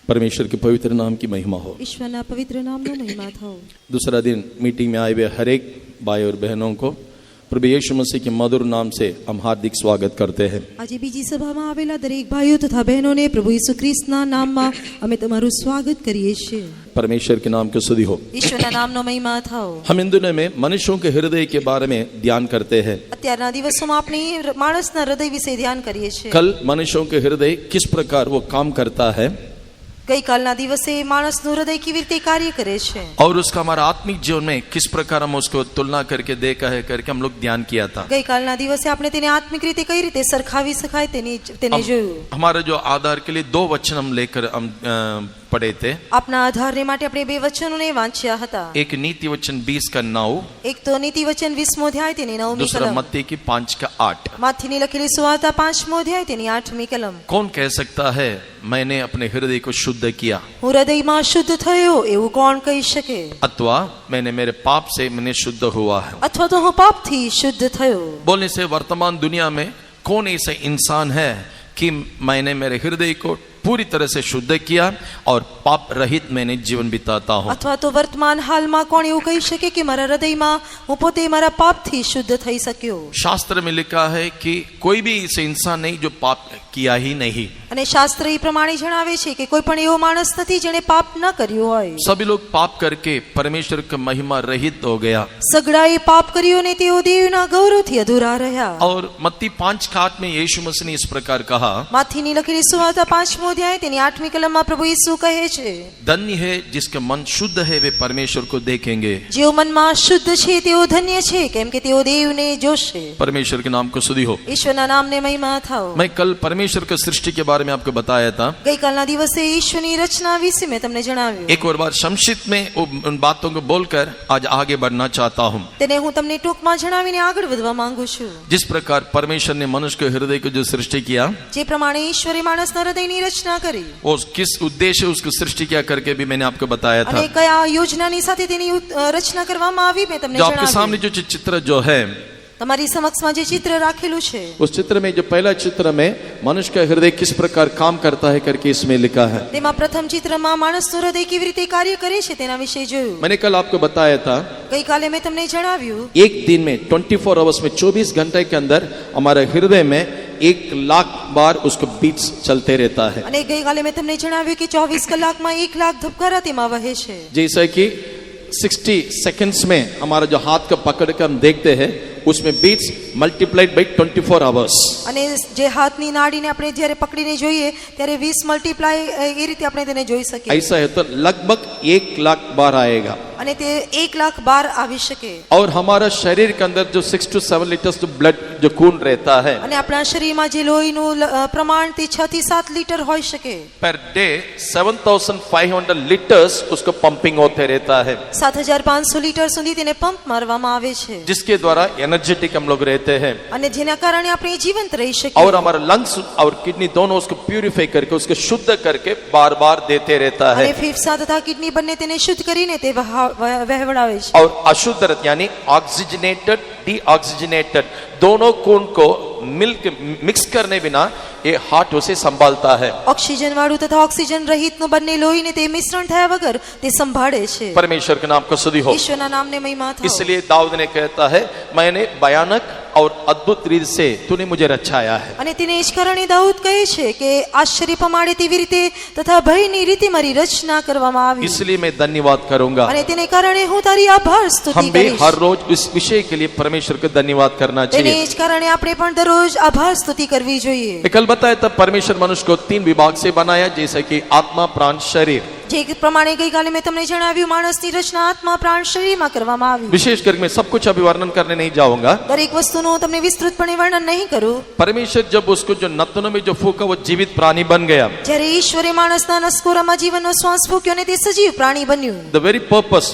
परमेश्वर के पवित्र नाम की महिमा हो। ईश्वरना पवित्र नामનો મહિમા થાઓ। दूसरा दिन मीटिंग में आए हुए हर एक भाई और बहनों को प्रभु यीशु मसीह के मधुर नाम से हम हार्दिक स्वागत करते हैं। આજે બીજી સભામાં આવેલા દરેક ભાઈઓ તથા બહેનોને પ્રભુ ઈસુ ખ્રિસ્તના નામમાં અમે તમારું સ્વાગત કરીએ છીએ। परमेश्वर के नाम की स्तुति हो। ઈશ્વરના નામનો મહિમા થાઓ। हम इन दिनों में मनुष्यों के हृदय के बारे में ध्यान करते हैं। અત્યારના દિવસોમાં આપણે માણસના હૃદય વિશે ध्यान કરીએ છીએ। कल मनुष्यों के हृदय किस प्रकार वो काम करता है ગઈકાલના દિવસે માણસનું હૃદય કેવી રીતે કાર્ય કરે છે और उसका हमारा आत्मिक जीवन में किस प्रकार हम उसको तुलना करके देखा है करके हम लोग ध्यान किया था। ગઈકાલના દિવસે આપણે તેને આત્મિક રીતે કઈ રીતે સરખાવી શકાય તેને જોયું। हमारा जो आधार के लिए दो वचन हम लेकर हम पढ़े थे। આપના આધારને માટે આપણે બે વચનોને વાંચ્યા હતા। एक नीति वचन 20 का 9, એક તો નીતિ વચન 20મો અધ્યાય તેની 9મી दूसरा કલમ, मत्ती की 5 का 8। માથીની લખેલી સુવાર્તા 5મો અધ્યાય તેની 8મી કલમ। कौन कह सकता है मैंने अपने हृदय को शुद्ध किया, હું હૃદયમાં શુદ્ધ થયો એવું કોણ કહી શકે? अथवा मैंने मेरे पाप से मैंने शुद्ध हुआ है। અથવા તો હું પાપથી શુદ્ધ થયો। बोलने से वर्तमान दुनिया में कौन ऐसा इंसान है कि मैंने मेरे हृदय को पूरी तरह से शुद्ध किया और पाप रहित मैंने जीवन बिताता हूँ। અથવા તો વર્તમાન હાલમાં કોણ એવું કહી શકે કે મારા હૃદયમાં હું પોતે મારા પાપથી શુદ્ધ થઈ શક્યો? शास्त्र में लिखा है कि कोई भी ऐसा इंसान नहीं जो पाप किया ही नहीं। અને શાસ્ત્ર એ પ્રમાણે જણાવે છે કે કોઈ પણ એવો માણસ નથી જેણે પાપ ન કર્યું હોય। सभी लोग पाप करके परमेश्वर का महिमा रहित हो गया સગડાએ પાપ કર્યું ને તેઓ દેવના ગૌરવથી અધૂરા રહ્યા। और मत्ती 5:8 में यीशु मसीह ने इस प्रकार कहा, માથીની લખેલી સુવાર્તા 5મો અધ્યાય તેની 8મી કલમમાં પ્રભુ ઈસુ કહે છે, धन्य है जिसका मन शुद्ध है वे परमेश्वर को देखेंगे। જેઓ મનમાં શુદ્ધ છે તેઓ ધન્ય છે કેમ કે તેઓ દેવને જોશે। परमेश्वर के नाम को स्तुति हो। ઈશ્વરના નામને મહિમા થાઓ। मैं कल परमेश्वर की सृष्टि के बारे में आपको बताया था। ગઈકાલના દિવસે ઈશ્વરની રચના વિશે મેં તમને જણાવ્યું। एक और बार संक्षिप्त में उन बातों को बोलकर आज आगे बढ़ना चाहता हूँ। તેને હું તમને ટૂંકમાં જણાવીને આગળ વધવા માંગુ છું। जिस प्रकार परमेश्वर ने मनुष्य के हृदय को जो सृष्टि किया, જે પ્રમાણે ઈશ્વરે માણસના હૃદયની रचना કરી वो किस उद्देश्य उसको सृष्टि किया करके भी मैंने आपको बताया था। અને કયા યોજનાની સાથે તેની રચના કરવામાં આવી મેં તમને जो आपके જણાવ્યું। सामने जो चित्र जो है, તમારી સમક્ષમાં જે ચિત્ર રાખેલું છે उस चित्र में जो पहला चित्र में मनुष्य का हृदय किस प्रकार काम करता है करके इसमें लिखा है। તેમાં પ્રથમ ચિત્રમાં માણસનું હૃદય કેવી રીતે કાર્ય કરે છે તેના વિશે જોયું। मैंने कल आपको बताया था ગઈકાલે મેં તમને જણાવ્યું एक दिन में 24 आवर्स में 24 घंटे के अंदर हमारे हृदय में 1,00,000 बार उसको बीट्स चलते रहता है। અને ગઈકાલે મેં તમને જણાવ્યું કે 24 કલાકમાં 1,00,000 ધબકારા તેમાં વહે છે। जैसा कि 60 सेकंड्स में हमारा जो हाथ का पकड़ कर हम देखते हैं उसमें बीट्स मल्टीप्लाइड बाय 24 आवर्स। અને જે હાથની નાડીને આપણે જ્યારે પકડીને જોઈએ ત્યારે 20 મલ્ટીપ્લાય એ રીતે આપણે તેને જોઈ શકીએ। ऐसा है तो लगभग 1,00,000 बार आएगा। અને તે 1,00,000 બાર આવી શકે। और हमारा शरीर के अंदर जो 6 to 7 लीटर्स जो ब्लड जो खून रहता है અને આપણા શરીરમાં જે લોહીનું પ્રમાણ તે 6 થી 7 લીટર હોઈ શકે। पर डे 7,500 लीटर्स उसको पंपिंग होते रहता है, 7,500 લીટર સુધી તેને પંપ મારવામાં આવે છે। जिसके द्वारा एनर्जेटिक हम लोग रहते हैं અને જેના કારણે આપણે જીવંત રહી શકીએ। और हमारा लंग्स और किडनी दोनों उसको प्यूरिफाई करके उसको शुद्ध करके बार बार देते रहता है। અને ફેફસા તથા કિડની બંને તેને શુદ્ધ કરીને તે વહેવડાવે છે। और अशुद्ध यानी ऑक्सीजनेटेड डीऑक्सीजनेटेड दोनों खून को मिक्स करने बिना ये हार्ट उसे संभालता है। ઓક્સિજન વાળું તથા ઓક્સિજન રહિતનું બંને લોહીને તે મિશ્રણ થયા વગર તે સંભાળે છે। परमेश्वर के नाम को स्तुति हो। ઈશ્વરના નામને મહિમા થાઓ। इसलिए दाऊद ने कहता है मैंने भयानक और अद्भुत रीत से तूने मुझे रचाया है। અને તેને જ કારણે દાઉદ કહે છે કે આશ્ચર્ય પમાડે તેવી રીતે તથા ભયની રીતે મારી રચના કરવામાં આવી। इसलिए मैं धन्यवाद करूंगा। અને તેને કારણે હું તારી આભાર સ્તુતિ हम भी કરીશ। हर रोज इस विषय के लिए परमेश्वर को धन्यवाद करना તેને चाहिए। જ કારણે આપણે પણ દરરોજ આભાર સ્તુતિ કરવી જોઈએ। मैं कल बताया था परमेश्वर मनुष्य को 3 विभाग से बनाया, जैसे कि आत्मा प्राण शरीर। જે પ્રમાણે ગઈકાલે મેં તમને જણાવ્યું માણસની રચના આત્મા પ્રાણ શરીરમાં કરવામાં આવી। विशेष करके मैं सब कुछ अभी वर्णन करने नहीं जाऊंगा। દરેક વસ્તુનું હું તમને વિસ્તૃતપણે વર્ણન નહીં કરું। परमेश्वर जब उसको जो नथनों में जो फूका वो जीवित प्राणी बन गया। જ્યારે ઈશ્વરે માણસના નસકોરામાં જીવનનો શ્વાસ ફૂંક્યો ને તે સજીવ પ્રાણી બન્યું। The very purpose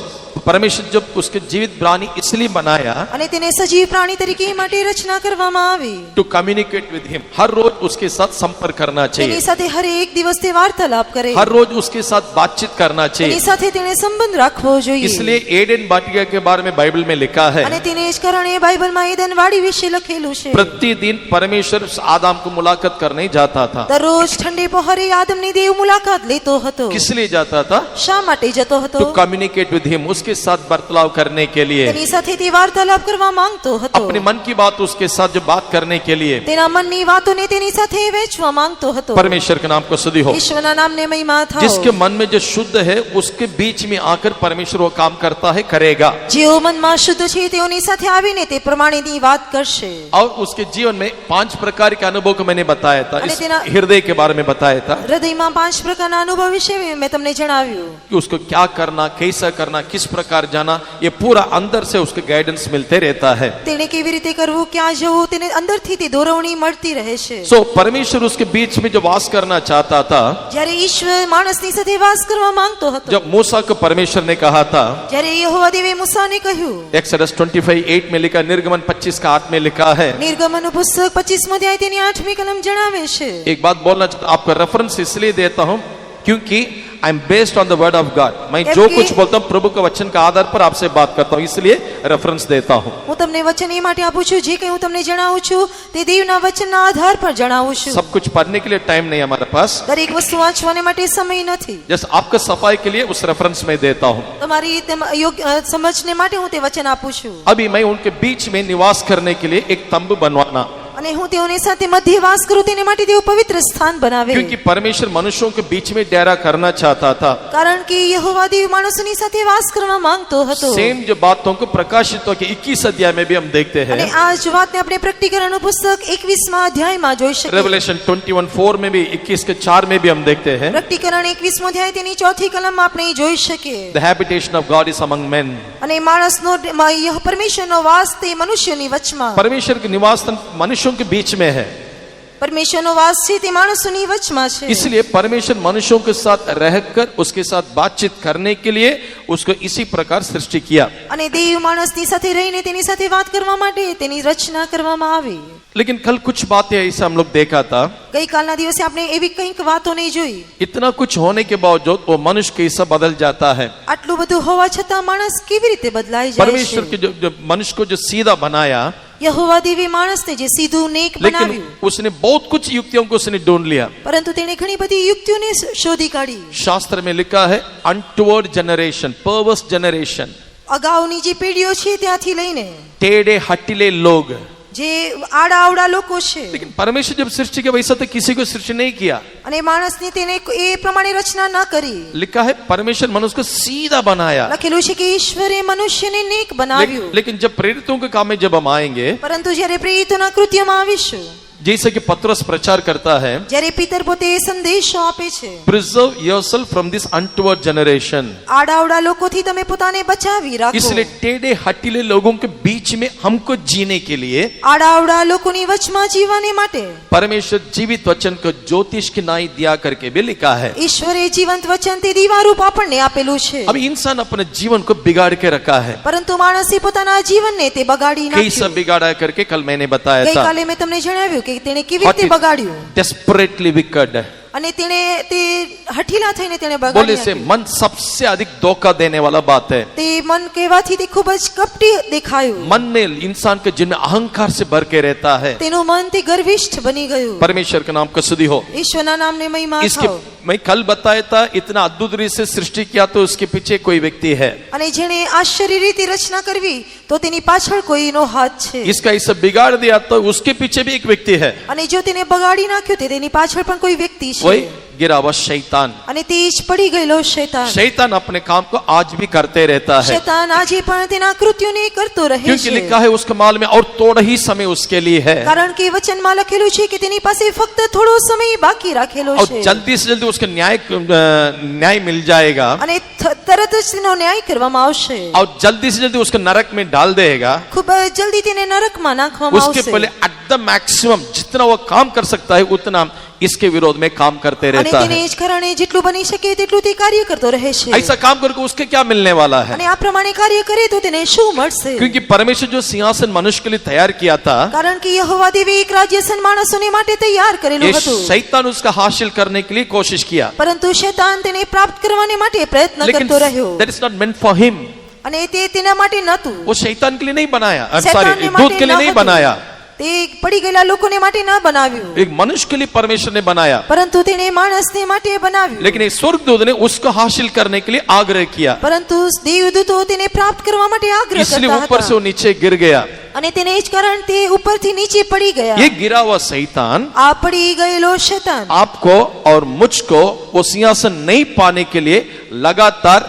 परमेश्वर जब उसके जीवित प्राणी इसलिए बनाया અને તેને સજીવ પ્રાણી તરીકે એ માટે રચના કરવામાં આવી टू कम्युनिकेट विद हिम, हर रोज उसके साथ संपर्क करना તેની चाहिए, સાથે હરેક દિવસ તે વાર્તાલાપ કરે हर रोज उसके साथ बातचीत करना તેની चाहिए। સાથે તેણે સંબંધ રાખવો જોઈએ इसलिए एडन वाटिका के बारे में बाइबल में लिखा है અને તેને જ કારણે બાઇબલમાં એદન વાડી વિશે લખેલું છે प्रतिदिन परमेश्वर उस आदम को मुलाकात करने जाता था। દરરોજ ઠંડે પહોરે આદમની દેવ મુલાકાત લેતો હતો किस लिए जाता था? શા માટે જતો હતો टू कम्युनिकेट विद हिम, उसके साथ बर्ताव करने के लिए, તેની સાથે તે વાર્તાલાપ કરવા માંગતો હતો अपने मन की बात उसके साथ जो बात करने के लिए। તેના મનની વાતોને તેની સાથે વહેંચવા માંગતો હતો परमेश्वर के नाम को स्तुति हो। ઈશ્વરના નામને મહિમા થાઓ जिसके मन में जो शुद्ध है उसके बीच में आकर परमेश्वर वो काम करता है, करेगा, જેઓ મનમાં શુદ્ધ છે તેઓની સાથે આવીને તે પ્રમાણેની વાત કરશે और उसके जीवन में 5 प्रकार के अनुभव को मैंने बताया था, अरे इस तेरा- हृदय के बारे में बताया था હૃદયમાં 5 પ્રકારના અનુભવ વિશે મેં તમને જણાવ્યું कि उसको क्या करना, कैसा करना, किस प्रकार जाना, ये पूरा अंदर से उसके गाइडेंस मिलते रहता है। તેણે કેવી રીતે કરવું ક્યાં જવું તેને અંદરથી તે દોરવણી મળતી રહે છે सो परमेश्वर उसके बीच में जो वास करना चाहता था, જ્યારે ઈશ્વર માણસની સાથે વાસ કરવા માંગતો હતો जब मूसा को परमेश्वर ने कहा था, જ્યારે यहोवा देवे मूसाને કહ્યું एक्सोडस 25:8 में लिखा, निर्गमन 25 का 8 में लिखा है। નિર્ગમનનું પુસ્તક 25મો અધ્યાય તેની 8મી કલમ જણાવે છે एक बात बोलना चाहता, आपका रेफरेंस इसलिए देता हूं क्योंकि I am based on the word of God. मैं जो क्योंकि- कुछ बोलता हूं प्रभु के वचन का आधार पर आपसे बात करता हूं, इसलिए रेफरेंस देता हूं। હું તમને વચન એ માટે આપું છું જે કંઈ હું તમને જણાવું છું તે દેવના વચનના આધાર પર જણાવું છું सब कुछ पढ़ने के लिए टाइम नहीं हमारे पास, દરેક વસ્તુ વાંચવાને માટે સમય નથી जस्ट आपका सफाई के लिए उस रेफरेंस में देता हूं। તમારી યોગ્ય સમજને માટે હું તે વચન આપું છું अभी मैं उनके बीच में निवास करने के लिए एक तंबू बनवाना, અને હું તેઓની સાથે મધ્ય વાસ કરું તેને માટે તેઓ પવિત્ર સ્થાન બનાવે क्योंकि परमेश्वर मनुष्यों के बीच में डेरा करना चाहता था। કારણ કે यहोवा देव माणसोની સાથે વાસ કરવા માંગતો હતો सेम जो बातों को प्रकाशित होकर 21 अध्याय में भी हम देखते અને हैं, આ જ વાતને આપણે પ્રકટીકરણનું पुस्तक 21મા અધ્યાયમાં જોઈ શકીએ रेवलेशन 21:4 में भी, 21 के 4 में भी हम देखते हैं, પ્રકટીકરણ 21મો અધ્યાય તેની 4થી કલમમાં આપણે જોઈ શકીએ the habitation of God is among men। અને માણસનો પરમેશ્વરનો વાસ તે મનુષ્યની વચમાં परमेश्वर के निवास स्थान मनुष्यों के बीच में है, પરમેશ્વરનો વાસ છે તે માણસોની વચમાં છે इसलिए परमेश्वर मनुष्यों के साथ रहकर उसके साथ बातचीत करने के लिए उसको इसी प्रकार सृष्टि किया। અને દેવ માણસની સાથે રહીને તેની સાથે વાત કરવા માટે તેની રચના કરવામાં આવી लेकिन कल कुछ बातें ऐसे हम लोग देखा था, ગઈકાલના દિવસે આપણે એવી કંઈક વાતોને જોઈ इतना कुछ होने के बावजूद वो मनुष्य कैसा बदल जाता है। આટલું બધું હોવા છતાં માણસ કેવી રીતે બદલાઈ જાય परमेश्वर છે के जो मनुष्य को जो सीधा बनाया, यहोवा देवी माणसने जे सीधું नेक लेकिन બનાવ્યું उसने बहुत कुछ युक्तियों को उसने ढूंढ लिया। પરંતુ તેણે ઘણી બધી યુક્તિઓને શોધી કાઢી शास्त्र में लिखा है अनटुवर्ड जनरेशन, परवर्स जनरेशन, અગાઉની જે પેઢીઓ છે ત્યાંથી લઈને टेढ़े हट्टीले लोग। જે આડા આવડા લોકો છે लेकिन परमेश्वर जब सृष्टि किया वैसा तो किसी को सृष्टि नहीं किया। અને માણસને તેને એ પ્રમાણે રચના ન કરી लिखा है परमेश्वर मनुष्य को सीधा बनाया। લખેલું છે કે ઈશ્વરે મનુષ્યને નેક બનાવ્યું लेकिन जब प्रेरितों के काम में जब हम आएंगे, પરંતુ જ્યારે પ્રેરિતોના કૃત્યમાં આવીશું जैसे कि पत्रस प्रचार करता है, જ્યારે પિતર પોતે સંદેશો આપે છે preserve yourself from this untoward generation. આડા આવડા લોકોથી તમે પોતાને બચાવી રાખો इसलिए टेढ़े हट्टीले लोगों के बीच में हमको जीने के लिए આડા આવડા લોકોની વચમાં જીવવાને માટે परमेश्वर जीवित वचन को ज्योतिष की नाई दिया करके भी लिखा है। ઈશ્વરે જીવંત વચન તે દીવારૂપ આપણને આપેલું છે अब इंसान अपने जीवन को बिगाड़ के रखा है, પરંતુ માણસે પોતાના જીવનને તે બગાડી कैसा નાખ્યું बिगाड़ा करके कल मैंने बताया था। ગઈકાલે મેં તમને જણાવ્યું કે તેણે કેવી રીતે બગાડ્યું डेस्परेटली विकेड, અને તેણે તે હઠીલા થઈને તેણે बोले બગાડી से નાખ્યું. मन सबसे अधिक धोखा देने वाला बात है। તે મન કહેવાથી તે ખૂબ જ કપટી દેખાયું मन में इंसान के जिनमें अहंकार से भर के रहता है। તેનું મન તે ગર્વિષ્ઠ બની ગયું परमेश्वर के नाम का स्तुति हो। ઈશ્વરના નામને મહિમા इसके થાઓ मैं कल बताया था, इतना अद्भुत रीति से सृष्टि किया तो उसके पीछे कोई व्यक्ति है। અને જેણે આશ્ચર્ય રીતે રચના કરવી તો તેની પાછળ કોઈનો હાથ છે इसका ऐसा बिगाड़ दिया तो उसके पीछे भी एक व्यक्ति है, અને જો તેને બગાડી નાખ્યો તે તેની પાછળ પણ કોઈ વ્યક્તિ છે वही गिरा हुआ शैतान। અને તે જ પડી ગયેલો શૈતાન शैतान अपने काम को आज भी करते रहता है, શૈતાન આજે પણ તેના કૃત્યોને કરતો રહે क्योंकि છે लिखा है उसके माल में और थोड़ा ही समय उसके लिए है, કારણ કે વચનમાં લખેલું છે કે તેની પાસે ફક્ત થોડો સમય બાકી રાખેલો और છે जल्दी से जल्दी उसका न्याय मिल जाएगा, અને તરત જ તેનો ન્યાય કરવામાં આવશે और जल्दी से जल्दी उसको नरक में डाल देगा। ખૂબ જ જલ્દી તેને નરકમાં નાખવામાં उसके આવશે पहले द मैक्सिमम जितना वो काम कर सकता है उतना इसके विरोध में काम करते અને रहता તેને है। જ કારણે જેટલું બની શકે તેટલું તે કાર્ય કરતો રહે છે ऐसा काम करके उसके क्या मिलने वाला है? અને આ પ્રમાણે કાર્ય કરે તો તેને શું મળશે क्योंकि परमेश्वर जो सिंहासन मनुष्य के लिए तैयार किया था, કારણ કે યહોવા દેવે એક રાજ્યસન માણસોને માટે તૈયાર ये કરેલું હતું शैतान उसका हासिल करने के लिए कोशिश किया, પરંતુ શૈતાન તેને પ્રાપ્ત કરવાને માટે પ્રયત્ન लेकिन કરતો રહ્યો that is not meant for him. અને તે તેના માટે નહોતું वो शैतान के लिए नहीं बनाया, शैतान ने दूध माटे के लिए न नहीं હતું. बनाया, તે પડી ગયેલા લોકોને માટે ન બનાવ્યું एक मनुष्य के लिए परमेश्वर ने बनाया। પરંતુ તેને માણસને માટે બનાવ્યું लेकिन एक स्वर्गदूत ने उसको हासिल करने के लिए आग्रह किया, પરંતુ દેવદૂતો તેને પ્રાપ્ત કરવા માટે આગ્રહ इसलिए કરતા ऊपर से હતા वो नीचे गिर गया। અને તેને જ કારણ તે ઉપરથી નીચે પડી ગયા ये गिरा हुआ शैतान આ પડી ગયેલો શૈતાન आपको और मुझको वो सिंहासन नहीं पाने के लिए लगातार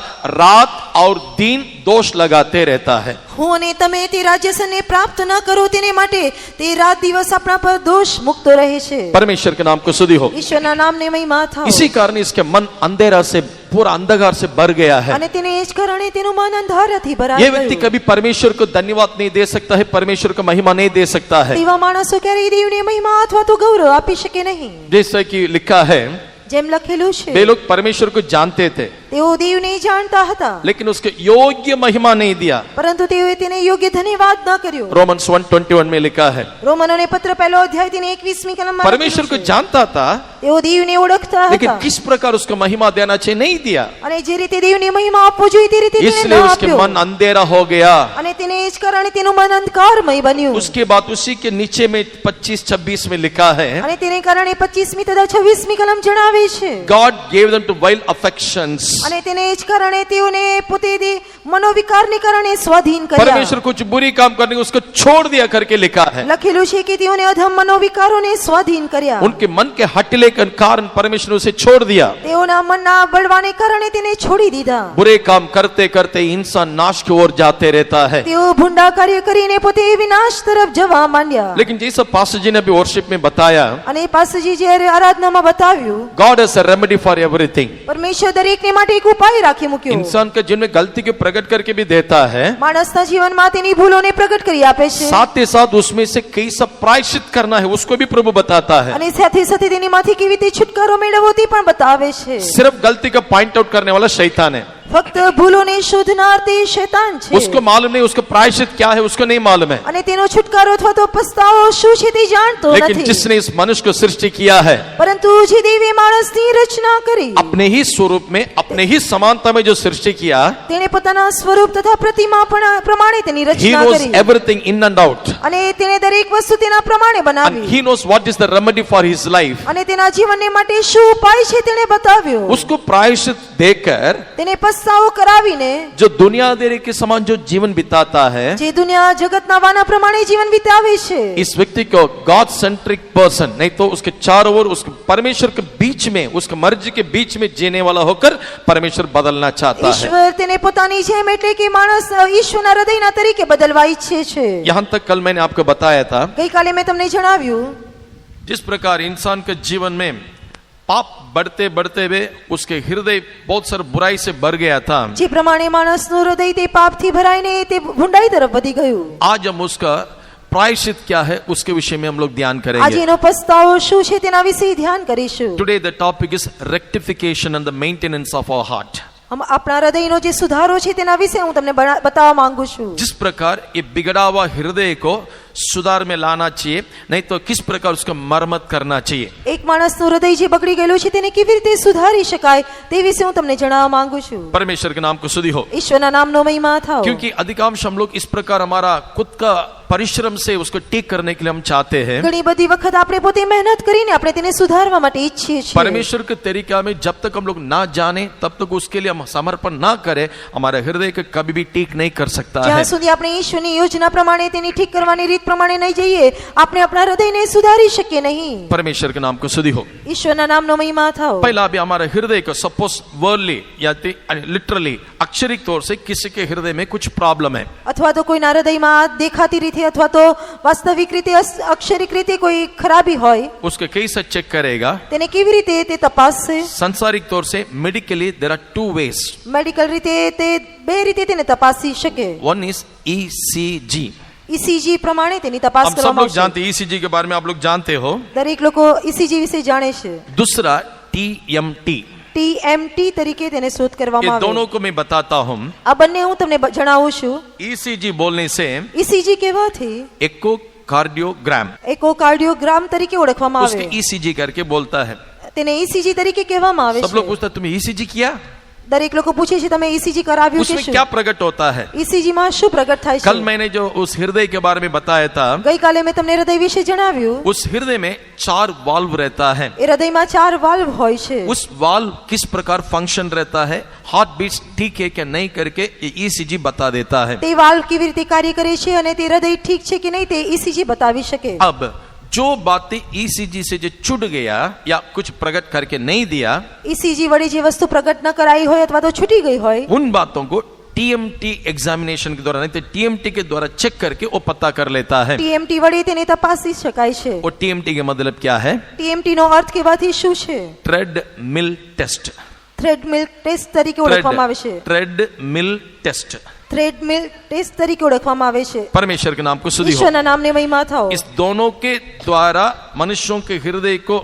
रात और दिन दोष लगाते रहता है। હું અને તમે તે રાજ્યસનને પ્રાપ્ત ન કરો તેને માટે તે રાત દિવસ આપણા પર દોષ મુકતો રહે છે परमेश्वर के नाम को स्तुति हो। ઈશ્વરના નામને મહિમા થાઓ इसी कारण इसके मन अंधेरा से पूरा अंधकार से भर गया है। અને તેને જ કારણે તેનું મન અંધારાથી ये ભરાઈ व्यक्ति ગયું कभी परमेश्वर को धन्यवाद नहीं दे सकता है, परमेश्वर को महिमा नहीं दे सकता है। તેવા માણસો ક્યારેય દેવને મહિમા અથવા તો ગૌરવ આપી શકે નહીં जैसा कि लिखा है, જેમ લખેલું છે वे लोग परमेश्वर को जानते थे તેઓ દેવને જાણતા હતા लेकिन उसके योग्य महिमा नहीं दिया। પરંતુ તેઓએ તેને યોગ્ય ધન્યવાદ ન કર્યો रोमन्स 1:21 में लिखा है, રોમનોને પત્ર પહેલો અધ્યાય તેની 21મી કલમમાં परमेश्वर को લખેલું છે. जानता था તેઓ દેવને ઓળખતા लेकिन હતા किस प्रकार उसको महिमा देना चाहिए नहीं दिया, અને જે રીતે દેવને મહિમા આપવો જોઈએ તે રીતે તેને ન इसलिए उसके આપ્યો मन अंधेरा हो गया। અને તેને જ કારણે તેનું મન અંધકારમય બન્યું उसके बाद उसी के नीचे में 25-26 में लिखा है, અને તેને કારણે 25મી તથા 26મી કલમ જણાવે છે God gave them to wild affections। અને તેને જ કારણે તેઓને પોતે મનોવિકારને કારણે સ્વાધીન કર્યા परमेश्वर कुछ बुरी काम करने को उसको छोड़ दिया करके लिखा है। લખેલું છે કે તેઓને અધમ મનોવિકારોને સ્વાધીન કર્યા उनके मन के हटले के कारण परमेश्वर ने उसे छोड़ दिया। તેઓના મનના બળવાને કારણે તેને છોડી દીધા बुरे काम करते करते इंसान नाश की ओर जाते रहता है। તેઓ ભૂંડા કાર્ય કરીને પોતે વિનાશ તરફ જવા માંડ્યા लेकिन जैसा पास्टर जी ने अभी वर्शिप में बताया, અને પાસજી જ્યારે આરાધનામાં બતાવ્યું God has a remedy for everything। પરમેશ્વર દરેકને માટે એક ઉપાય રાખી મૂક્યો इंसान के जीवन में गलती के प्रकट करके भी देता है, માણસના જીવનમાં તેની ભૂલોને પ્રગટ કરી આપે છે साथ ही साथ उसमें से कैसा प्रायश्चित करना है उसको भी प्रभु बताता है। અને સાથે સાથે તેનીમાંથી કેવી રીતે છુટકારો મેળવવો તે પણ બતાવે છે सिर्फ गलती का पॉइंट आउट करने वाला शैतान है, ફક્ત ભૂલોને શોધનાર તે શૈતાન છે उसको मालूम नहीं उसका प्रायश्चित क्या है, उसको नहीं मालूम है। અને તેનો છુટકારો અથવા તો પસ્તાવો શું છે તે જાણતો लेकिन નથી जिसने इस मनुष्य को सृष्टि किया है, પરંતુ જે દેવે માણસની રચના કરી अपने ही स्वरूप में अपने ही समानता में जो सृष्टि किया, તેણે પોતાના સ્વરૂપ તથા प्रतिमा પ્રમાણે તેની he રચના knows કરી everything in and out, અને તેણે દરેક વસ્તુ તેના પ્રમાણે and બનાવી he knows what is the remedy for his life। અને તેના જીવનને માટે શું ઉપાય છે તેણે બતાવ્યો उसको प्रायश्चित देकर તેને પસ્તાવો કરાવીને जो दुनियादारी के समान जो जीवन बिताता है, જે દુનિયા જગતના વાના પ્રમાણે જીવન વિતાવે છે इस व्यक्ति को गॉड सेंट्रिक पर्सन नहीं तो उसके चारों ओर उसके परमेश्वर के बीच में उसके मर्जी के बीच में जीने वाला होकर परमेश्वर बदलना चाहता है। ઈશ્વર તેને પોતાની જેમ એટલે કે માણસ ઈશ્વરના હૃદયના તરીકે બદલવા ઈચ્છે છે यहां तक कल मैंने आपको बताया था, ગઈકાલે મેં તમને જણાવ્યું जिस प्रकार इंसान के जीवन में पाप बढ़ते बढ़ते हुए उसके हृदय बहुत सारे बुराई से भर गया था, જે પ્રમાણે માણસનું હૃદય તે પાપથી ભરાઈને તે ભૂંડાઈ તરફ વધી ગયું आज हम उसका प्रायश्चित क्या है उसके विषय में हम लोग ध्यान આજે करेंगे। એનો પસ્તાવો શું છે તેના વિશે ધ્યાન કરીશું Today the topic is rectification and the maintenance of our heart। આપણા હૃદયનો જે સુધારો છે તેના વિશે હું તમને બતાવવા માંગુ છું जिस प्रकार ये बिगड़ा हुआ हृदय को सुधार में लाना चाहिए, नहीं तो किस प्रकार उसका मरम्मत करना चाहिए। એક માણસનું હૃદય જે બગડી ગયેલું છે તેને કેવી રીતે સુધારી શકાય તે વિશે હું તમને જણાવવા માંગુ છું परमेश्वर के नाम को स्तुति हो। ઈશ્વરના નામનો મહિમા થાઓ क्योंकि अधिकांश हम लोग इस प्रकार हमारा खुद का परिश्रम से उसको ठीक करने के लिए हम चाहते हैं। ઘણી બધી વખત આપણે પોતે મહેનત કરીને આપણે તેને સુધારવા માટે ઈચ્છીએ છીએ परमेश्वर के तरीका में जब तक हम लोग ना जाने तब तक उसके लिए हम समर्पण ना करें, हमारा हृदय को कभी भी ठीक नहीं कर सकता है। જ્યાં સુધી આપણે ઈશ્વરની યોજના પ્રમાણે તેની ઠીક કરવાની રીત પ્રમાણે નહીં જઈએ આપણે આપણા હૃદયને સુધારી શકીએ નહીં परमेश्वर के नाम को स्तुति हो। ઈશ્વરના નામનો મહિમા થાઓ पहला अभी हमारे हृदय को सपोज वर्डली या लिटरली अक्षरिक तौर से किसी के हृदय में कुछ प्रॉब्लम है, અથવા તો કોઈના હૃદયમાં દેખાતી રીતે અથવા તો વાસ્તવિક રીતે અક્ષરિક રીતે કોઈ ખરાબી હોય उसको कैसे चेक करेगा? તેને કેવી રીતે તે તપાસશે सांसारिक तौर से medically there are two ways. Medical રીતે તે બે રીતે તેને તપાસી શકે वन इज ECG, ઈસીજી પ્રમાણે તેની તપાસ हम सब કરવામાં लोग આવશે. जानते हैं, ईसीजी के बारे में आप लोग जानते हो. દરેક લોકો ઈસીજી વિશે જાણે છે. दूसरा TMT, TMT તરીકે તેને શોધ ये કરવામાં આવે. दोनों को मैं बताता हूँ. આ બંને હું તમને જણાવું છું. ईसीजी बोलने से ઈસીજી કહેવાથી एकोकार्डियोग्राम, એકોકાર્ડિયોગ્રામ તરીકે ઓળખવામાં उसके આવે. ईसीजी करके बोलता है. તેને ઈસીજી તરીકે કહેવામાં આવે सब लोग છે. पूछते हैं, तुम्हें ईसीजी किया? દરેક લોકો પૂછે છે તમે ઈસીજી કરાવ્યું કે उसमें શું? क्या प्रकट होता है? ईसीजी માં શું પ્રગટ થાય कल છે? मैंने जो उस हृदय के बारे में बताया था, ગઈકાલે મેં તમને હૃદય વિશે જણાવ્યું. उस हृदय में 4 वाल्व रहता है. એ હૃદયમાં 4 વાલ્વ હોય છે. उस वाल्व किस प्रकार फंक्शन रहता है, हार्ट बीट्स ठीक है क्या नहीं करके ये ईसीजी बता देता है. તે વાલ્વ કેવી રીતે કાર્ય કરે છે અને તે હૃદય ઠીક છે કે નહીં તે ઈસીજી બતાવી શકે. अब जो बातें ईसीजी से जो छूट गया या कुछ प्रकट करके नहीं दिया, ઈસીજી વડે જે વસ્તુ પ્રગટ ન કરાઈ હોય અથવા તો છૂટી ગઈ હોય उन बातों को टीएमटी एग्जामिनेशन के द्वारा नहीं तो टीएमटी के द्वारा चेक करके वो पता कर लेता है. ટીએમટી વડે તેને તપાસી શકાય છે. वो टीएमटी का मतलब क्या है? ટીએમટી નો અર્થ કહેવાથી શું છે? Treadmill test. થ્રેડમિલ ટેસ્ટ તરીકે ઓળખવામાં આવે છે. Treadmill test. થ્રેડમિલ ટેસ્ટ તરીકે ઓળખવામાં આવે છે. परमेश्वर के नाम को स्तुति हो. ઈશ્વરના નામને મહિમા થાઓ. इस दोनों के द्वारा मनुष्यों के हृदय को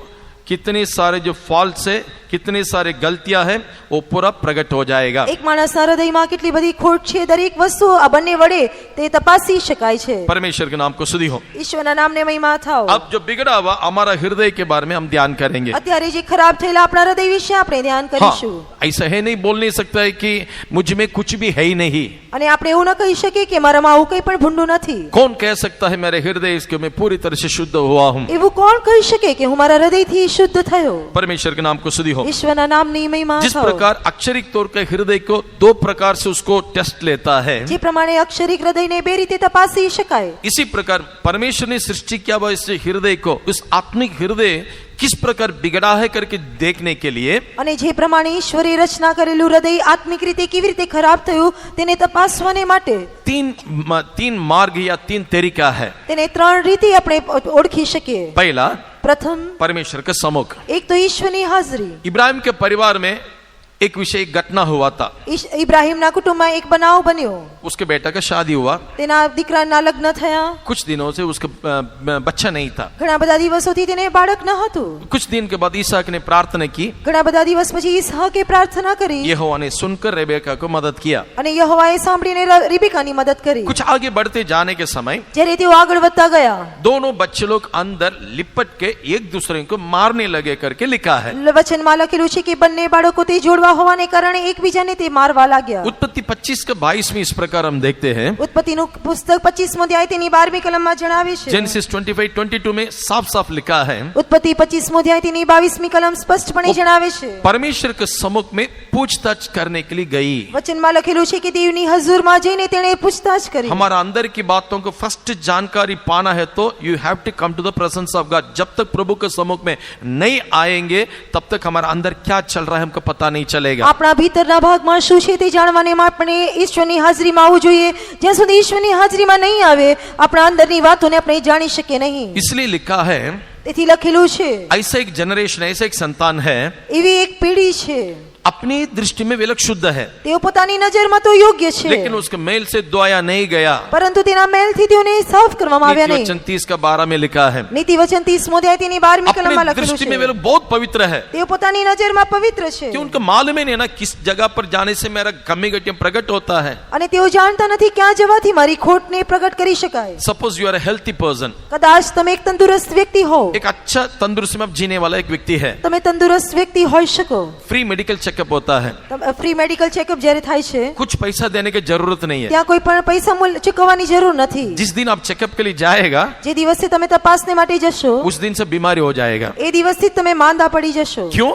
कितने सारे जो फॉल्ट है, कितने सारे गलतियां हैं, वो पूरा प्रकट हो जाएगा. એક માણસના હૃદયમાં કેટલી બધી ખોટ છે દરેક વસ્તુ આ બંને વડે તે તપાસી શકાય છે. परमेश्वर के नाम को स्तुति हो. ઈશ્વરના નામને મહિમા થાઓ. अब जो बिगड़ा हुआ हमारा हृदय के बारे में हम ध्यान करेंगे. અત્યારે જે ખરાબ થયેલા આપણા હૃદય વિશે આપણે ધ્યાન કરીશું. हाँ, ऐसा है नहीं, बोल नहीं सकता है कि मुझ में कुछ भी है ही नहीं. અને આપણે એવું ન કહી શકીએ કે મારામાં આવું કંઈ પણ ભૂંડું નથી. कौन कह सकता है मेरे हृदय इसके मैं पूरी तरह से शुद्ध हुआ हूँ? એવું कोण કહી શકે કે હું મારા હૃદયથી શુદ્ધ થયો? परमेश्वर के नाम को स्तुति हो. ઈશ્વરના નામની મહિમા जिस થાઓ. प्रकार अक्षरिक तौर पर हृदय को 2 प्रकार से उसको टेस्ट लेता है, જે પ્રમાણે અક્ષરિક હૃદયને બે રીતે તપાસી શકાય इसी प्रकार परमेश्वर ने सृष्टि किया हुआ इस हृदय को, उस आत्मिक हृदय किस प्रकार बिगड़ा है करके देखने के लिए અને જે પ્રમાણે ઈશ્વરે રચના કરેલું હૃદય આત્મિક રીતે કેવી રીતે ખરાબ થયું તેને તપાસવાને માટે 3 मार्ग या 3 तरीका है. તેને 3 રીતે આપણે ઓળખી શકીએ. पहला, પ્રથમ, परमेश्वर का सम्मुख. એક તો ઈશ્વરની હાજરી. इब्राहिम के परिवार में एक विषय, एक घटना हुआ था. ઇબ્રાહિમના કુટુંબમાં એક બનાવ બન્યો. उसके बेटा का शादी हुआ. તેના દીકરાના લગ્ન થયા. कुछ दिनों से उसका बच्चा नहीं था. ઘણા બધા દિવસોથી તેને બાળક ન હતું. कुछ दिन के बाद इसहाक ने प्रार्थना की. ઘણા બધા દિવસ પછી ઈસહાકે પ્રાર્થના કરી यहोवा ने सुनकर रेबेका को मदद किया. અને યહોવાએ સાંભળીને રિબેકાની મદદ કરી. कुछ आगे बढ़ते जाने के समय જ્યારે તેઓ આગળ વધતા ગયા दोनों बच्चे लोग अंदर लिपट के एक दूसरे को मारने लगे करके लिखा है. વચનમાં લખેલું છે કે બંને બાળકો તે જોડવા હોવાને કારણે એકબીજાને તે મારવા લાગ્યા. उत्पत्ति 25 का 22 में इस प्रकार हम देखते हैं. ઉત્પત્તિનું પુસ્તક 25મો અધ્યાય તેની 12મી કલમમાં જણાવે છે. जेनेसिस 25:22 में साफ साफ लिखा है, ઉત્પત્તિ 25મો અધ્યાય તેની 22મી કલમ સ્પષ્ટપણે જણાવે છે. परमेश्वर के सम्मुख में पूछताछ करने के लिए गई. વચનમાં લખેલું છે કે દેવની હજુરમાં જઈને તેણે પૂછતાછ કરી. हमारा अंदर की बातों को फर्स्ट जानकारी पाना है तो you have to come to the presence of God. जब तक प्रभु के सम्मुख में नहीं आएंगे तब तक हमारा अंदर क्या चल रहा है हमको पता नहीं चलेगा. આપણા ભીતરના ભાગમાં શું છે તે જાણવાને આપણે ઈશ્વરની હાજરીમાં આવવું જોઈએ. જ્યાં સુધી ઈશ્વરની હાજરીમાં નહીં આવે આપણા અંદરની વાતોને આપણે જાણી શકીએ નહીં. इसलिए लिखा है, તેથી લખેલું છે ऐसा एक जनरेशन, ऐसा एक संतान है, એવી એક પેઢી છે अपनी दृष्टि में वे लोग शुद्ध है, તેઓ પોતાની નજરમાં તો યોગ્ય છે लेकिन उसके मेल से धोया नहीं गया. પરંતુ તેના મેલથી તેઓને સાફ કરવામાં આવ્યા નહીં. वचन 30 का 12 में लिखा है, નીતિ વચન 30મો અધ્યાય તેની 12મી કલમમાં अपनी લખેલું दृष्टि में છે वे लोग बहुत पवित्र है તેઓ પોતાની નજરમાં પવિત્ર છે कि उनको मालूम ही नहीं ना किस जगह पर जाने से मेरा कमी घटिया प्रकट होता है. અને તેઓ જાણતા નથી ક્યાં જવાથી મારી ખોટને પ્રગટ કરી શકાય. Suppose you are a healthy person, કદાચ તમે એક તંદુરસ્ત વ્યક્તિ હો, एक अच्छा तंदुरुस्ती में जीने वाला एक व्यक्ति है. તમે तंदुरस्त व्यक्ति હોઈ શકો. फ्री मेडिकल चेकअप होता है, ફ્રી મેડિકલ ચેકઅપ જ્યારે થાય છે कुछ पैसा देने की जरूरत नहीं है. ત્યાં કોઈ પણ પૈસા ચૂકવવાની જરૂર નથી. जिस दिन आप चेकअप के लिए जाएगा જે દિવસે તમે તપાસને માટે જશો उस दिन से बीमारी हो जाएगा. એ દિવસથી જ તમે માંદા પડી જશો. क्यों?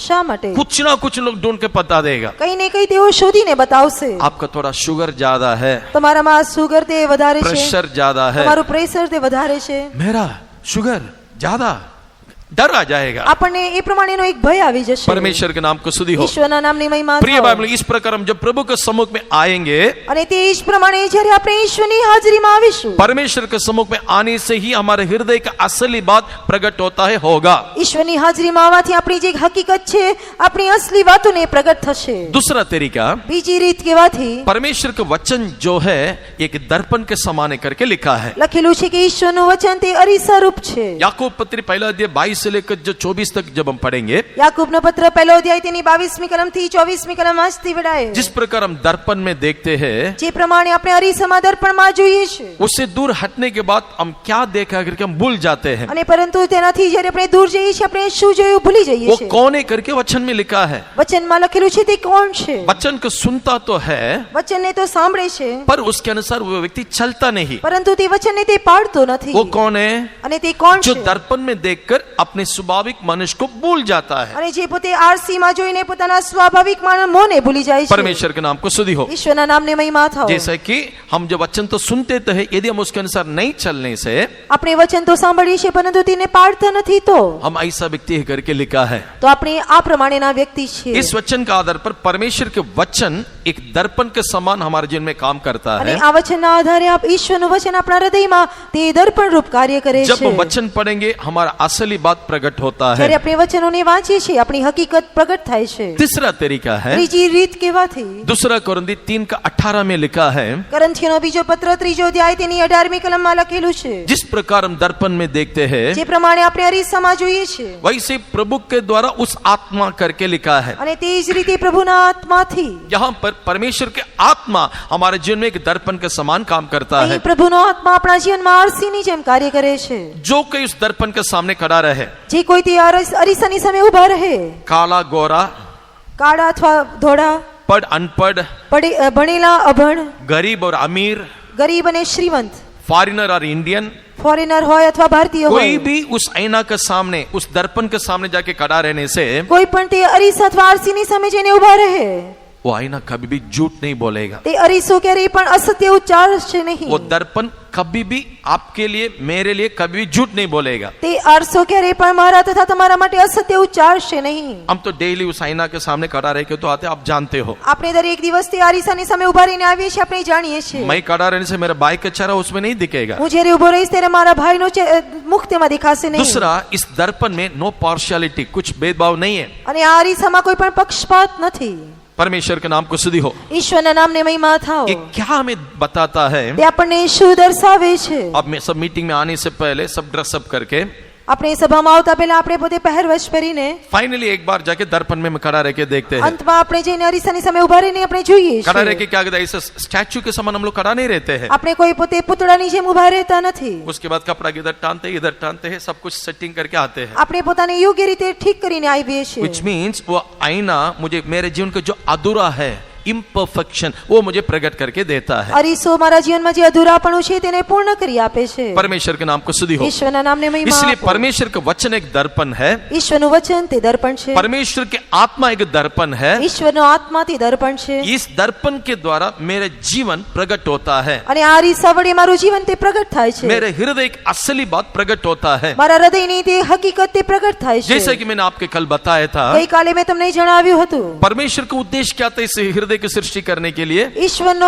શા માટે? कुछ ना कुछ लोग ढूंढ के बता देगा. કઈ ને કઈ તેઓ શોધીને બતાવશે. आपका थोड़ा शुगर ज्यादा है, તમારામાં સુગર તે વધારે છે, प्रेशर ज्यादा है. તમારું પ્રેશર તે વધારે છે. मेरा शुगर ज्यादा, डर आ जाएगा। આપણને એ પ્રમાણેનો એક ભય આવી જશે। परमेश्वर के नाम को स्तुति हो। ઈશ્વરના નામની મહિમા प्रिय થાઓ। बाइबल, इस प्रकार हम जब प्रभु के सम्मुख में आएंगे, અને તે જ પ્રમાણે જ્યારે આપણે ઈશ્વરની હાજરીમાં આવીશું, परमेश्वर के सम्मुख में आने से ही हमारे हृदय का असली बात प्रकट होता है, होगा। ઈશ્વરની હાજરીમાં આવવાથી આપણી જે હકીકત છે, આપણી અસલી વાતોને પ્રગટ થશે। दूसरा तरीका, બીજી રીત કહેવાથી परमेश्वर का वचन जो है एक दर्पण के समान करके लिखा है। લખેલું છે કે ઈશ્વરનું વચન તે અરીસા રૂપ છે। याकूब पत्री पहला अध्याय 22 से लेकर जो 24 तक जब हम पढ़ेंगे, યાકૂબનો પત્ર પહેલો અધ્યાય તેની 22મી કલમથી 24મી કલમ વાંચતી વડાય। जिस प्रकार हम दर्पण में देखते हैं, જે પ્રમાણે આપણે અરીસામાં દર્પણમાં જોઈએ છે, उससे दूर हटने के बाद हम क्या देखा करके हम भूल जाते हैं। અને પરંતુ તેનાથી જ્યારે આપણે દૂર જઈએ છીએ, આપણે શું જોયું ભૂલી જઈએ वो છીએ। कौन है करके वचन में लिखा है। વચનમાં લખેલું છે તે કોણ છે। वचन को सुनता तो है, વચનને તો સાંભળે છે, पर उसके अनुसार वो व्यक्ति चलता नहीं। પરંતુ તે વચનને તે પાળતો નથી। वो कौन है? અને તે કોણ जो છે? दर्पण में देखकर अपने स्वाभाविक मनुष्य को भूल जाता है। અને જે પોતે આરસીમાં જોઈને પોતાના સ્વાભાવિક મોને ભૂલી જાય છે। परमेश्वर के नाम को स्तुति हो। ઈશ્વરના નામને મહિમા થાઓ। जैसे कि हम जो वचन तो सुनते तो है, यदि हम उसके अनुसार नहीं चलने से આપણે वचन તો સાંભળીએ છીએ, પરંતુ તેને પાળતા નથી, તો हम ऐसा व्यक्ति है करके लिखा है। તો આપણે આ પ્રમાણેના व्यक्ति છીએ। इस वचन का आधार पर परमेश्वर के वचन एक दर्पण के समान हमारे जीवन में काम करता અને है। આ વચનના આધારે ઈશ્વરનું વચન આપણા હૃદયમાં તે દર્પણ રૂપ કાર્ય કરે जब છે। हम वचन पढ़ेंगे, हमारा असली बात प्रकट होता જ્યારે है। આપણે વચનોને વાંચીએ છીએ, આપણી હકીકત પ્રગટ થાય છે। तीसरा तरीका है, ત્રીજી રીત કહેવાથી दूसरा कोरिन्थी 3:18 में लिखा है, કરંથીઓનો બીજો પત્ર ત્રીજો અધ્યાય તેની 18મી કલમમાં લખેલું છે, जिस प्रकार हम दर्पण में देखते हैं, જે પ્રમાણે આપણે અરીસામાં જોઈએ છીએ, वैसे प्रभु के द्वारा उस आत्मा करके लिखा है। અને તે જ રીતે પ્રભુના આત્માથી यहाँ पर परमेश्वर के आत्मा हमारे जीवन में एक दर्पण के समान काम करता है। અહીં પ્રભુનો આત્મા આપણા જીવનમાં આરસીની જેમ કાર્ય કરે છે। जो कोई उस दर्पण के सामने खड़ा रहे, જે કોઈ તે અરીસાની સામે ઊભા રહે, काला गोरा, કાળા અથવા ધોળા, पढ़ अनपढ़, ભણેલા અભણ, गरीब और अमीर, ગરીબ અને શ્રીમંત, फॉरेनर और इंडियन, ફોરેનર હોય અથવા ભારતીય कोई હોય, भी उस आईना के सामने, उस दर्पण के सामने जाके खड़ा रहने से કોઈ પણ તે અરીસા અથવા આરસીની સામે જઈને ઊભા રહે, वो आईना कभी भी झूठ नहीं बोलेगा। તે અરીસો ક્યારેય પણ અસત્ય ઉચ્ચારશે નહીં। वो दर्पण कभी भी आपके लिए, मेरे लिए कभी भी झूठ नहीं बोलेगा। તે આરસો ક્યારેય પણ મારા તથા તમારા માટે અસત્ય ઉચ્ચારશે નહીં। हम तो डेली उस आईना के सामने खड़ा रह के तो आते, आप जानते हो। આપણે દરેક દિવસ તે અરીસાની સામે ઊભા રહીને આવીએ છીએ, આપણે જાણીએ છીએ। मैं खड़ा रहने से मेरा भाई का चेहरा उसमें नहीं दिखेगा। હું જ્યારે ઊભો રહીશ ત્યારે મારા ભાઈનો મુખ તેમાં દેખાશે નહીં। दूसरा, इस दर्पण में नो पार्शियलिटी, कुछ भेदभाव नहीं है। અને આ અરીસામાં કોઈ પણ પક્ષપાત નથી। परमेश्वर के नाम को स्तुति हो। ઈશ્વરના નામને મહિમા થાઓ। ये क्या हमें बताता है? તે આપણને શું દર્શાવે છે? अब मैं सब मीटिंग में आने से पहले सब ड्रेसअप करके આપણે સભામાં આવતા પહેલા આપણે પોતે પહેરવેશ પહેરીને फाइनली एक बार जाके दर्पण में खड़ा रह के देखते हैं। અંતમાં આપણે જઈને અરીસાની સામે ઊભા રહીને આપણે જોઈએ खड़ा रह છીએ। के क्या कहता है, ऐसे स्टैचू के समान हम लोग खड़ा नहीं रहते हैं। આપણે કોઈ પોતે પુતળાની જેમ ઊભા રહેતા નથી। उसके बाद कपड़ा इधर टानते हैं, सब कुछ सेटिंग करके आते हैं। આપણે પોતાને યોગ્ય રીતે ઠીક કરીને આવીએ છીએ। विच मीन्स वो आईना मुझे मेरे जीवन का जो अधूरा है, इम्परफेक्शन, वो मुझे प्रकट करके देता है। અરીસો મારા જીવનમાં જે અધૂરાપણું છે તેને પૂર્ણ કરી આપે છે। परमेश्वर के नाम को स्तुति हो। ઈશ્વરના નામને મહિમા इसलिए આપો। परमेश्वर का वचन एक दर्पण है, ઈશ્વરનું વચન તે દર્પણ છે। परमेश्वर के आत्मा एक दर्पण है। ઈશ્વરનો આત્મા તે દર્પણ છે। इस दर्पण के द्वारा मेरा जीवन प्रकट होता है, અને આ અરીસા વડે મારું જીવન તે પ્રગટ થાય છે। मेरे हृदय की असली बात प्रकट होता है। મારા હૃદયની તે હકીકત તે પ્રગટ થાય છે। जैसे कि मैंने आपके कल बताया था, ગઈકાલે મેં તમને જણાવ્યું હતું, परमेश्वर का उद्देश्य क्या था इस हृदय की सृष्टि करने के लिए? ઈશ્વરનો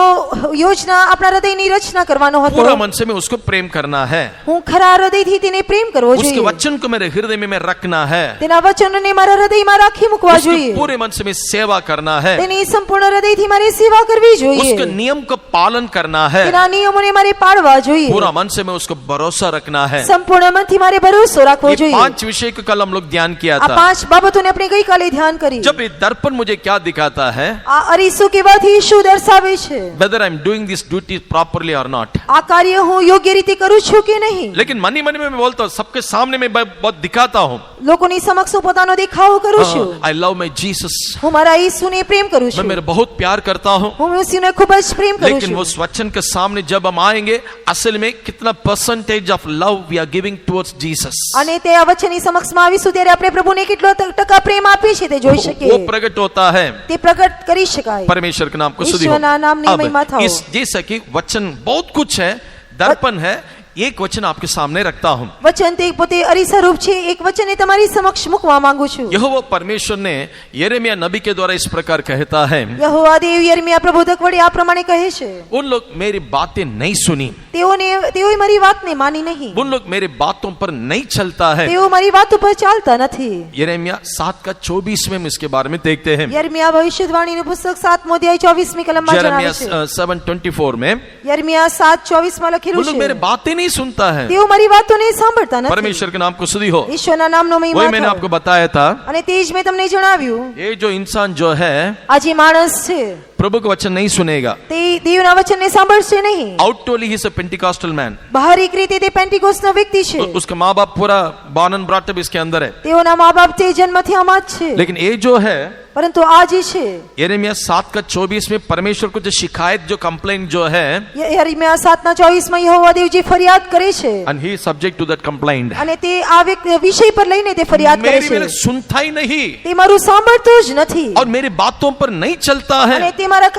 યોજના આપણા હૃદયની રચના કરવાનો હતો। पूरा मन से मैं उसको प्रेम करना है, હું ખરા હૃદયથી તેને પ્રેમ કરવો उसके જોઈએ। वचन को मेरे हृदय में मैं रखना है, તેના વચનોને મારા હૃદયમાં રાખી મૂકવા उसके જોઈએ। पूरे मन से मैं सेवा करना है, તેની સંપૂર્ણ હૃદયથી મારે સેવા કરવી જોઈએ। उसके नियम का पालन करना है, તેના નિયમોને મારે પાળવા જોઈએ। पूरा मन से मैं उसको भरोसा रखना है। સંપૂર્ણ મનથી મારે ભરોસો રાખવો ये જોઈએ। 5 विषय को कल हम लोग ध्यान किया આ था। 5 બાબતોને આપણે ગઈકાલે ધ્યાન કરી। जब ये दर्पण मुझे क्या दिखाता है, આ અરીસો કેવાથી શું દર્શાવે છે? whether I'm doing this duty properly or not. આ કાર્ય હું યોગ્ય રીતે કરું છું કે નહીં? लेकिन मनी मनी में मैं बोलता हूँ, सबके सामने मैं बहुत दिखाता हूँ, લોકોની સમક્ષ હું પોતાનો દેખાવો કરું છું। आई लव माई जीसस, હું મારા ઈસુને પ્રેમ કરું मैं છું। मेरे बहुत प्यार करता हूँ। હું ઈસુને ખૂબ જ પ્રેમ કરું लेकिन છું। उस वचन के सामने जब हम आएंगे, असल में कितना percentage of love we are giving towards Jesus, અને તે આ વચનની સમક્ષમાં આવીશું ત્યારે આપણે પ્રભુને કેટલો ટકા પ્રેમ આપીએ છીએ તે જોઈ वो શકીએ। प्रकट होता है। તે પ્રગટ કરી શકાય। परमेश्वर के नाम को स्तुति हो। ईश्वरना नामनी महिमा अब थाओ। इस जैसा कि वचन बहुत कुछ है, दर्पण है, एक वचन आपके सामने रखता हूं। વચન તે પોતે અરીસા રૂપ છે, એક વચન એ તમારી સમક્ષ મૂકવા માંગુ છું। यहोवा परमेश्वर ने यिर्मयाह नबी के द्वारा इस प्रकार कहता है, યહોવા દેવ યર્મિયા પ્રબોધક વડે આ પ્રમાણે કહે છે, उन लोग मेरी बातें नहीं सुनी, તેઓએ મારી વાતને માની નહીં, उन लोग मेरी बातों पर नहीं चलता है। તેઓ મારી વાત ઉપર ચાલતા નથી। यिर्मयाह 7:24 में हम इसके बारे में देखते हैं। યર્મિયા ભવિષ્યવાણીનું પુસ્તક 7મો અધ્યાય 24મી કલમમાં જણાવે છે। यिर्मयाह 7:24 में યર્મિયા 7:24માં वो લખેલું लोग છે, मेरे बातें नहीं सुनता है। તેઓ મારી વાતોને સાંભળતા નથી। परमेश्वर के नाम को स्तुति हो। ઈશ્વરના નામનો वही મહિમા मैंने થાવ। आपको बताया था, અને તે જ મેં તમને જણાવ્યું, ये जो इंसान जो है આ જે માણસ છે प्रभु का वचन नहीं सुनेगा। તે દેવના વચનને સાંભળશે નહીં। Outwardly he is a pentecostal man. બહારિક રીતે તે પેન્ટિકોસ્ટનો વ્યક્તિ છે। उसके माँ बाप पूरा बॉर्न एंड ब्रॉट अप इसके अंदर है। તેઓના મા બાપ તે જન્મથી આમાં જ છે। लेकिन ये जो है પરંતુ આ જે છે यिर्मयाह 7:24 में परमेश्वर को जो शिकायत जो कंप्लेंट जो है, યર્મિયા 7:24માં યહોવા દેવ જે ફરિયાદ કરે છે and he is subject to that complaint, અને તે આ વિષય પર લઈને તે ફરિયાદ કરે मेरी છે, मेरे सुनता ही नहीं તે મારું સાંભળતો જ નથી और मेरी बातों पर नहीं चलता અને है, તે મારા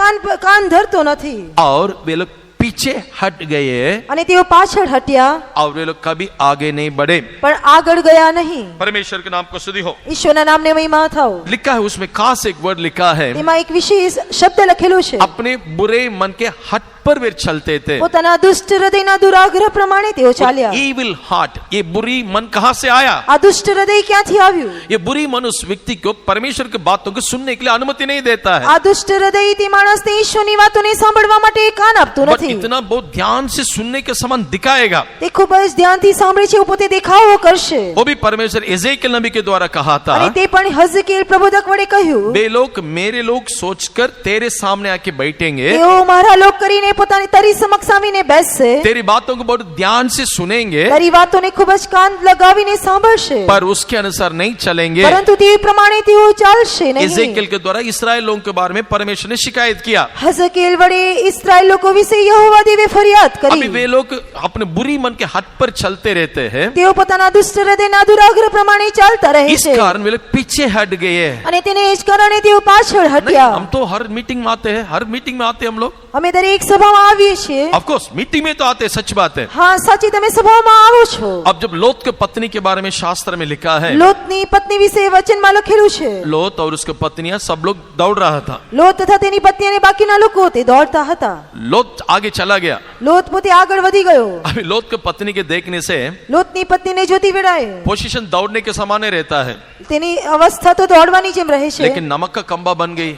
કાન ધરતો નથી और वे लोग पीछे हट गए અને તેઓ પાછળ હટ્યા और वे लोग कभी आगे नहीं बढ़े। પણ આગળ ગયા नहीं। परमेश्वर के नाम को स्तुति हो। ઈશ્વરના નામને મહિમા થાવ। लिखा है उसमें खास एक वर्ड लिखा है, તેમાં એક વિશેષ શબ્દ લખેલો છે, अपने बुरे मन के हट पर वे चलते थे। પોતાના દુષ્ટ હૃદયના દુરાગ્રહ પ્રમાણે તેઓ ચાલ્યા। इविल हार्ट, ये बुरी मन कहां से आया? આ દુષ્ટ હૃદય ક્યાંથી આવ્યું? ये बुरी मन उस व्यक्ति को परमेश्वर की बातों को सुनने के लिए अनुमति नहीं देता है। આ दुष्ट हृदय તે માણસને ઈશ્વરની વાતોને સાંભળવા માટે કાન આપતું बट નથી। इतना बहुत ध्यान से सुनने के समान दिखाएगा। તે ખૂબ જ ધ્યાનથી સાંભળે છે, પોતે દેખાવો કરશે। वो भी परमेश्वर एजेकियल नबी के द्वारा कहा था, અને તે પણ હઝકીએલ પ્રબોધક વડે કહ્યું, वे लोग मेरे लोग सोचकर तेरे सामने आके बैठेंगे, તેઓ મારા લોક કરીને પોતાની તરી સમક્ષ આવીને બેસશે, तेरी बातों को बहुत ध्यान से सुनेंगे, તારી વાતોને ખૂબ જ કાન લગાવીને સાંભળશે, पर उसके अनुसार नहीं चलेंगे। પરંતુ તે પ્રમાણે તેઓ ચાલશે નહીં। एजेकियल के द्वारा इसराइल लोगों के बारे में परमेश्वर ने शिकायत किया। હઝકીએલ વડે ઇસ્રાએલ લોકો વિશે યહોવા દેવે ફરિયાદ अभी કરી। वे लोग अपने बुरी मन के हट पर चलते रहते हैं, તેઓ પોતાના દુષ્ટ હૃદયના દુરાગ્રહ પ્રમાણે ચાલતા રહે इस છે कारण वे लोग पीछे हट गए। અને તેને એ જ કારણે તેઓ પાછળ नहीं, હટ્યા। हम तो हर मीटिंग में आते हैं, हर मीटिंग में आते हैं हम लोग। અમે દરેક સભામાં આવીએ છીએ। ऑफ कोर्स मीटिंग में तो आते हैं, सच बात है। હા સાચી, તમે સભામાં આવો છો। अब जब लोत के पत्नी के बारे में शास्त्र में लिखा है, લોતની પત્ની વિશે વચનમાં લખેલું છે, लोत और उसके पत्नियां सब लोग दौड़ रहा था। લોત તથા તેની પત્ની અને બાકીના લોકો તે દોડતા હતા। लोत आगे चला गया। લોત પોતે આગળ વધી ગયો। अभी लोत के पत्नी के देखने से લોતની પત્નીને જોતી વેળાએ पोजीशन दौड़ने के समान ही रहता है, તેની અવસ્થા તો દોડવાની જેમ રહે છે, लेकिन नमक का खंबा बन गई,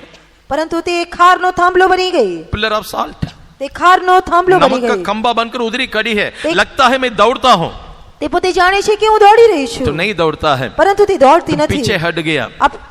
પરંતુ તે ખારનો થાંભલો બની ગઈ। Pillar of salt. તે खारનો થાંભલો બની नमक का ગઈ। खंबा बनकर उधर ही खड़ी है, एक- लगता है मैं दौड़ता हूँ, તે પોતે જાણે છે કે હું દોડી રહી तो છું, नहीं दौड़ता है, પરંતુ તે દોડતી तो पीछे નથી, हट गया।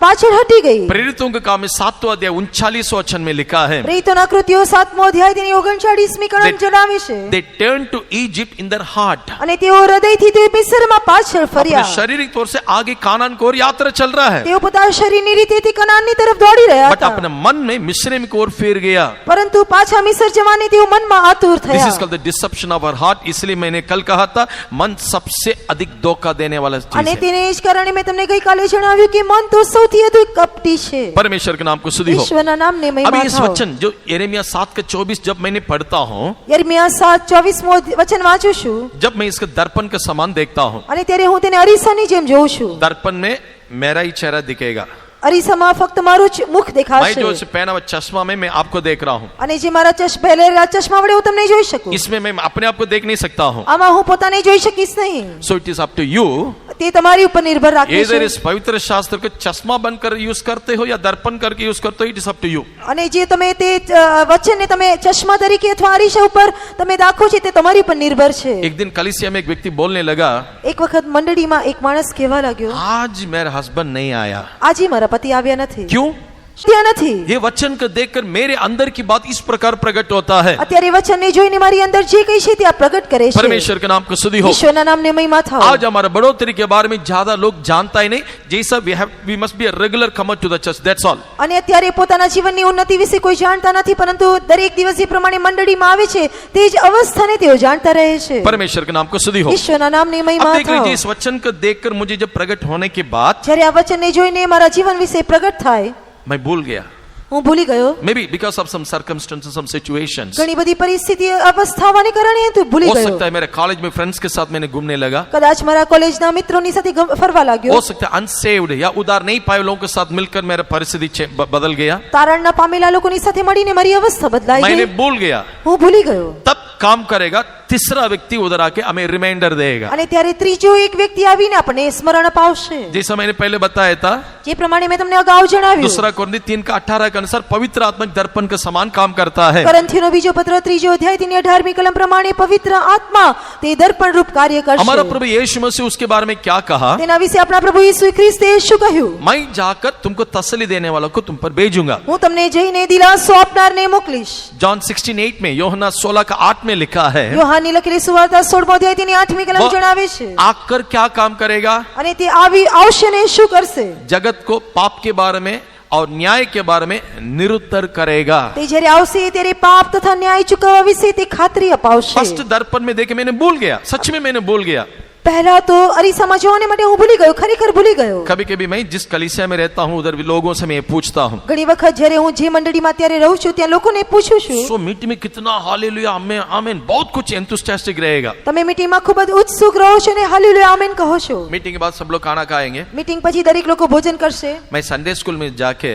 પાછળ हटी गई। प्रेरितों के काम में 7वां अध्याय 39वां वचन में लिखा है, પ્રેરિતોના કૃત્યો 7મો અધ્યાય તેની 39મી કલમ જણાવે છે, they turned to Egypt in their heart। અને તેઓ હૃદયથી તે મિસ્રમાં પાછળ अपने ફર્યા। शारीरिक तौर से आगे कानान की ओर यात्रा चल रहा है, તેઓ પોતાના શરીરની રીતે તે કનાનની તરફ દોડી રહ્યા बट હતા, अपने मन में मिस्रैम की ओर फिर गया। પરંતુ પાછા મિસ્ર જવાને તેઓ મનમાં આતુર दिस થયા। Is called the deception of our heart. इसलिए मैंने कल कहा था, मन सबसे अधिक धोखा देने वाला चीज અને है। તેને જ કારણે મેં તમને ગઈકાલે જણાવ્યું કે મન તો સૌથી વધુ કપટી છે। परमेश्वर के नाम को स्तुति हो। ઈશ્વરના નામને अभी મહિમા इस થાવ। वचन जो यिर्मयाह 7:24 जब मैंने पढ़ता हूँ, યર્મિયા 7:24મો વચન વાંચું છું, जब मैं इसके दर्पण के समान देखता हूँ, અને ત્યારે હું તેને અરીસાની જેમ જોઉં છું। दर्पण में मेरा ही चेहरा दिखेगा। અરીસામાં ફક્ત મારું જ મુખ मैं દેખાશે, जो इसे पहना हुआ चश्मा में मैं आपको देख रहा हूँ, અને જે મારા પહેરેલા ચશ્મા વડે હું તમને જોઈ શકું। इसमें मैं अपने आप को देख नहीं सकता हूँ। આમાં હું પોતાને જોઈ શકીશ નહીં। So it is up to you, તે તમારી ઉપર નિર્ભર રાખે इधर છે, इस पवित्र शास्त्र को चश्मा बनकर यूज करते हो या दर्पण करके यूज करते हो, it is up to you. અને જે તમે તે વચનને તમે ચશ્મા તરીકે અથવા અરીસા ઉપર તમે રાખો છો તે તમારી ઉપર નિર્ભર છે। एक दिन कलीसिया में एक व्यक्ति बोलने लगा, એક વખત મંડળીમાં એક માણસ કહેવા लाग्યો, आज मेरा हस्बैंड नहीं आया। આજે મારા પતિ આવ્યા નથી। क्यों? ત્યાં નથી। ये वचन को देखकर मेरे अंदर की बात इस प्रकार प्रकट होता है। અત્યારે વચનને જોઈને મારી અંદર જે કઈ છે તે આ પ્રગટ કરે છે। परमेश्वर के नाम को स्तुति हो। ઈશ્વરના નામને મહિમા થાવ। आज हमारा बढ़ोतरी के बारे में ज्यादा लोग जानता ही नहीं, जैसा we must be a regular comer to the church, that's all। અને અત્યારે પોતાના જીવનની ઉન્નતિ વિશે કોઈ જાણતા નથી, પરંતુ દરેક દિવસ જે પ્રમાણે મંડળીમાં આવે છે તે જ અવસ્થાને તેઓ જાણતા રહે છે। परमेश्वर के नाम को स्तुति हो। ઈશ્વરના નામની अब મહિમા देख થાવ। लीजिए, इस वचन को देखकर मुझे जब प्रकट होने के बाद જ્યારે આ વચનને જોઈને મારા જીવન વિશે પ્રગટ થાય, मैं भूल गया, હું ભૂલી ગયો Maybe because of some circumstances, some situations. ઘણી બધી પરિસ્થિતિ અવસ્થાઓને કારણે હું ભૂલી हो ગયો सकता है मेरे कॉलेज में फ्रेंड्स के साथ मैंने घूमने लगा. કદાચ મારા કોલેજના મિત્રોની સાથે ફરવા लाग्યો हो सकता है अनसेव्ड या उधार नहीं पाए लोगों के साथ मिलकर मेरा परिस्थिति बदल गया. તારણ ન પામેલા લોકોની સાથે મળીને મારી અવસ્થા બદલાઈ मैंने ગઈ भूल गया. હું ભૂલી ગયો तब काम करेगा तीसरा व्यक्ति उधर आके हमें रिमाइंडर देगा. અને ત્યારે ત્રીજો એક વ્યક્તિ આવીને આપણને સ્મરણ અપાવશે जैसा मैंने पहले बताया था, જે પ્રમાણે મેં તમને અગાઉ જણાવ્યું दूसरा कोरिन्थी 3:18 के अनुसार पवित्र आत्मा दर्पण के समान काम करता है. કરંથીઓનો બીજો પત્ર ત્રીજો અધ્યાય તેની 18મી કલમ પ્રમાણે પવિત્ર આત્મા તે દર્પણ રૂપ કાર્ય हमारा કરશે प्रभु यीशु मसीह उसके बारे में क्या कहा? તેના વિશે આપણા પ્રભુ ઈસુ ખ્રિસ્તે શું કહ્યું मैं जाकर तुमको तसल्ली देने वालों को तुम पर भेजूंगा. હું તમને જઈને દિલાસો આપનારને મોકલીશ जॉन 16:8 में, यूहन्ना 16:8 में लिखा है, યોહાનની લખેલી સુવાર્તા 16મો અધ્યાય તેની 8મી કલમ वो જણાવે છે आकर क्या काम करेगा? અને તે આવશે ને શું કરશે जगत को पाप के बारे में और न्याय के बारे में निरुत्तर करेगा. તે જ્યારે આવશે ત્યારે પાપ તથા ન્યાય ચૂકવવા વિશે તે ખાતરી અપાવશે फर्स्ट दर्पण में देखे मैंने भूल गया, सच में मैंने भूल गया. પહેલા તો અરીસામાં જોવાને માટે હું ભૂલી ગયો ખરેખર ભૂલી ગયો कभी कभी मैं जिस कलीसिया में रहता हूँ उधर भी लोगों से मैं पूछता हूँ, ઘણી વખત જ્યારે હું જે મંડળીમાં અત્યારે રહું છું ત્યાં લોકોને પૂછું છું सो मीट में कितना हालेलुया आमेन आमेन, बहुत कुछ एंथुसियास्टिक रहेगा. તમે મીટિંગમાં ખૂબ જ ઉત્સુક રહો છો ને હાલેલુયા આમેન કહો છો मीटिंग के बाद सब लोग खाना खाएंगे. મીટિંગ પછી દરેક લોકો ભોજન કરશે मैं संडे स्कूल में जाके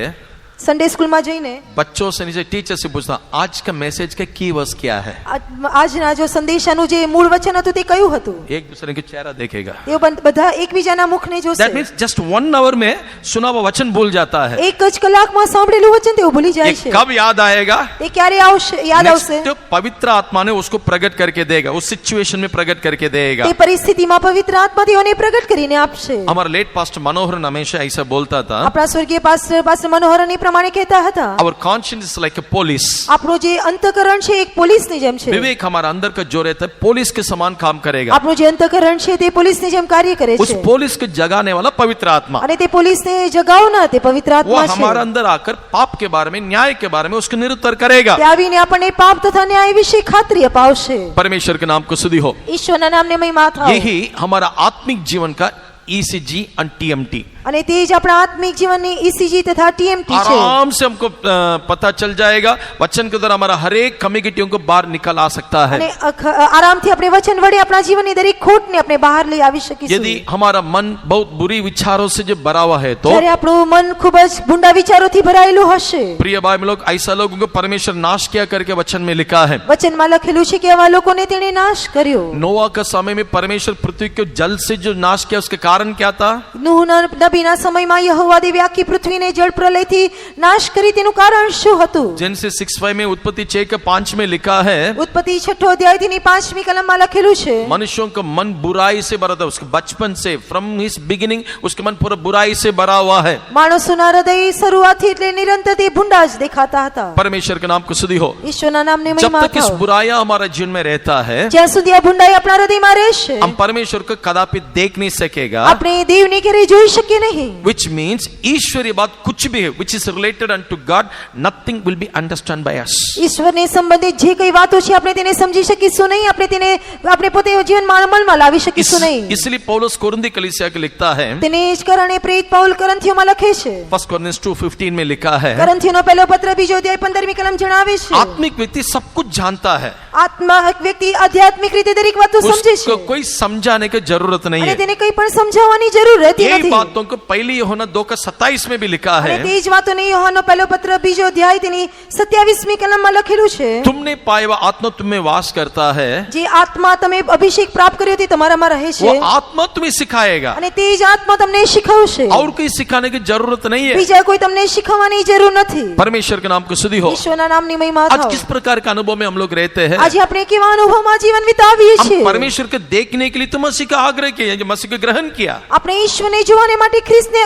સન્ડે સ્કૂલમાં જઈને बच्चों से नीचे टीचर से पूछता आज का मैसेज का की वर्स क्या है. આજના જો સંદેશાનું જે મૂળ વચન હતું તે કયું હતું एक दूसरे के चेहरा देखेगा. તેઓ બધા એકબીજાના મુખને That જોશે means just 1 hour में सुना हुआ वचन भूल जाता है. એક જ કલાકમાં સાંભળેલું વચન તેઓ ભૂલી ये જાય છે कब याद आएगा? તે ક્યારે આવશે યાદ આવશે नेक्स्ट पवित्र आत्मा ने उसको प्रकट करके देगा, उस सिचुएशन में प्रकट करके देगा. તે પરિસ્થિતિમાં પવિત્ર આત્મા તેઓને પ્રગટ કરીને આપશે हमारा लेट पास्ट मनोहरन हमेशा ऐसा बोलता था, આપણા સ્વર્ગીય પાસ્ટર મનોહરન એ પ્રમાણે કહેતા હતા our conscience is like a police. આપણું જે અંતઃકરણ છે એક પોલીસની જેમ છે विवेक हमारा अंदर का जो रहता है पुलिस के समान काम करेगा. આપણું જે અંતઃકરણ છે તે પોલીસની જેમ કાર્ય કરે उस છે पुलिस को जगाने वाला पवित्र आत्मा, અને તે પોલીસને જગાવના તે પવિત્ર वो આત્મા છે हमारा अंदर आकर पाप के बारे में न्याय के बारे में उसको निरुत्तर करेगा. તે આવીને આપણને પાપ તથા ન્યાય વિશે ખાતરી અપાવશે परमेश्वर के नाम को स्तुति हो. ઈશ્વરના નામને મહિમા થાવ यही हमारा आत्मिक जीवन का ECG और TMT. અને તે જ આપણા આત્મિક જીવનની ECG તથા TMT છે आराम से हमको पता चल जाएगा. वचन के द्वारा हमारा हर एक कमिटियों को बाहर निकल आ सकता है. અને આરામથી આપણે વચન વડે આપણા જીવનની દરેક ખોટને આપણે બહાર લઈ આવી શકીશું यदि हमारा मन बहुत बुरी विचारों से जो भरा हुआ है तो જ્યારે આપણું મન ખૂબ જ ભૂંડા વિચારોથી ભરાયેલું હશે प्रिय भाई में लोग, ऐसा लोगों को परमेश्वर नाश किया करके वचन में लिखा है. વચનમાં લખેલું છે કે આવા લોકોને તેણે નાશ કર્યો नोआ का समय में परमेश्वर पृथ्वी को जल से जो नाश किया उसके कारण क्या था? નૂહના નબીના સમયમાં યહોવા દેવે આખી પૃથ્વીને જળ પ્રલયથી નાશ કરી તેનું કારણ શું હતું जेनेसिस 6:5 में, उत्पत्ति 6:5 में लिखा है, ઉત્પત્તિ 6 અધ્યાયની 5મી કલમમાં લખેલું છે मनुष्यों का मन बुराई से भरा था. उसके बचपन से फ्रॉम हिज बिगिनिंग उसके मन पूरा बुराई से भरा हुआ है. માણસોના હૃદય શરૂઆતથી એટલે નિરંતર તે ભૂંડા જ દેખાતા હતા परमेश्वर के नाम को स्तुति हो. ઈશ્વરના નામને जब મહિમા तक इस થાવ बुराया हमारा जीवन में रहता है, જ્યાં સુધી આ ભૂંડાઈ આપણા હૃદયમાં રહેશે हम परमेश्वर को कदापि देख नहीं सकेगा. આપણે દેવને ક્યારેય જોઈ શકીએ નહીં Which means ईश्वरीय बात कुछ भी है which is related unto God, nothing will be understood by us. ઈશ્વરને સંબંધિત જે કઈ વાતો છે આપણે તેને સમજી શકીશું નહીં આપણે પોતે જીવનમાં અમલમાં લાવી શકીશું નહીં इसलिए पौलुस कोरिन्थी कलीसिया को लिखता है, તેને જ કારણે પ્રેરિત પાઉલ કરંથીઓમાં લખે છે 1 Corinthians 2:15 में लिखा है, કરંથીઓનો પહેલો પત્ર બીજો અધ્યાય 15મી કલમ જણાવે છે आत्मिक व्यक्ति सब कुछ जानता है, આત્મા વ્યક્તિ આધ્યાત્મિક રીતે દરેક વાતો સમજે उसको છે कोई समझाने की जरूरत नहीं અને है. તેને કંઈ પણ સમજાવવાની જરૂર રહેતી ये નથી बातों को पहली यूहन्ना 2:27 में भी लिखा અને है, તે જ વાતોને યોહાનનો પહેલો પત્ર બીજો અધ્યાય તેની 27મી કલમમાં લખેલું છે तुमने पाया हुआ आत्मा तुम में वास करता है, જે આત્મા તમે અભિષેક પ્રાપ્ત કર્યો તે તમારામાં રહે वो છે आत्मा तुम्हें सिखाएगा. અને તે જ આત્મા તમને શીખવશે और कोई सिखाने की जरूरत नहीं है. બીજા કોઈ તમને શીખવવાની જરૂર નથી परमेश्वर के नाम को स्तुति हो. ઈશ્વરના નામની મહિમા आज થાવ किस प्रकार का अनुभव में हम लोग रहते हैं? આજે આપણે કેવા અનુભવમાં जीवन વિતાવીએ हम છીએ परमेश्वर को देखने के लिए तो मसीह का आग्रह किया, जो मसीह को ग्रहण किया. આપણે ઈશ્વરને જોવાને માટે ખ્રિસ્તને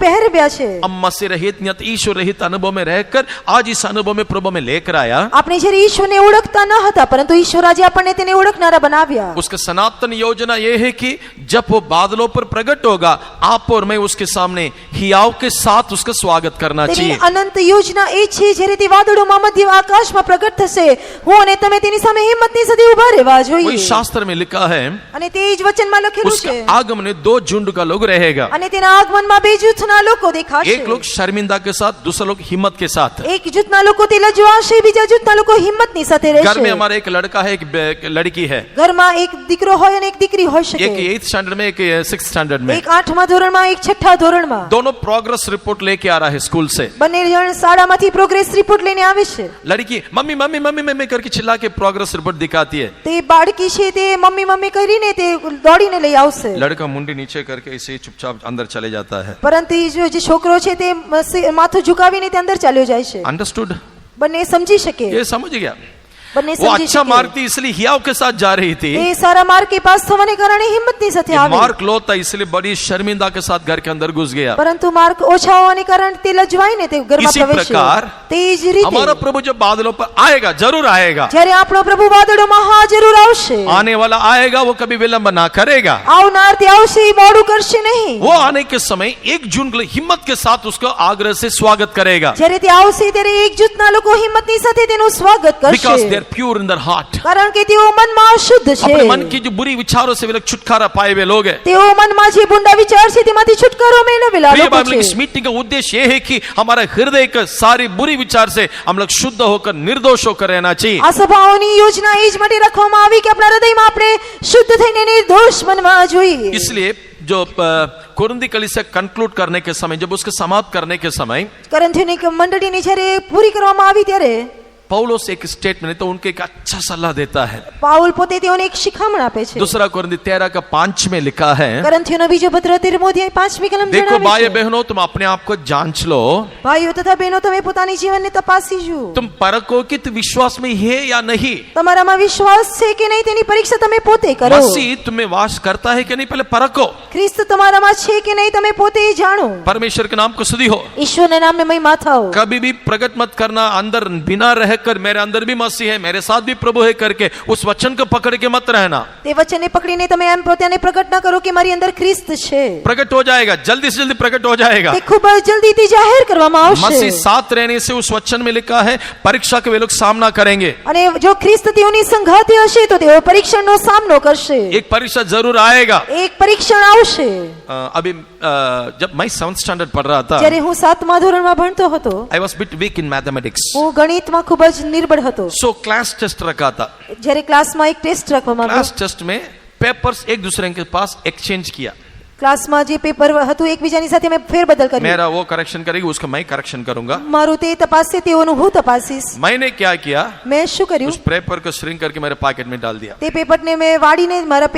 પહેરવ્યા છે हम मसीह रहित या ईश्वर रहित अनुभव में रहकर आज इस अनुभव में प्रभु में लेकर आया. આપણે જ્યારે ઈશ્વરને ઓળખતા ન હતા પરંતુ ઈશ્વર આજે આપણને તેને ઓળખનારા બનાવ્યા उसका सनातन योजना यह है कि जब वो बादलों पर प्रकट होगा, आप और मैं उसके सामने हियाव के साथ उसका स्वागत करना તેની चाहिए. અનંત યોજના એ છે જ્યારે તે વાદળોમાં મધ્ય આકાશમાં પ્રગટ થશે હું અને તમે તેની સામે હિંમતની સાથે ઊભા રહેવા જોઈએ वही शास्त्र में लिखा है, અને તે જ વચનમાં લખેલું उसके છે आगमन में दो झुंड का लोग रहेगा। અને તેના આગમનમાં બે જૂથના લોકો દેખાશે एक लोग शर्मिंदा के साथ, दूसरा लोग हिम्मत के साथ। એક जूथना લોકો તે લજવાશે બીજા जूथना લોકો હિંમતની સાથે घर રહેશે में हमारा एक लड़का है, एक लड़की है, ઘરમાં એક દીકરો હોય અને એક દીકરી હોઈ શકે एक 8th स्टैंडर्ड में, एक 6th स्टैंडर्ड में। એક 8મા ધોરણમાં એક 6ઠા ધોરણમાં दोनों प्रोग्रेस रिपोर्ट लेके आ रहा है स्कूल से। બંને જણ શાળામાંથી પ્રોગ્રેસ રિપોર્ટ લઈને આવે છે लड़की मम्मी मम्मी मम्मी मम्मी करके चिल्ला के प्रोग्रेस रिपोर्ट दिखाती है। તે બાળકી છે તે મમ્મી મમ્મી કરીને તે દોડીને લઈ આવશે लड़का मुंडी नीचे करके ऐसे ही चुपचाप अंदर चले जाता है। પરંતુ એ જે છોકરો છે તે માથું ઝુકાવીને તે અંદર ચાલ્યો જાય છે अंडरस्टूड? બંને સમજી શકે ये समझ गया। બંને वो સમજી अच्छा શકે मार्क थी इसलिए हियाव के साथ जा रही थी। એ સારા માર્કે પાસ થવાને કારણે હિંમતની સાથે આવે मार्क लो था इसलिए बड़ी शर्मिंदा के साथ घर के अंदर घुस गया। પરંતુ માર્ક ઓછા હોવાને કારણે તે લજવાઈને તે ઘરમાં इसी પ્રવેશ્યો प्रकार તે જ રીતે हमारा प्रभु जब बादलों पर आएगा, जरूर आएगा। જ્યારે આપણો પ્રભુ વાદળોમાં હા જરૂર આવશે आने वाला आएगा, वो कभी विलंब ना करेगा। આવનાર તે આવશે એ મોડું કરશે નહીં वो आने के समय एक जून के लिए हिम्मत के साथ उसको आग्रह से स्वागत करेगा। જ્યારે તે આવશે ત્યારે એક જૂથના લોકો હિંમતની સાથે તેનું સ્વાગત Because they કરશે are pure in their heart. કારણ કે તેઓ મનમાં અશુદ્ધ છે अपने मन की जो बुरी विचारों से वे लोग छुटकारा पाए हुए लोग हैं। તેઓ મનમાં જે ભૂંડા વિચાર છે તેમાંથી છુટકારો મેળવેલા प्रिय લોકો बाइबल की છે इस मीटिंग का उद्देश्य ये है कि हमारा हृदय का सारी बुरी विचार से हम लोग शुद्ध होकर निर्दोष होकर रहना चाहिए। આ સભાઓની યોજના એ જ માટે રાખવામાં આવી કે આપણા હૃદયમાં આપણે શુદ્ધ થઈને નિર્દોષ બનવા જોઈએ इसलिए जो कुरिन्दी कलीसिया कंक्लूड करने के समय, जब उसके समाप्त करने के समय કરંથીઓની મંડળીની જ્યારે પૂરી કરવામાં આવી ત્યારે पौलुस एक स्टेटमेंट तो उनके एक अच्छा सलाह देता है। પાઉલ પોતે તેઓને એક શિખામણ આપે છે दूसरा कुरिन्दी 13 का 5 में लिखा है, કરંથીઓનો બીજો પત્ર 13મો અધ્યાય 5મી કલમ देखो જણાવે भाई છે बहनों, तुम अपने आप को जांच लो, ભાઈઓ તથા બહેનો તમે પોતાની જીવનને તપાસી જુઓ तुम परखो कि तुम विश्वास में है या नहीं। તમારામાં વિશ્વાસ છે કે નહીં તેની પરીક્ષા તમે પોતે કરો मसीह तुम्हें वास करता है कि नहीं, पहले परखो। ખ્રિસ્ત તમારામાં છે કે નહીં તમે પોતે જાણો परमेश्वर के नाम को स्तुति हो। ઈશ્વરના નામને મહિમા થાઓ कभी भी प्रकट मत करना अंदर बिना रहकर मेरे अंदर भी मसीह है, मेरे साथ भी प्रभु है करके उस वचन को पकड़ के मत रहना। તે વચનને પકડીને તમે એમ પોતાને પ્રગટ ન કરો કે મારી અંદર ખ્રિસ્ત છે प्रकट हो जाएगा, जल्दी से जल्दी प्रकट हो जाएगा। તે ખૂબ જ જલ્દીથી જાહેર કરવામાં मसीह આવશે साथ रहने से उस वचन में लिखा है परीक्षा के वे लोग सामना करेंगे। અને જો ખ્રિસ્ત તેઓની સંગાથે હશે તો તેઓ પરીક્ષણનો સામનો કરશે एक परीक्षा जरूर आएगा। એક પરીક્ષણ આવશે अभी जब मैं 7th स्टैंडर्ड पढ़ रहा था, જ્યારે હું 7મા ધોરણમાં ભણતો હતો I was bit weak in mathematics. હું ગણિતમાં ખૂબ જ નિર્બળ હતો सो क्लास टेस्ट रखा था। જ્યારે ક્લાસમાં એક ટેસ્ટ રાખવામાં આવ્યો क्लास टेस्ट में पेपर्स एक दूसरे के पास एक्सचेंज किया। ક્લાસમાં જે પેપર હતું એકબીજાની સાથે મેં ફેરબદલ કરી मेरा वो करेक्शन करेगी, उसका मैं करेक्शन करूंगा। મારું તે તપાસશે તેઓનું હું તપાસીશ मैंने क्या किया, મેં શું કર્યું उस पेपर को श्रिंक करके मेरे पॉकेट में डाल दिया। તે પેપરને મેં વાળીને મારા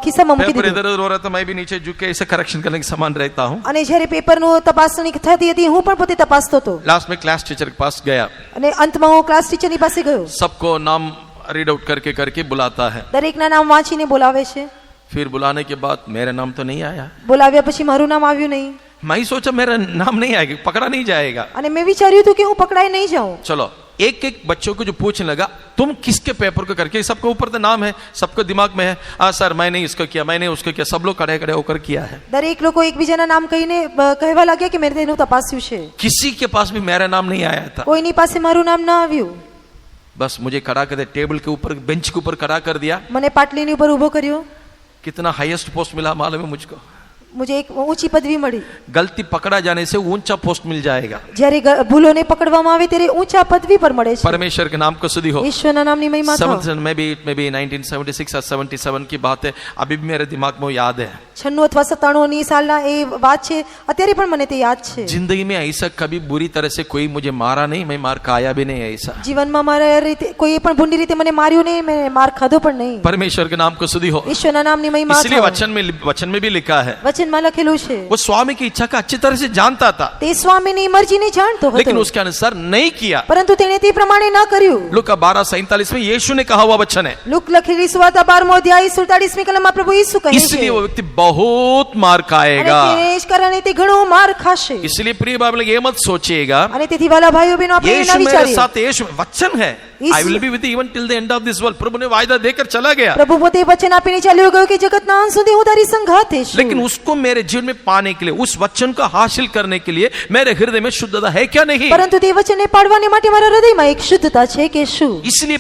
ખિસ્સામાં મૂકી पेपर દીધું इधर उधर हो रहा था, मैं भी नीचे झुक के ऐसे करेक्शन करने के समान रहता हूँ। અને જ્યારે પેપરનું તપાસણી થતી હતી હું પણ પોતે તપાસતો હતો लास्ट में क्लास टीचर के पास गया, અને અંતમાં હું ક્લાસ ટીચરની પાસે ગયો सबको नाम रीड आउट करके करके बुलाता है। દરેકના નામ વાંચીને બોલાવે છે फिर बुलाने के बाद मेरा नाम तो नहीं आया। બોલાવ્યા પછી મારું નામ આવ્યું નહીં मैं ही सोचा मेरा नाम नहीं आएगा, पकड़ा नहीं जाएगा। અને મેં વિચાર્યું હતું કે હું પકડાઈ નહીં જાઉં चलो एक एक बच्चों को जो पूछने लगा, तुम किसके पेपर को करके, सबको ऊपर तो नाम है, सबको दिमाग में है, हाँ सर मैंने इसको किया, मैंने उसको किया, सब लोग खड़े खड़े होकर किया है। દરેક લોકો એકબીજાના નામ કહીને કહેવા લાગ્યા કે મેં તેનું તપાસ્યું છે किसी के पास भी मेरा नाम नहीं आया था। કોઈની પાસે મારું નામ ના આવ્યું बस मुझे खड़ा कर दिया, टेबल के ऊपर बेंच के ऊपर खड़ा कर दिया। મને પાટલીની ઉપર ઊભો કર્યો कितना हाईएस्ट पोस्ट मिला मालूम है मुझको? मुझे एक ऊंची पदवी मળી गलती पकड़ा जाने से ऊंचा पोस्ट मिल जाएगा। જ્યારે ભૂલોને પકડવામાં આવે ત્યારે ઊંચા પદવી પર મળે છે परमेश्वर के नाम को स्तुति हो। ઈશ્વરના નામની મહિમા થાઓ 7th में भी 1976 और 77 की बात है, अभी भी मेरे दिमाग में वो याद है। 96 અથવા 97 સાલના એ વાત છે અત્યારે પણ મને તે યાદ છે जिंदगी में ऐसा कभी बुरी तरह से कोई मुझे मारा नहीं, मैं मार खाया भी नहीं ऐसा। જીવનમાં મારા રીતે કોઈએ પણ ભૂંડી રીતે મને માર્યું નહીં મેં માર ખાધો પણ નહીં परमेश्वर के नाम को स्तुति हो। ઈશ્વરના નામની મહિમા इसलिए થાઓ वचन में भी लिखा है, વચનમાં લખેલું છે वो स्वामी की इच्छा का अच्छी तरह से जानता था, તે સ્વામીની મરજીને જાણતો लेकिन હતો उसके अनुसार नहीं किया। પરંતુ તેણે તે પ્રમાણે ન કર્યું लूका 12:47 में यीशु ने कहा हुआ वचन है। લૂક લખેલી સુવાર્તા 12મો અધ્યાય 47મી કલમમાં પ્રભુ ઈસુ કહે છે इसलिए वो व्यक्ति बहुत मार અને खाएगा। તેને જ કારણે તે ઘણો માર ખાશે इसलिए प्रिय बाइबल ये मत सोचिएगा અને તેથી વાલા ભાઈઓ બહેનો આપણે એ यीशु ના मेरे વિચારીએ साथ, यीशु वचन है, I will be with you even till the end of this world. प्रभु ने वायदा देकर चला गया, પ્રભુ પોતે વચન આપીને ચાલ્યો ગયો કે જગતના અંત સુધી હું તારી સંગાથે છું. लेकिन उसको मेरे जीवन में पाने के लिए, उस वचन को हासिल करने के लिए मेरे हृदय में शुद्धता है क्या नहीं? પરંતુ તે વચનને પાડવાને માટે મારા હૃદયમાં એક શુદ્ધતા છે કે શું? इसलिए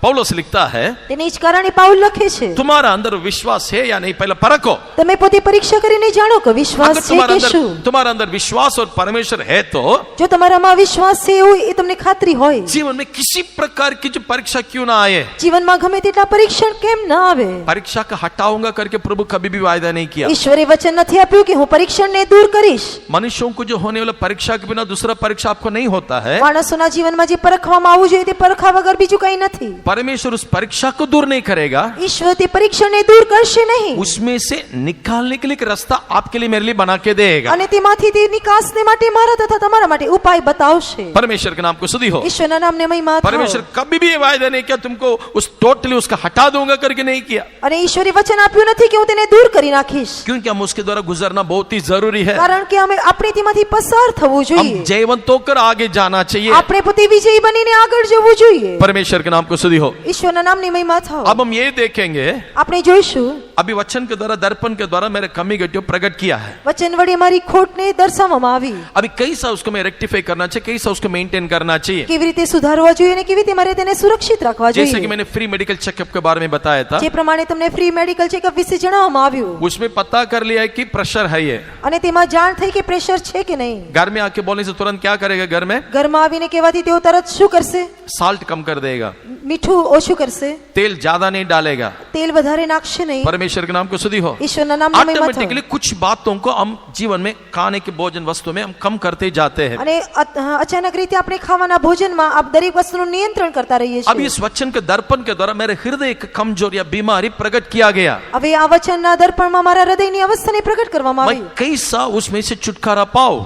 पौलुस लिखता है, તેને જ કારણે પાઉલ લખે છે, तुम्हारा अंदर विश्वास है या नहीं पहले परखो. તમે પોતે પરીક્ષા કરીને જાણો કે अगर વિશ્વાસ છે કે શું. तुम्हारा अंदर विश्वास और परमेश्वर है तो જો તમારામાં વિશ્વાસ છે એવું એ તમને ખાતરી હોય, जीवन में किसी प्रकार की जो परीक्षा क्यों ना आए, જીવનમાં ગમે તેટલા પરીક્ષણ કેમ ન આવે. परीक्षा का हटाऊंगा करके प्रभु कभी भी वायदा नहीं किया. ઈશ્વરે વચન નથી આપ્યું કે હું પરીક્ષણને દૂર કરીશ. मनुष्यों को जो होने वाला परीक्षा के बिना दूसरा परीक्षा आपको नहीं होता है. માણસોના જીવનમાં જે પરખવામાં આવવું જોઈએ તે પરખા વગર બીજું કંઈ નથી. परमेश्वर उस परीक्षा को दूर नहीं करेगा, ઈશ્વર તે પરીક્ષણને દૂર કરશે નહીં उसमें से निकालने के लिए एक रास्ता आपके लिए मेरे लिए बना के देगा. અને તેમાંથી તે નિકાસને માટે મારા તથા તમારા માટે ઉપાય બતાવશે. परमेश्वर के नाम को स्तुति हो. ઈશ્વરના નામને મહિમા થાઓ. परमेश्वर कभी भी ये वायदा नहीं किया तुमको उस टोटली उसका हटा दूंगा करके नहीं किया, અને ઈશ્વરે વચન આપ્યું નથી કે હું તેને દૂર કરી નાખીશ. क्योंकि हम उसके द्वारा गुजरना बहुत ही जरूरी है. કારણ કે આપણે તેમાંથી પસાર થવું हम જોઈએ. जयवंत होकर आगे जाना चाहिए. આપણે પોતે વિજયી બનીને આગળ જવું જોઈએ. परमेश्वर के नाम को स्तुति हो. ઈશ્વરના નામની મહિમા થાઓ. अब हम ये देखेंगे, આપણે જોઈશું अभी वचन के द्वारा, दर्पण के द्वारा मेरे कमी घटियों प्रकट किया है. વચન વડે મારી ખોટને દર્શાવવામાં આવી. अभी कैसा उसको मैं रेक्टिफाई करना चाहिए, कैसा उसको मेंटेन करना चाहिए. કેવી રીતે સુધારવા જોઈએ અને કેવી રીતે મારે તેને સુરક્ષિત રાખવા जैसे कि જોઈએ. मैंने फ्री मेडिकल चेकअप के बारे में बताया था, જે પ્રમાણે તમને ફ્રી મેડિકલ ચેકઅપ વિશે જણાવવામાં આવ્યું उसमें पता कर लिया है कि प्रेशर है ये. અને તેમાં જાણ થઈ કે પ્રેશર છે કે નહીં. घर में आके बोलने से तुरंत क्या करेगा? घर में ઘરમાં આવીને કહેવાથી તેઓ તરત શું કરશે? साल्ट कम कर देगा, મીઠું ઓછું કરશે, तेल ज्यादा नहीं डालेगा. તેલ વધારે નાખશે નહીં. परमेश्वर के नाम को स्तुति हो. ઈશ્વરના નામની મહિમા થાઓ. ऑटोमेटिकली कुछ बातों को हम जीवन में खाने के भोजन वस्तु में हम कम करते जाते हैं. અને અચાનક રીતે આપણે ખાવાના ભોજનમાં આ દરેક વસ્તુનું નિયંત્રણ કરતા રહીએ अब છીએ. इस वचन के दर्पण के द्वारा मेरे हृदय की कमजोरी या बीमारी प्रकट किया गया. હવે આ વચનના દર્પણમાં મારા હૃદયની અવસ્થાને પ્રગટ કરવામાં मैं આવી. कैसा उसमें से छुटकारा पाऊं,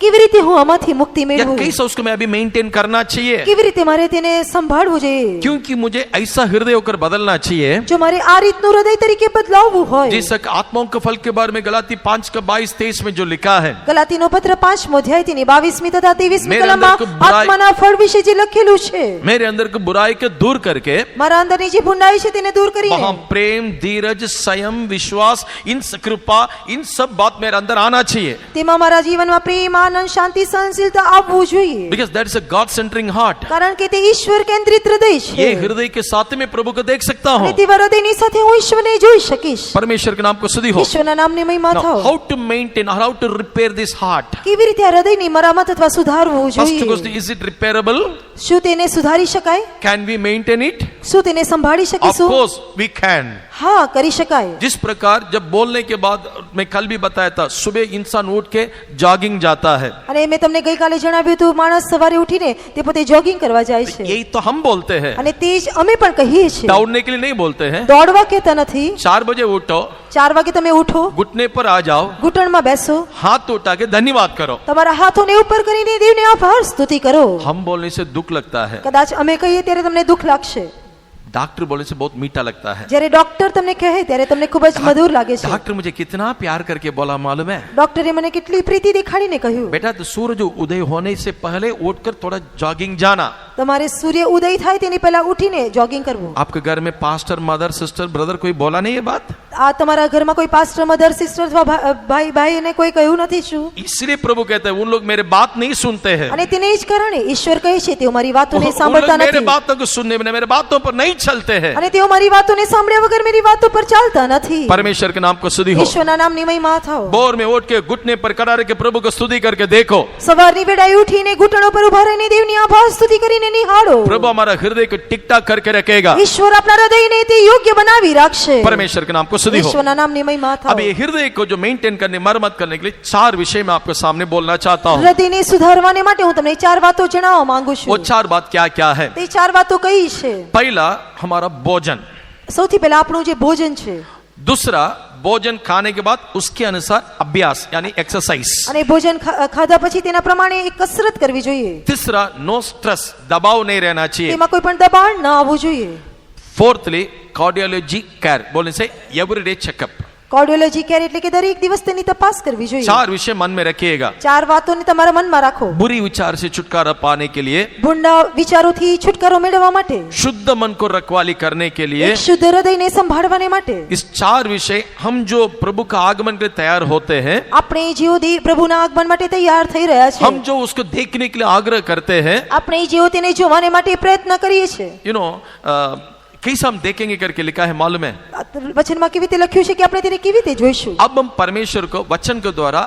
કેવી રીતે હું આમાંથી મુક્તિ या મેળવું, कैसा उसको मैं अभी मेंटेन करना चाहिए, કેવી રીતે મારે તેને સંભાળવું જોઈએ. क्योंकि मुझे ऐसा हृदय होकर बदलना चाहिए જો મારે આ રીતનું હૃદય તરીકે બદલાવવું હોય, जैसा कि आत्माओं के फल के बारे में गलाती 5:22-23 में जो लिखा है. ગલાતીનો પત્ર 5મો અધ્યાય તેની 22મી તથા 23મી मेरे કલમમાં अंदर को बुराई- આત્માના ફળ વિશે જે લખેલું છે, मेरे अंदर की बुराई के दूर करके મારા અંદરની જે ભૂંડાઈ છે તેને દૂર કરીને वहां प्रेम, धीरज, संयम, विश्वास, इन कृपा, इन सब बात मेरे अंदर आना चाहिए. તેમાં મારા જીવનમાં પ્રેમ, આનંદ, શાંતિ, સહનશીલતા આવવું જોઈએ. Because that is a God centering heart. કારણ કે તે ઈશ્વર કેન્દ્રિત હૃદય ये છે हृदय के साथ में प्रभु को देख सकता અને हूँ. તેવા હૃદયની સાથે હું ઈશ્વરને જોઈ શકીશ. परमेश्वर के नाम को स्तुति हो. ઈશ્વરના નામની મહિમા Now, થાઓ. how to maintain or how to repair this heart? કેવી રીતે આ હૃદયની મરામત અથવા સુધારવું First જોઈએ? question, is it repairable? શું તેને સુધારી શકાય? Can we maintain it? શું તેને સંભાળી Of શકીશું? course we can. હા, કરી શકાય. जिस प्रकार जब बोलने के बाद, मैं कल भी बताया था, सुबह इंसान उठ के जॉगिंग जाता है. અને મેં તમને ગઈકાલે જણાવ્યું હતું, માણસ સવારે ઉઠીને તે પોતે જોગિંગ કરવા જાય છે यही तो हम बोलते हैं, અને તે જ અમે પણ કહીએ છીએ. दौड़ने के लिए नहीं बोलते हैं. દોડવા કહેતા નથી. 4 बजे उठो, 4 વાગે તમે ઉઠો, घुटने पर आ जाओ, ઘૂંટણમાં બેસો, हाथ उठा के धन्यवाद करो. તમારા હાથોને ઉપર કરીને દેવને આભાર સ્તુતિ કરો. हम बोलने से दुख लगता है, કદાચ અમે કહીએ ત્યારે તમને દુઃખ લાગશે, डॉक्टर बोलने से बहुत मीठा लगता है. જ્યારે ડોક્ટર તમને કહે ત્યારે તમને ખૂબ જ મધુર લાગે છે. डॉक्टर मुझे कितना प्यार करके बोला मालूम है? ડોક્ટરે મને કેટલી પ્રીતિ દેખાડીને કહ્યું, बेटा तो सूरज उदय होने से पहले उठकर थोड़ा जॉगिंग जाना. તમારે સૂર્ય ઉદય થાય તેની પહેલા ઉઠીને જોગિંગ કરવું. आपके घर में पास्टर, मदर, सिस्टर, ब्रदर कोई बोला नहीं ये बात? આ તમારા ઘરમાં કોઈ પાસ્ટર, મધર, સિસ્ટર અથવા ભાઈ ભાઈને કોઈ કહ્યું નથી શું? इसलिए प्रभु कहते हैं उन लोग मेरे बात नहीं सुनते हैं. અને તેને જ કારણે ઈશ્વર કહે છે તેઓ મારી વાતોને उन लोग સાંભળતા मेरे નથી बातों को सुनने में, मेरे बातों पर नहीं चलते हैं. અને તેઓ મારી વાતોને સાંભળ્યા વગર મારી વાતો પર ચાલતા નથી. परमेश्वर के नाम को स्तुति हो. ઈશ્વરના નામની મહિમા થાઓ. बोर में उठ के घुटने पर खड़ा रह के प्रभु को स्तुति करके देखो. સવારની વેળાએ ઉઠીને ઘૂંટણો પર ઉભા રહીને દેવની આભાર સ્તુતિ કરીને નિહાળો. प्रभु हमारा हृदय को टिक टाक करके रखेगा. ઈશ્વર આપણા હૃદયને તે યોગ્ય બનાવી રાખશે. परमेश्वर के नाम को स्तुति हो. ઈશ્વરના નામની મહિમા થાઓ. अब ये हृदय को जो मेंटेन करने, मरम्मत करने के लिए 4 विषय में आपको सामने बोलना चाहता हूँ. હૃદયને સુધારવાને માટે હું તમને 4 વાતો જણાવવા માંગુ वो છું. 4 बात क्या क्या है? તે 4 વાતો કઈ છે? पहला हमारा भोजन. સૌથી પહેલા આપણું જે ભોજન છે, दूसरा भोजन खाने के बाद उसके अनुसार अभ्यास यानी एक्सरसाइज. અને भोजन ખાધા પછી તેના પ્રમાણે એક કસરત કરવી જોઈએ. तीसरा नो स्ट्रेस, दबाव नहीं रहना चाहिए. તેમાં કોઈ પણ દબાણ ન આવવું જોઈએ. फोर्थली कार्डियोलॉजी केयर बोलने से एवरीडे चेकअप. કાર્ડિયોલોજી કેર એટલે કે દરેક દિવસ તેની તપાસ કરવી જોઈએ. 4 विषय मन में रखिएगा. 4 વાતોને તમારા મનમાં રાખો. बुरी विचार से छुटकारा पाने के लिए, ભૂંડા વિચારોથી છુટકારો મેળવવા માટે, शुद्ध मन को रखवाली करने के लिए, એક શુદ્ધ હૃદયને સંભાળવાને માટે, इस 4 विषय हम जो प्रभु का आगमन के लिए तैयार होते हैं, આપણે જેઓ પ્રભુના આગમન માટે તૈયાર થઈ રહ્યા છે, हम जो उसको देखने के लिए आग्रह करते हैं, આપણે જેઓ તેને જોવાને માટે પ્રયત્ન કરીએ છીએ. यू नो कैसे हम देखेंगे करके लिखा है मालूम है. વચનમાં કેવી રીતે લખ્યું છે કે આપણે તેને કેવી રીતે જોઈશું. अब हम परमेश्वर को वचन के द्वारा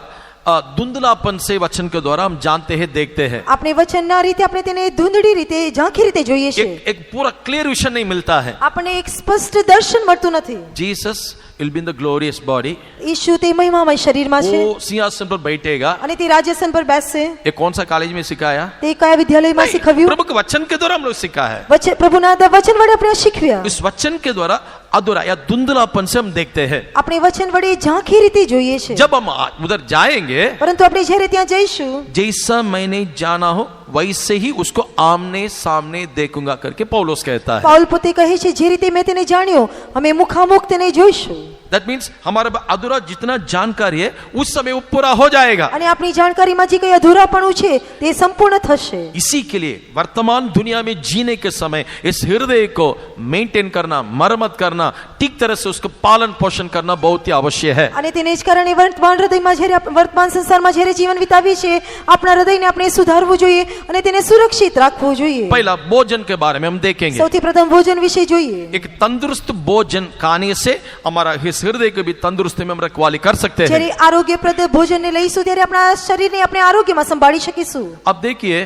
धुंधलापन से वचन के द्वारा हम जानते हैं, देखते हैं. આપણે વચનના રીતે આપણે તેને ધૂંધળી રીતે ઝાંખી રીતે જોઈએ છીએ. एक पूरा क्लियर विजन नहीं मिलता है. આપણને એક સ્પષ્ટ દર્શન મળતું નથી. Jesus will be in the glorious body. ઈસુ તે મહિમામય શરીરમાં છે वो सिंहासन पर बैठेगा. અને તે રાજ્યાસન પર બેસશે. ये कौन सा कॉलेज में सिखाया? તે કયા વિદ્યાલયમાં શીખવ્યું? प्रभु के वचन के द्वारा हम लोग सीखा है. પ્રભુના વચન વડે આપણે શીખવ્યા. इस वचन के द्वारा अधूरा या धुंधलापन से हम देखते हैं. આપણે वचन વડે ઝાંખી રીતે જોઈએ છે. जब हम उधर जाएंगे, પરંતુ આપણે જ્યારે ત્યાં જઈશું, जैसा मैंने जाना हो वैसे ही उसको आमने सामने देखूंगा करके पौलुस कहता है. પાઉલ પોતે કહે છે જે રીતે મેં તેને જાણ્યો અમે મુખામુખ તેને જોઈશું. That means हमारा अधूरा जितना जानकारी है उस समय वो पूरा हो जाएगा. અને આપણી જાણકારીમાં જે કંઈ અધૂરાપણું છે તે સંપૂર્ણ થશે. इसी के लिए वर्तमान दुनिया में जीने के समय इस हृदय को मेंटेन करना, मरम्मत करना, ठीक तरह से उसको पालन पोषण करना बहुत ही आवश्यक है. અને તેને જ કારણે વર્તમાન હૃદયમાં જ્યારે વર્તમાન સંસારમાં જ્યારે જીવન વિતાવીએ છીએ આપણા હૃદયને આપણે સુધારવું જોઈએ અને તેને સુરક્ષિત રાખવું જોઈએ. पहला भोजन के बारे में हम देखेंगे. સૌથી પ્રથમ ભોજન વિશે જોઈએ. एक तंदुरुस्त भोजन खाने से हमारा इस हृदय को भी तंदुरुस्ती में हम रखवाली कर सकते हैं. જ્યારે આરોગ્યપ્રદ ભોજનને લઈશું ત્યારે આપણા શરીરને આપણે આરોગ્યમાં સંભાળી શકીશું. अब देखिए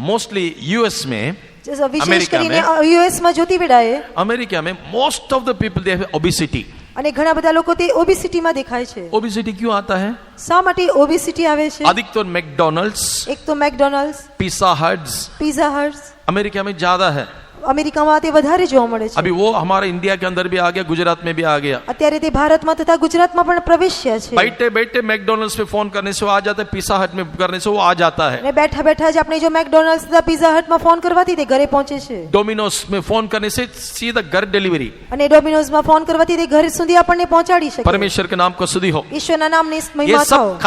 मोस्टली यूएस में, વિશેષ અમેરિકા કરીને મેં- યુએસમાં જોતી વેળાએ अमेरिका में most of the people they have obesity. અને ઘણા બધા લોકો તે ઓબેસિટીમાં દેખાય છે. ओबेसिटी क्यों आता है? શા માટે ઓબેસિટી આવે છે? अधिकतर मैकडॉनल्ड्स, એક તો McDonald's, pizza huts pizza hearts America में ज्यादा है. અમેરિકામાં તે વધારે જોવા મળે છે. अभी वो हमारे इंडिया के अंदर भी आ गया, गुजरात में भी आ गया. અત્યારે તે ભારતમાં તથા ગુજરાતમાં પણ પ્રવેશ્યા છે. बैठे बैठे मैकडॉनल्ड्स पे फोन करने से वो आ जाता है, पिज़्ज़ा हट में करने से वो आ जाता है, અને બેઠા બેઠા જ આપણે જો મેકડોનાલ્ડ્સ તથા પિઝા હટમાં ફોન કરવાથી તે ઘરે પહોંચે છે. डोमिनोज में फोन करने से सीधा घर डिलीवरी. અને ડોમિનોઝમાં ફોન કરવાથી તે ઘર સુધી આપણને પહોંચાડી શકે. परमेश्वर के नाम को स्तुति हो. ઈશ્વરના નામની ये મહિમા થાઓ. सब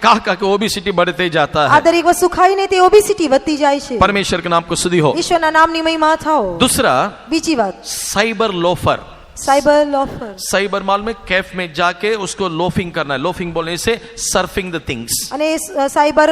का के ओबेसिटी बढ़ते जाता આ है. દરેક વસ્તુ ખાઈને તે ઓબેસિટી વધતી જાય છે. परमेश्वर के नाम को स्तुति हो. ઈશ્વરના નામની મહિમા થાઓ. दूसरा બીજી વાત cyber loafer. Cyber loafer. Cyber mall में कैफ में जाके उसको लोफिंग करना है. लोफिंग बोलने से सर्फिंग द थिंग्स. અને સાયબર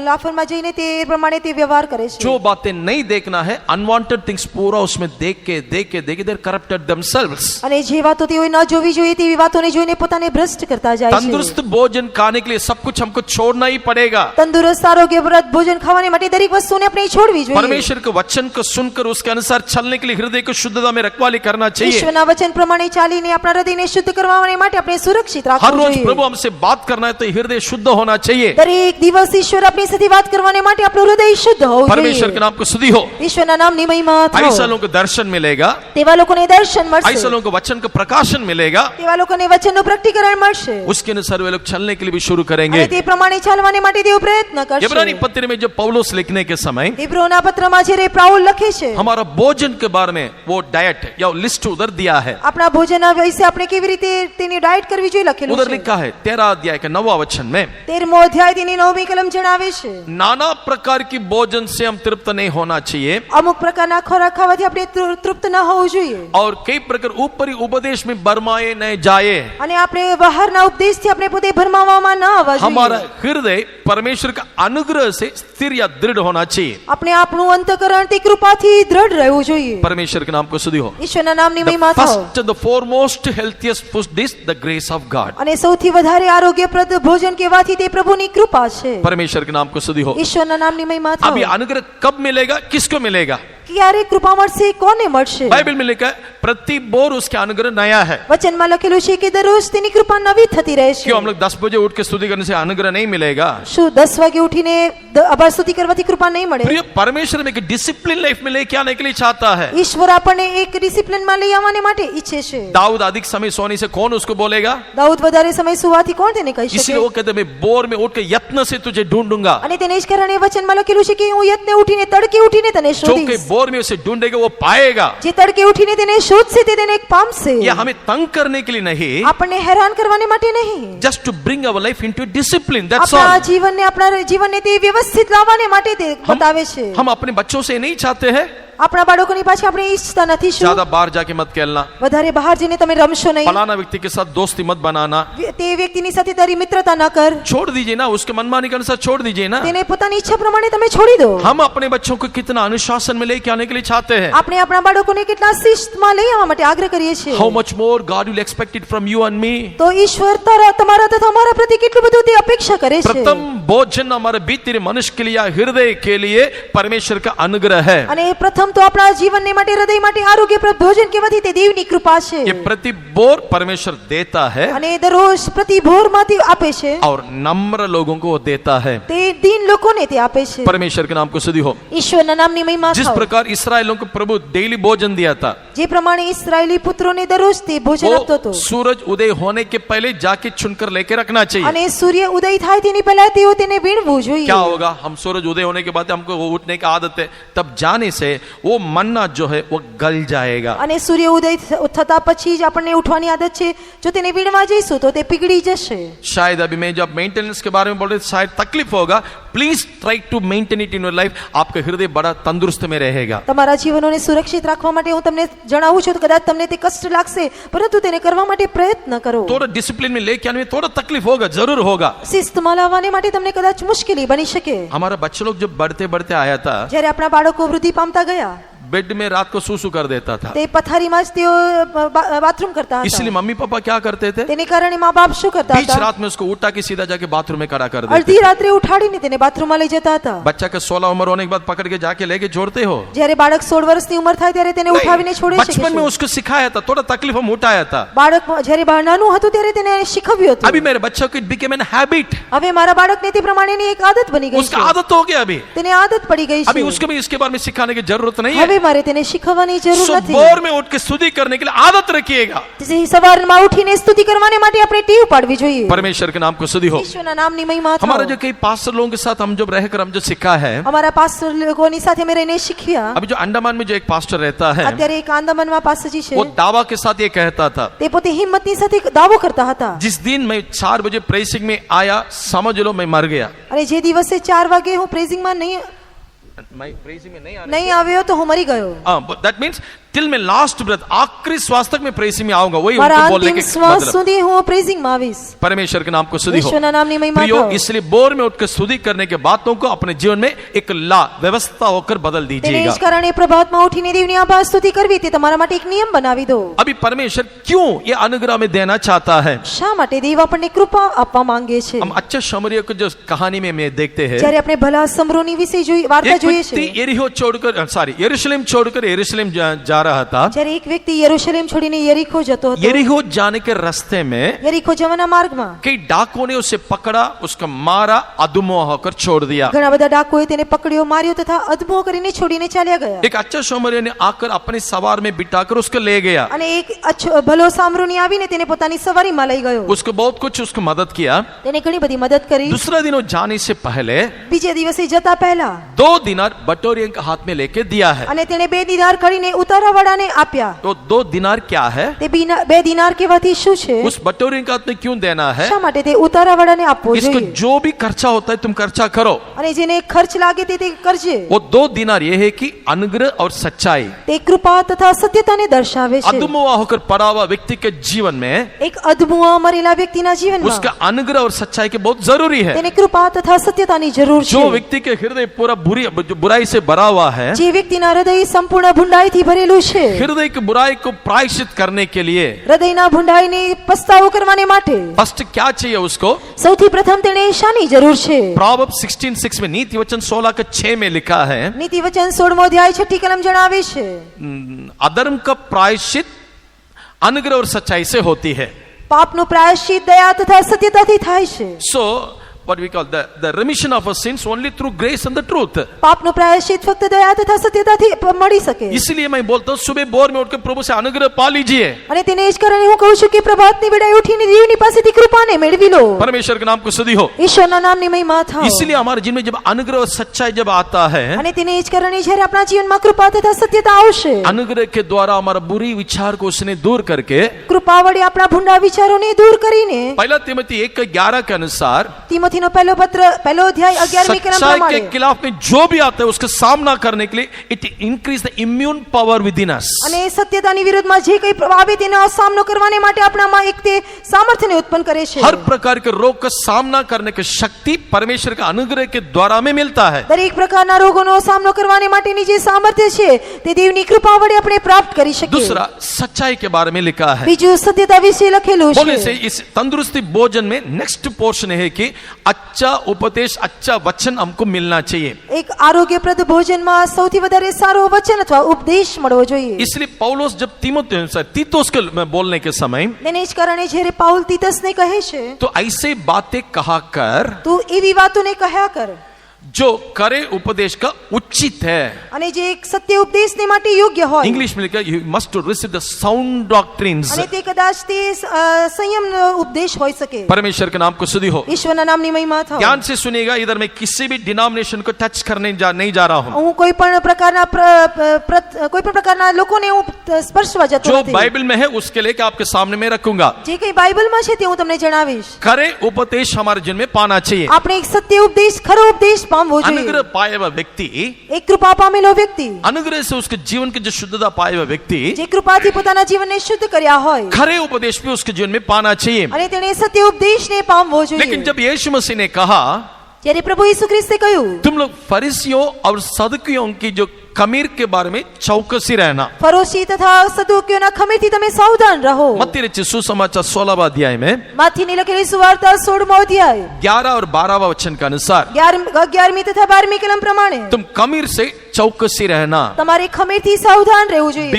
લોફરમાં જઈને તે પ્રમાણે તે વ્યવહાર કરે છે. जो बातें नहीं देखना है, अनवांटेड थिंग्स पूरा उसमें देख के देर करप्टेड देमसेल्व्स. અને જે વાતો તેઓએ ન જોવી જોઈએ તેવી વાતોને જોઈને પોતાને ભ્રષ્ટ કરતા જાય છે. तंदुरुस्त भोजन खाने के लिए सब कुछ हमको छोड़ना ही पड़ेगा. તંદુરસ્ત આરોગ્યપ્રદ ભોજન ખાવાને માટે દરેક વસ્તુને આપણે છોડવી જોઈએ. परमेश्वर के वचन को सुनकर उसके अनुसार चलने के लिए हृदय को शुद्धता में रखवाली करना चाहिए. ઈશ્વરના વચન પ્રમાણે ચાલીને આપણા હૃદયને શુદ્ધ કરવા માટે આપણે સુરક્ષિત हर રાખવું रोज જોઈએ. प्रभु हमसे बात करना है तो हृदय शुद्ध होना चाहिए. દરેક દિવસ ઈશ્વર આપણી સાથે વાત કરવાને માટે આપણું હૃદય શુદ્ધ હોવું परमेश्वर के જોઈએ. नाम को स्तुति हो. ઈશ્વરના નામની મહિમા થાઓ. ऐसा लोगों को दर्शन मिलेगा, તેવા લોકોને દર્શન ऐसा મળશે. लोगों को वचन का प्रकाशन मिलेगा. તેવા લોકોને વચનનું પ્રકટીકરણ મળશે. उसके अनुसार वे लोग चलने के लिए भी शुरू અને करेंगे. તે પ્રમાણે ચાલવાને માટે તેઓ પ્રયત્ન इब्रानी કરશે. पत्र में जब पौलुस लिखने के समय ઈબ્રાનીઓના પત્રમાં જ્યારે પાઉલ લખે છે हमारा भोजन के बारे में वो डाइट या लिस्ट उधर दिया है. આપણા ભોજનના વિશે આપણે કેવી રીતે તેની ડાયટ કરવી જોઈએ લખેલું उधर છે. लिखा है 13 अध्याय के 9वां वचन में, 13મો અધ્યાય તેની 9મી કલમ જણાવે છે नाना प्रकार की भोजन से हम तृप्त नहीं होना चाहिए અમુક પ્રકારના ખોરાક ખાવાથી આપણે તૃપ્ત ન હોવું જોઈએ. और कई प्रकार ऊपरी उपदेश में बरमाए न जाए. અને આપણે બહારના ઉપદેશથી આપણે પોતે ભરમાવામાં ન આવવા हमारा જોઈએ. हृदय परमेश्वर का अनुग्रह से स्थिर या दृढ़ होना चाहिए. આપણે આપણું અંતઃકરણ તે કૃપાથી દ્રઢ રહેવું જોઈએ. परमेश्वर के नाम को स्तुति हो. ઈશ્વરના નામની The મહિમા થાઓ. first and the foremost healthiest food is the grace of God. અને સૌથી વધારે આરોગ્યપ્રદ ભોજન કહેવાથી તે પ્રભુની કૃપા છે. परमेश्वर के नाम को स्तुति हो. ઈશ્વરના નામની મહિમા થાઓ. अभी अनुग्रह कब मिलेगा, किसको मिलेगा? ક્યારે કૃપા મળશે, કોને મળશે? बाइबल में लिखा है प्रति बोर उसके अनुग्रह नया है. વચનમાં લખેલું છે કે દરરોજ તેની કૃપા નવી થતી રહેશે. क्यों हम लोग 10 बजे उठ के स्तुति करने से अनुग्रह नहीं मिलेगा? શું 10 વાગે ઉઠીને આભાર સ્તુતિ કરવાથી કૃપા નહીં મળે? प्रिय, परमेश्वर में डिसिप्लिन लाइफ में लेके आने के लिए चाहता है. ઈશ્વર આપણને એક ડિસિપ્લિનમાં લઈ લઈ આવવાને માટે ઈચ્છે છે. दाऊद अधिक समय सोने से कौन उसको बोलेगा? દાઉદ વધારે સમય સુવાથી કોણ તેને કહી इसलिए શકે? वो कहते मैं बोर में उठ के यत्न से तुझे ढूंढूंगा. અને તેને જ કારણે વચનમાં લખેલું છે કે હું યત્ને ઉઠીને તડકે ઉઠીને તને जो कि શોધીશ. बोर में उसे ढूंढेगा वो पाएगा. જે તડકે ઉઠીને તેને શોધશે તે તેને પામશે. ये हमें तंग करने के लिए नहीं, આપણને હેરાન કરવાને માટે નહીં, just to bring our life into discipline. That's આપણા all. આપણા જીવનને તે વ્યવસ્થિત લાવવાને માટે તે બતાવે છે. हम अपने बच्चों से नहीं चाहते हैं આપણા બાળકોની પાછળ આપણે ઈચ્છતા નથી શું ज्यादा बाहर जाके मत खेलना, વધારે બહાર જઈને તમે રમશો નહીં, फलाना व्यक्ति के साथ दोस्ती मत बनाना. તે વ્યક્તિની સાથે તારી મિત્રતા ન કર, छोड़ दीजिए ना, उसके मनमानी के अनुसार छोड़ दीजिए ना. તેને પોતાની ઈચ્છા પ્રમાણે તમે છોડી દો. हम अपने बच्चों को कितना अनुशासन में लेके आने के लिए चाहते हैं. આપણે આપણા બાળકોને કેટલા શિસ્તમાં લઈ આવવા માટે આગ્રહ કરીએ છીએ. How much more God will expect it from you and me. તો ઈશ્વર તમારા તથા અમારા પ્રતિ કેટલું બધું તે અપેક્ષા કરે છે. प्रथम भोजन हमारे भीतरी मनुष्य के लिए या हृदय के लिए परमेश्वर का अनुग्रह है. અને પ્રથમ તો આપણા જીવનને માટે હૃદય માટે આરોગ્યપ્રદ ભોજન કહેવાથી તે દેવની કૃપા છે. ये प्रति बोर परमेश्वर देता है અને દરરોજ પ્રતિ ભોરમાંથી આપે છે, और नम्र लोगों को वो देता है. તે દીન લોકોને તે આપે છે. परमेश्वर के नाम को स्तुति हो. ઈશ્વરના નામની મહિમા जिस થાઓ. प्रकार इसराइलों को प्रभु डेली भोजन दिया था, જે પ્રમાણે ઇસ્રાયેલી પુત્રોને દરરોજ તે ભોજન આપતો હતો, वो सूरज उदय होने के पहले जाके चुनकर लेके रखना चाहिए. અને સૂર્ય ઉદય થાય તેની પહેલા તેઓ તેને વીણવું જોઈએ. क्या होगा? हम सूरज उदय होने के बाद हमको वो उठने की आदत है, तब जाने से वो मन्ना जो है वो गल जाएगा. અને સૂર્ય ઉદય થતા પછી જ આપણને ઉઠવાની આદત છે, જો તેને વીણવા જઈશું તો તે પીગળી જશે. शायद अभी मैं जब मेंटेनेंस के बारे में बोल रहे शायद तकलीफ होगा. Please try to maintain it in your life. आपका हृदय बड़ा तंदुरुस्त में रहेगा. તમારા જીવનોને સુરક્ષિત રાખવા માટે હું તમને જણાવું છું, તો કદાચ તમને તે કષ્ટ લાગશે, પરંતુ તેને કરવા માટે પ્રયત્ન કરો. थोड़ा डिसिप्लिन में लेके आने में थोड़ा तकलीफ होगा, जरूर होगा. શિસ્તમાં લાવવાને માટે તમને કદાચ મુશ્કેલી બની શકે. हमारा बच्चे लोग जब बढ़ते बढ़ते आया था, જ્યારે આપણા બાળકો વૃદ્ધિ પામતા ગયા, बेड में रात को सूसू कर देता था. તે પથારીમાં જ તેઓ બાથરૂમ કરતા इसलिए હતા. मम्मी पापा क्या करते थे? તેને કારણે મા બાપ શું કરતા बीच હતા? रात में उसको उठा के सीधा जाके बाथरूम में खड़ा कर देते. અડધી રાત્રે ઉઠાડીને તેને બાથરૂમમાં લઈ જતા હતા. बच्चा का 16 उम्र होने के बाद पकड़ के जाके लेके जोड़ते हो. જ્યારે બાળક 16 વર્ષની ઉંમર થાય ત્યારે તેને ઉઠાવીને છોડી શકે बचपन में છે. उसको सिखाया था, थोड़ा तकलीफ हम उठाया था. બાળક જ્યારે નાનું હતું ત્યારે તેને શીખવ્યું હતું. अभी मेरे बच्चों को इट बिकेम एन हैबिट. હવે मारा બાળકને તે પ્રમાણેની એક આદત બની ગઈ उसका છે. आदत हो गया. अभी તેને आदत पड़ी गई अभी છે. उसको भी इसके बारे में सिखाने की जरूरत नहीं હવે है. મારે તેને શીખવવાની જરૂર सो નથી. बोर में उठ के स्तुति करने के लिए आदत रखिएगा. તેથી સવારમાં ઉઠીને સ્તુતિ કરવાને માટે આપણે ટેવ પાડવી જોઈએ. परमेश्वर के नाम को स्तुति हो. ઈશ્વરના નામની મહિમા થાઓ. हमारा जो कई पास्टर लोगों के साथ हम जब रहकर हम जो सीखा है, અમારા પાસ્ટર લોકોની સાથે મેં રહીને શીખ્યા. अभी जो अंडमान में जो एक पास्टर रहता है, અત્યારે એક આંદામાનમાં પાસ્ટરજી છે, वो दावा के साथ ये कहता था, તે પોતે હિંમતની સાથે દાવો કરતા હતા. जिस दिन मैं 4 बजे प्रेसिंग में आया, समझ लो मैं मर गया. અને જે દિવસે 4 વાગે હું પ્રેઝિંગમાં मैं प्रेसिंग में નહીં આવ્યો તો હું મરી ગયો. दैट मीन्स टिल मैं लास्ट ब्रेथ, आखिरी श्वास तक मैं प्रेसिंग में आऊंगा. वही મારા उनको बोलने અંતિમ के શ્વાસ मतलब. સુધી હું પ્રેઝિંગમાં આવીશ. परमेश्वर के नाम को स्तुति हो. ઈશ્વરના નામની મહિમા प्रियो, થાઓ. इसलिए बोर में उठकर स्तुति करने के बातों को अपने जीवन में एक ला व्यवस्था होकर बदल તેને दीजिएगा. જ કારણે પ્રભાતમાં ઉઠીને દેવની આભાર સ્તુતિ કરવી તે તમારા માટે એક નિયમ બનાવી દો. अभी परमेश्वर क्यों ये अनुग्रह में देना चाहता है? શા માટે દેવ આપણને કૃપા આપવા માંગે છે? हम अच्छे शमरिया को जो कहानी में देखते हैं, જ્યારે આપણે ભલા સમરોની વિશે વાર્તા एक જોઈએ व्यक्ति છે. यरीहो छोड़कर यरूशलेम छोड़कर यरूशलेम जा रहा था. જ્યારે એક વ્યક્તિ યરુશલેમ છોડીને યરીખો જતો હતો, यरीहो जाने के रास्ते में યરીખો જવાના માર્ગમાં कई डाकुओं ने उसे पकड़ा, उसका मारा, अधमोआ होकर छोड़ दिया. ઘણા બધા ડાકુએ તેને પકડ્યો, માર્યો તથા અદમો કરીને છોડીને ચાલ્યા ગયા. एक अच्छा शमरिया ने आकर अपने सवार में बिठाकर उसको ले गया. અને એક ભલો સામરોની આવીને તેને પોતાની સવારીમાં લઈ ગયો. उसको बहुत कुछ उसको मदद किया. તેને ઘણી બધી મદદ કરી. दूसरा दिन वो जाने से पहले બીજે દિવસે જતા પહેલા 2 दिनार बटोरियन के हाथ में लेके दिया है. અને તેને 2 દિનાર કરીને ઉતારાવાળાને આપ્યા. तो 2 दिनार क्या है? તે 2 દિનાર કહેવાથી શું છે? उस बटोरियन के हाथ में क्यों देना है? શા માટે તે ઉતારાવાળાને આપવો इसको જોઈએ? जो भी खर्चा होता है तुम खर्चा करो. અને જેને ખર્ચ લાગે તે કરજે. वो 2 दिनार ये है कि अनुग्रह और सच्चाई. તે કૃપા तथा સત્યતાને દર્શાવે છે. अधमुआ होकर पड़ा हुआ व्यक्ति के जीवन में એક અદમુઆ મરેલા વ્યક્તિના જીવનમાં उसका अनुग्रह और सच्चाई के बहुत जरूरी है. તેને કૃપા તથા સત્યતાની જરૂર जो છે. व्यक्ति के हृदय पूरा बुराई से भरा हुआ है, જે વ્યક્તિના હૃદય સંપૂર્ણ ભૂંડાઈથી ભરેલું છે, हृदय की बुराई को प्रायश्चित करने के लिए હૃદયના ભૂંડાઈને પસ્તાવો કરવાને માટે फर्स्ट क्या चाहिए उसको? સૌથી પ્રથમ તેને શાની જરૂર છે? प्रॉवर्ब्स 16:6 में, नीति वचन 16:6 में लिखा है, નીતિ વચન 16મો અધ્યાય 6ઠી કલમ જણાવે છે, अधर्म का प्रायश्चित अनुग्रह और सच्चाई से होती है. પાપનું પ્રાયશ્ચિત દયા તથા સત્યતાથી થાય છે. सो what we call the remission of our sins only through grace and the truth. પાપનો પ્રાયશ્ચિત ફક્ત દયા તથા સત્યતાથી મળી શકે. इसलिए मैं बोलता हूँ सुबह बोर में उठ के प्रभु से अनुग्रह पा लीजिए. અને તેને જ કારણે હું કહું છું કે પ્રભાતની વેળાએ ઉઠીને દેવની પાસેથી કૃપાને મેળવી લો. परमेश्वर के नाम को स्तुति हो. ઈશ્વરના નામની મહિમા થાઓ. इसलिए हमारे जीवन में जब अनुग्रह और सच्चाई जब आता है, અને તેને જ કારણે જ્યારે આપણા જીવનમાં કૃપા તથા સત્યતા આવશે, अनुग्रह के द्वारा हमारा बुरी विचार को उसने दूर करके, કૃપા વડે આપણા ભૂંડા વિચારોને દૂર કરીને, पहला तिमोथी 1:11 के अनुसार તીમોથીનો પહેલો પત્ર પહેલો અધ્યાય 11મી કલમ सच्चाई के પ્રમાણે, खिलाफ में जो भी आता है उसका सामना करने के लिए it increase the immune power within us. અને સત્યતાની વિરુદ્ધમાં જે કંઈ આવે તેનો સામનો કરવાને માટે આપણામાં એક તે સામર્થ્યને ઉત્પન્ન કરે છે. हर प्रकार के रोग का सामना करने की शक्ति परमेश्वर का अनुग्रह के द्वारा में मिलता है. દરેક પ્રકારના રોગોનો સામનો કરવાને માટેની જે સામર્થ્ય છે તે દેવની કૃપા વડે આપણે પ્રાપ્ત કરી શકીએ. दूसरा सच्चाई के बारे में लिखा है. બીજું સત્યતા વિશે લખેલું बोले से છે. इस तंदुरुस्ती भोजन में नेक्स्ट पोर्शन है कि अच्छा उपदेश अच्छा वचन हमको मिलना चाहिए. એક આરોગ્યપ્રદ ભોજનમાં સૌથી વધારે સારો વચન અથવા ઉપદેશ મળવો જોઈએ. इसलिए पौलुस जब तीतुस के बोलने के समय તેને જ કારણે જ્યારે પાઉલ તીતસને કહે છે, तो ऐसे बातें कहा कर તું એવી વાતોને કહ્યા કર जो करे उपदेश का उचित है. અને જે એક સત્ય ઉપદેશને માટે યોગ્ય હોય, इंग्लिश में लिखा you must receive the sound doctrines. અને તે कदाच તે સંયમનો ઉપદેશ હોઈ શકે. परमेश्वर के नाम को स्तुति हो. ઈશ્વરના નામની મહિમા થાઓ. ध्यान से सुनिएगा. इधर मैं किसी भी डिनोमिनेशन को टच करने नहीं जा रहा हूँ. હું કોઈ પણ પ્રકારના લોકોને હું સ્પર્શવા જતો जो નથી. बाइबल में है उसके लेके आपके सामने में रखूंगा. જે કંઈ બાઇબલમાં છે તે હું તમને જણાવીશ. करे उपदेश हमारे जीवन में पाना चाहिए. આપણે એક સત્ય ઉપદેશ ખરો ઉપદેશ પામવો જોઈએ. अनुग्रह पाए हुआ व्यक्ति, એક કૃપા પામેલો વ્યક્તિ, अनुग्रह से उसके जीवन की जो शुद्धता पाए हुआ व्यक्ति જે કૃપાથી પોતાના જીવનને શુદ્ધ કર્યા હોય, खरे उपदेश भी उसके जीवन में पाना चाहिए. અને તેણે સત્ય ઉપદેશને પામવો જોઈએ. लेकिन जब यीशु मसीह ने कहा જ્યારે પ્રભુ ઈસુ ખ્રિસ્તે કહ્યું, तुम लोग फरीसियों और सदुकियों की जो खमीर के बारे में चौकसी रहना. ફરોશી તથા સદુકીઓના ખમીરથી તમે સાવધાન રહો. मत्ती रचित सुसमाचार 16वां अध्याय में માથીની લખેલી સુવાર્તા 16મો અધ્યાય 11 और 12वां वचन के अनुसार 11મી તથા 12મી કલમ પ્રમાણે तुम खमीर से चौकसी रहना. તમારે ખમીરથી સાવધાન રહેવું જોઈએ.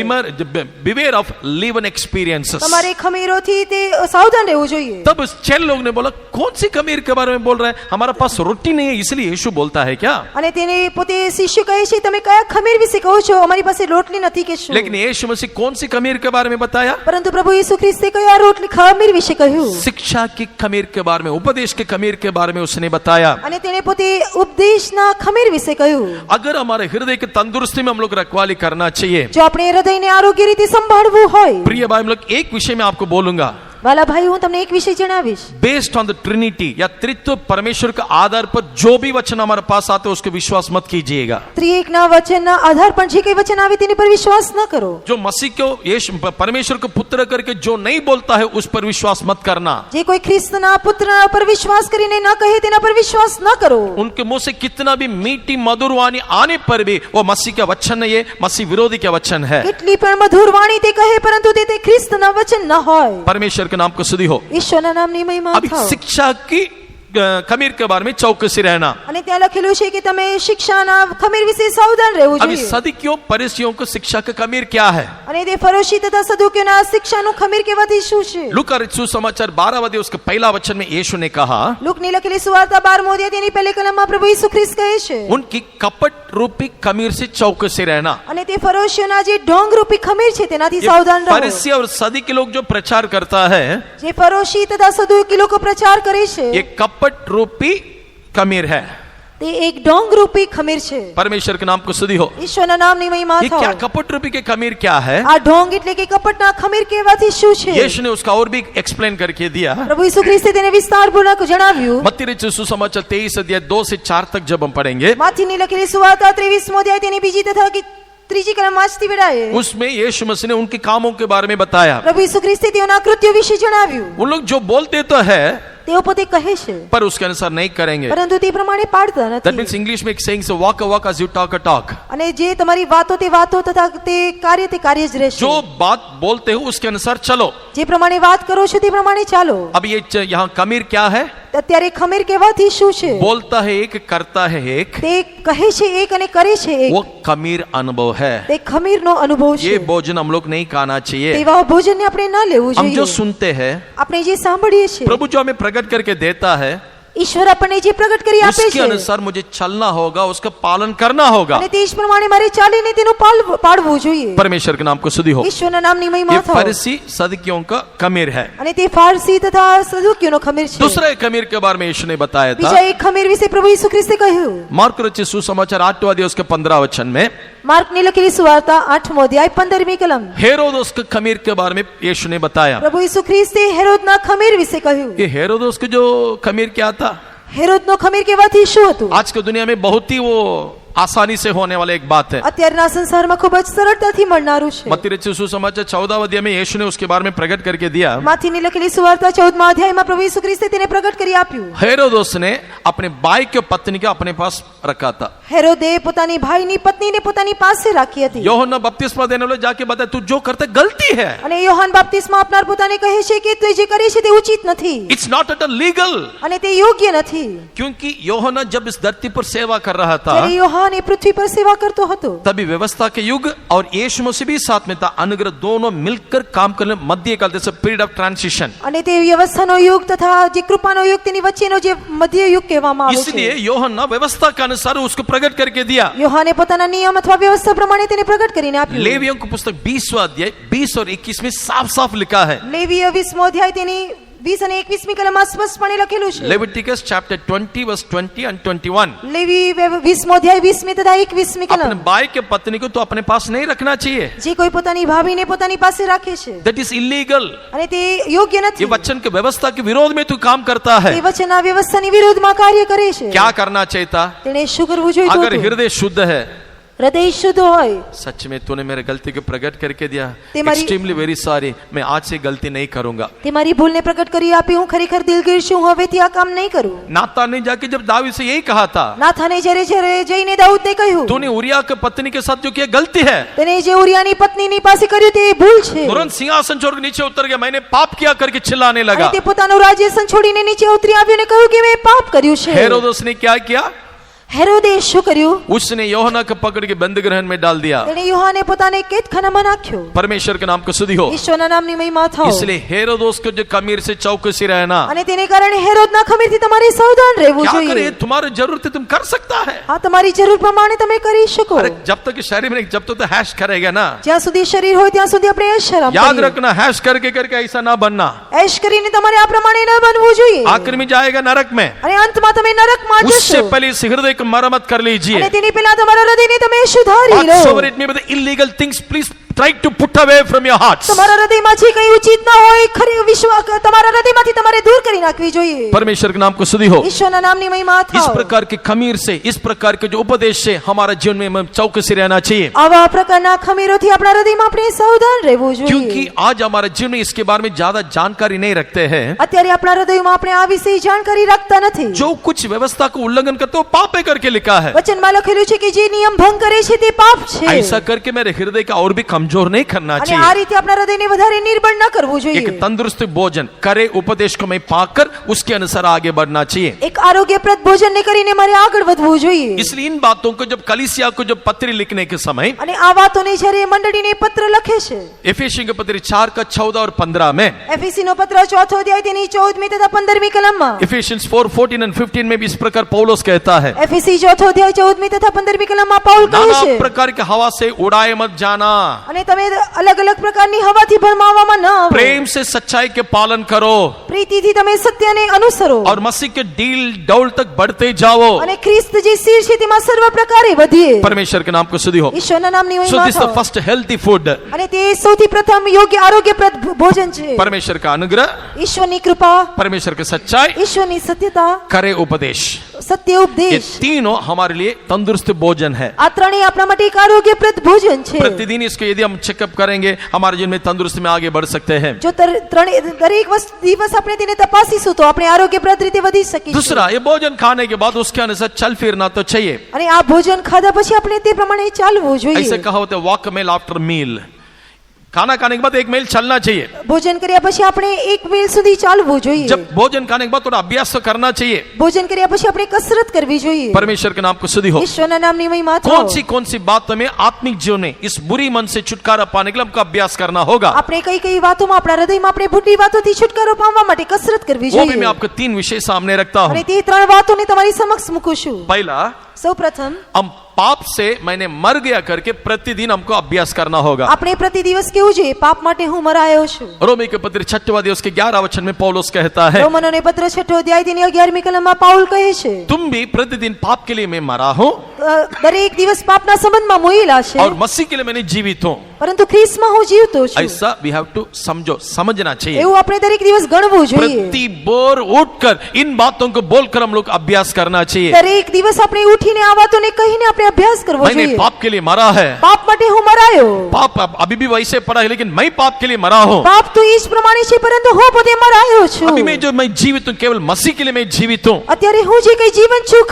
Beware of leaven experiences. તમારે ખમીરોથી તે સાવધાન રહેવું જોઈએ. तब उस 6 लोग ने बोला कौन सी खमीर के बारे में बोल रहे हैं, हमारा पास रोटी नहीं है इसलिए यीशु बोलता है क्या. અને તેને પોતે શિષ્ય કહે છે, તમે કયા ખમીર વિશે કહો છો, અમારી પાસે રોટલી નથી કે શું? लेकिन यीशु मसीह कौन सी खमीर के बारे में बताया. પરંતુ પ્રભુ ઈસુ ખ્રિસ્તે કયા રોટલી ખમીર વિશે કહ્યું? शिक्षा की खमीर के बारे में, उपदेश के खमीर के बारे में उसने बताया. અને તેને પોતે ઉપદેશના ખમીર વિશે કહ્યું. अगर हमारे हृदय की तंदुरुस्ती में हम लोग रखवाली करना चाहिए. જો આપણે હૃદયને આરોગ્ય રીતે સંભાળવું હોય, प्रिय भाई, हम लोग एक विषय में आपको बोलूंगा. વાલા ભાઈ, હું તમને એક વિષય જણાવીશ. बेस्ड ऑन द ट्रिनिटी या त्रित्व परमेश्वर के आधार पर जो भी वचन हमारे पास आते हैं उसके विश्वास मत कीजिएगा. ત્રિએકના વચનના આધાર પર જે કંઈ વચન આવે તેની પર વિશ્વાસ ન કરો. जो मसीह को यीशु परमेश्वर को पुत्र करके जो नहीं बोलता है उस पर विश्वास मत करना. જે કોઈ ખ્રિસ્તના પુત્રના પર વિશ્વાસ કરીને ન કહે તેના પર વિશ્વાસ ન કરો. उनके मुंह से कितना भी मीठी मधुर वाणी आने पर भी वो मसीह का वचन नहीं है, मसीह विरोधी का वचन है. કેટલી પણ મધુર વાણી તે કહે પરંતુ તે ખ્રિસ્તના વચન ન હોય. परमेश्वर के नाम को स्तुति हो. ઈશ્વરના નામની મહિમા अभी થાઓ. शिक्षा की खमीर के बारे में चौकसी रहना. અને ત્યાં લખેલું છે કે તમે શિક્ષાના ખમીર વિશે સાવધાન રહેવું अभी જોઈએ. सदुकियों फरीसियों को शिक्षा का खमीर क्या है. અને તે ફરોશી તથા સદુકીઓના શિક્ષાનું ખમીર કહેવાથી શું છે? लूका रचित सुसमाचार 12 अध्याय उसके पहला वचन में यीशु ने कहा લૂકની લખેલી સુવાર્તા 12મો અધ્યાય તેની પહેલી કલમમાં પ્રભુ ઈસુ ખ્રિસ્ત કહે છે, उनकी कपट रूपी खमीर से चौकसी रहना. અને તે ફરોશીઓના જે ઢોંગ રૂપી ખમીર છે તેનાથી ये સાવધાન રહો. फरीसी और सदुकी लोग जो प्रचार करता है જે ફરોશી તથા સદુકી લોકો પ્રચાર કરે છે ये कपट रूपी खमीर है. તે એક ઢોંગ રૂપી ખમીર છે. परमेश्वर के नाम को स्तुति हो. ઈશ્વરના નામની મહિમા ये क्या થાઓ. कपट रूपी के खमीर क्या है. આ ઢોંગ એટલે કે કપટના ખમીર કહેવાથી શું છે? यीशु ने उसका और भी एक्सप्लेन करके दिया. પ્રભુ ઈસુ ખ્રિસ્તે તેને વિસ્તારપૂર્વક જણાવ્યું. मत्ती रचित सुसमाचार 23 अध्याय 2 से 4 तक जब हम पढ़ेंगे માથીની લખેલી સુવાર્તા 23મો અધ્યાય તેની બીજી તથા ત્રીજી કલમ વાંચતી વેળાએ उसमें यीशु मसीह ने उनके कामों के बारे में बताया. પ્રભુ ઈસુ ખ્રિસ્તે તેઓના કૃત્યો વિશે જણાવ્યું. उन लोग जो बोलते तो है તેઓ પોતે કહે છે पर उसके अनुसार नहीं करेंगे. પરંતુ તે પ્રમાણે પાડતા That નથી. means English में एक saying से walk a walk as you talk a talk. અને જે તમારી વાતો તે વાતો તથા તે કાર્ય જ રહેશે. जो बात बोलते हो उसके अनुसार चलो. જે प्रमाणे વાત કરો છો તે પ્રમાણે चालो. अब ये यहाँ खमीर क्या है. અત્યારે ખમીર કહેવાથી શું છે? बोलता है एक, करता है एक, તે કહે છે એક અને કરે છે એક. वो खमीर अनुभव है. તે ખમીરનો અનુભવ ये છે. भोजन हम लोग नहीं खाना चाहिए. તેવા ભોજનને આપણે ન લેવું हम जो જોઈએ. सुनते हैं આપણે જે સાંભળીએ છીએ, प्रभु जो हमें प्रकट करके देता है ઈશ્વર આપણને જે પ્રગટ કરી આપે उसके છે अनुसार मुझे चलना होगा, उसका पालन करना होगा। અને તે જ પ્રમાણે મારે ચાલીને તેનું પાળવું જોઈએ। परमेश्वर के नाम को स्तुति हो। ઈશ્વરના નામની મહિમા ये થાઓ। फरीसी सदकियों का खमीर है। અને તે ફારસી તથા સદુકીઓનો ખમીર છે। दूसरा एक खमीर के बारे में यीशु ने बताया था। બીજા એક ખમીર વિશે પ્રભુ ઈસુ ખ્રિસ્તે કહ્યું। मार्क रचित सुसमाचार 8वां अध्याय उसके 15 वचन में માર્કની લખેલી સુવાર્તા 8મો અધ્યાય 15મી કલમ। हेरोदोस के खमीर के बारे में यीशु ने बताया। પ્રભુ ઈસુ ખ્રિસ્તે હેરોદના ખમીર વિશે કહ્યું। ये हेरोदोस के जो खमीर क्या था? હેરોદનો ખમીર કહેવાથી શું હતું? आज की दुनिया में बहुत ही वो आसानी से होने वाला एक बात है। અત્યારના સંસારમાં ખૂબ જ સરળતાથી મળનારું છે। मत्ती रचित सुसमाचार 14वां अध्याय में यीशु ने उसके बारे में प्रकट करके दिया। માથીની લખેલી સુવાર્તા 14મા અધ્યાયમાં પ્રભુ ઈસુ ખ્રિસ્તે તેને પ્રગટ કરી આપ્યું। हेरोदोस ने अपने भाई के पत्नी को अपने पास रखा था। હેરોદે પોતાની ભાઈની પત્નીને પોતાની પાસે રાખી હતી। यूहन्ना बपतिस्मा देने वाले जाके बताया तू जो करता है गलती है। અને યોહાન બાપ્તિસ્મા આપનાર પોતાને કહે છે કે તું જે કરે છે તે ઉચિત નથી इट्स नॉट एट लीगल। અને તે યોગ્ય નથી। क्योंकि यूहन्ना जब इस धरती पर सेवा कर रहा था જ્યારે યોહાન એ પૃથ્વી પર સેવા કરતો હતો तभी व्यवस्था के युग और यीशु मसीह भी साथ में था। अनुग्रह दोनों मिलकर काम करने मध्य काल जैसे पीरियड ऑफ ट्रांजिशन। અને તે વ્યવસ્થાનો યુગ તથા જે કૃપાનો યુગ તેની વચ્ચેનો જે મધ્ય યુગ કહેવામાં આવે इसलिए છે। यूहन्ना व्यवस्था के अनुसार उसको प्रकट करके दिया। યોહાને પોતાના નિયમ અથવા વ્યવસ્થા પ્રમાણે તેને પ્રગટ કરીને આપ્યું। लेवियों की पुस्तक 20वां अध्याय 20 और 21 में साफ साफ लिखा है। લેવીય 20મો અધ્યાય તેની 20 અને 21મી કલમમાં સ્પષ્ટપણે લખેલું છે। Leviticus chapter 20 verse 20 and 21। લેવી 20મો અધ્યાય 20મી તથા 21મી अपने કલમ। भाई के पत्नी को तो अपने पास नहीं रखना चाहिए। જે કોઈ પોતાની ભાભીને પોતાની પાસે રાખે છે That is illegal। અને તે યોગ્ય ये નથી। वचन के व्यवस्था के विरोध में तू काम करता है। તે વચનના વ્યવસ્થાની વિરુદ્ધમાં કાર્ય કરે છે। क्या करना चाहिए था? તેણે શું કરવું જોઈતું अगर હતું? हृदय शुद्ध है, હૃદય શુદ્ધ હોય सच में तूने मेरे गलती को प्रकट करके दिया, तुम्हारी- एक्सट्रीमली वेरी सॉरी, मैं आज से गलती नहीं करूंगा। તે મારી ભૂલને પ્રગટ કરી આપી। હું ખરેખર દિલગીર છું, હું હવેથી આ કામ નહીં કરું। नातान ने जाके जब दाऊद से यही कहा था, નાથાને જ્યારે જ્યારે જઈને દાઉદને કહ્યું तूने उरिया के पत्नी के साथ जो किया गलती है। તેને જે ઉરિયાની પત્નીની પાસે કર્યું તે ભૂલ છે। तुरंत सिंहासन छोड़ के नीचे उतर गया, मैंने पाप किया करके चिल्लाने અને लगा। તે પોતાનું રાજ્યાસન છોડીને નીચે ઉતરી આવ્યું અને કહ્યું કે મેં પાપ કર્યું છે। हेरोदस ने क्या किया? હેરોદે શું કર્યું? उसने यूहन्ना को पकड़ के बंद गृह में डाल दिया। તેણે યોહાને પોતાને કેદખાનામાં નાખ્યો। परमेश्वर के नाम को स्तुति हो। ઈશ્વરના નામની મહિમા થાઓ। इसलिए हेरोदोस को जो कमीर से चौकसी रहना, અને તેને કારણે હેરોદના ખમીરથી તમારે સાવધાન રહેવું क्या करे, જોઈએ। तुम्हारी जरूरत है तुम कर सकता है। હા, તમારી જરૂર પ્રમાણે તમે કરી શકો। अरे जब तक शरीर में जब तक तो हैश करेगा ना, જ્યાં સુધી શરીર હોય ત્યાં સુધી આપણે ऐश आराम याद કરીએ। रखना हैश करके करके ऐसा ना बनना। ऐश કરીને તમારે આ પ્રમાણે ન બનવું જોઈએ। आखिर में जाएगा नरक में। અને અંતમાં તમે નરકમાં उससे જશો। पहले इस हृदय को मरम्मत कर लीजिए। અને તેની પહેલા તમારા હૃદયને તમે સુધારી લો। Whatsoever it may be the illegal things, please try to put away from your hearts. તમારા હૃદયમાં જે કંઈ ઉચિત ન હોય ખરી વિશ્વાસ તમારા હૃદયમાંથી તમારે દૂર કરી નાખવી જોઈએ। परमेश्वर के नाम को स्तुति हो। ઈશ્વરના નામની મહિમા इस થાઓ। प्रकार के खमीर से, इस प्रकार के जो उपदेश से हमारा जीवन में हम चौकसी रहना चाहिए। આવા પ્રકારના ખમીરોથી આપણા હૃદયમાં આપણે સાવધાન રહેવું क्योंकि જોઈએ। आज हमारा जीवन में इसके बारे में ज्यादा जानकारी नहीं रखते हैं। અત્યારે આપણા હૃદયમાં આપણે આ વિશે જાણકારી રાખતા નથી। जो कुछ व्यवस्था को उल्लंघन करते हो पाप है करके लिखा है। વચનમાં લખેલું છે કે જે નિયમ ભંગ કરે છે તે પાપ છે। ऐसा करके मेरे हृदय का और भी कमजोर नहीं करना અને આ चाहिए। રીતે આપણા હૃદયને વધારે નિર્બળ ન કરવું एक જોઈએ। तंदुरुस्त भोजन करे उपदेश को मैं पाकर उसके अनुसार आगे बढ़ना चाहिए। એક આરોગ્યપ્રદ ભોજનને કરીને મારે આગળ વધવું જોઈએ। इसलिए इन बातों को जब कलीसिया को जब पत्र लिखने के समय અને આ વાતોને જ્યારે મંડળીને પત્ર લખે છે, एफेसियों के पत्र 4 का 14 और 15 में, એફેસીનો પત્ર 4થો અધ્યાય તેની 14મી તથા 15મી કલમમાં, Ephesians 4:14 and 15 में भी इस प्रकार पौलुस कहता है, એફેસી 4થો અધ્યાય 14મી તથા 15મી કલમમાં પાઉલ કહે नाना છે प्रकार के हवा से उड़ाए मत जाना, અને તમે અલગ અલગ પ્રકારની હવાથી ભરમાવામાં ન આવો। प्रेम से सच्चाई के पालन करो પ્રીતિથી તમે સત્યને અનુસરો और मसीह के डील डौल तक बढ़ते जाओ। અને ખ્રિસ્ત જે શિર છે તેમાં સર્વ પ્રકારે વધીએ। परमेश्वर के नाम को स्तुति हो। ઈશ્વરના નામની So મહિમા this is the થાઓ। first healthy food. અને તે સૌથી પ્રથમ યોગ્ય આરોગ્યપ્રદ ભોજન છે। परमेश्वर का अनुग्रह, ઈશ્વરની કૃપા, परमेश्वर की सच्चाई, ઈશ્વરની સત્યતા, करे उपदेश, સત્ય ये ઉપદેશ, तीनों हमारे लिए तंदुरुस्त भोजन है। આ ત્રણેય આપણા માટે એક આરોગ્યપ્રદ ભોજન છે। प्रतिदिन इसको यदि हम चेकअप करेंगे हमारे जीवन में तंदुरुस्ती में आगे बढ़ सकते हैं। જો દરેક દિવસ આપણે તેને તપાસીશું તો આપણે આરોગ્યપ્રદ રીતે વધી શકીશું। दूसरा, ये भोजन खाने के बाद उसके अनुसार चल फिरना तो चाहिए। અને આ ભોજન ખાધા પછી આપણે તે પ્રમાણે ચાલવું જોઈએ। ऐसे कहा होता है वॉक मेल आफ्टर मील। खाना खाने के बाद 1 मील चलना चाहिए। ભોજન કર્યા પછી આપણે 1 મીલ સુધી ચાલવું જોઈએ। जब भोजन खाने के बाद थोड़ा अभ्यास तो करना चाहिए। ભોજન કર્યા પછી આપણે કસરત કરવી જોઈએ। परमेश्वर के नाम को स्तुति हो। ઈશ્વરના નામની મહિમા कौन થાઓ। सी बात हमें आत्मिक जीवन में इस बुरी मन से छुटकारा पाने के लिए हमको अभ्यास करना होगा। આપણે કઈ વાતોમાં આપણા હૃદયમાં આપણે ભૂંડી વાતોથી છુટકારો પામવા માટે કસરત કરવી वो भी मैं જોઈએ। आपको 3 विषय सामने रखता हूँ। અને તે 3 વાતોને તમારી समक्ष મૂકું છું। पहला, સૌપ્રથમ हम पाप से मैंने मर गया करके प्रतिदिन हमको अभ्यास करना होगा। આપણે પ્રતિ દિવસ કેવું જોઈએ, પાપ માટે હું મરાયો છું। रोमी के पत्र 6वां अध्याय उसके 11 वचन में पौलुस कहता है, રોમનોને પત્ર 6 અધ્યાય તેની 11મી કલમમાં પાઉલ કહે છે, तुम भी प्रतिदिन पाप के लिए मैं मरा हूँ દરેક દિવસ પાપના સંબંધમાં મોયેલા છે, और मसीह के लिए मैंने जीवित हूँ। પરંતુ ખ્રિસ્તમાં હું જીવતો છું। ऐसा वी हैव टू समझना चाहिए। એવું આપણે દરેક દિવસ ગણવું જોઈએ। प्रति बोर उठकर इन बातों को बोलकर हम लोग अभ्यास करना चाहिए। દરેક દિવસ આપણે ઉઠીને આ વાતોને કહીને આપણે અભ્યાસ કરવો मैंने જોઈએ। पाप के लिए मरा है। પાપ માટે હું મરાયો। पाप अभी भी वैसे पड़ा है, लेकिन मैं पाप के लिए मरा हूँ। પાપ તો એ જ પ્રમાણે છે, પરંતુ હું પોતે મરાયો છું। अभी मैं जीवित हूँ, केवल मसीह के लिए मैं जीवित हूँ। અત્યારે હું જે કઈ જીવન છું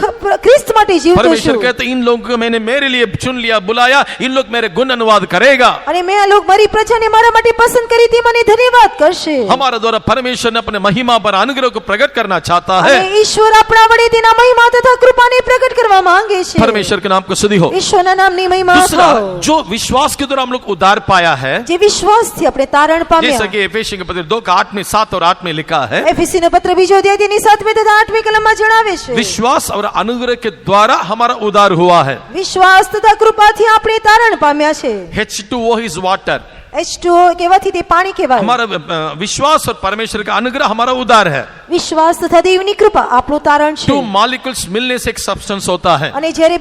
ખ્રિસ્ત માટે જીવતો परमेश्वर છું। कहते इन लोगों को मैंने मेरे लिए चुन लिया, बुलाया, इन लोग मेरे गुण अनुवाद करेगा। અને મેં આ લોક મારી પ્રજાને મારા માટે પસંદ કરી તે મને ધન્યવાદ કરશે। हमारे द्वारा परमेश्वर ने अपने महिमा पर अनुग्रह को प्रकट करना चाहता અને है। ઈશ્વર આપણા વડે તેના મહિમા તથા કૃપાને પ્રગટ કરવા માંગે છે। परमेश्वर के नाम को स्तुति हो। ઈશ્વરના નામની મહિમા दूसरा, થાઓ। जो विश्वास के द्वारा हम लोग उद्धार पाया है, જે વિશ્વાસથી આપણે તારણ जैसा પામ્યા। कि एफेसियों के पत्र 2 का 8 में 7 और 8 में लिखा है, એફએસીનો પત્ર 2 અધ્યાય તેની 7મી તથા 8મી કલમમાં જણાવે છે, विश्वास और अनुग्रह के द्वारा हमारा उद्धार हुआ है। વિશ્વાસ તથા કૃપાથી આપણે તારણ પામ્યા છે। H2O is water। H2O કહેવાથી તે પાણી કહેવાય। हमारा विश्वास और परमेश्वर का अनुग्रह हमारा उद्धार है। વિશ્વાસ તથા દેવની કૃપા આપણું તારણ છે। 2 molecules मिलने से एक सब्सटेंस होता है। અને જ્યારે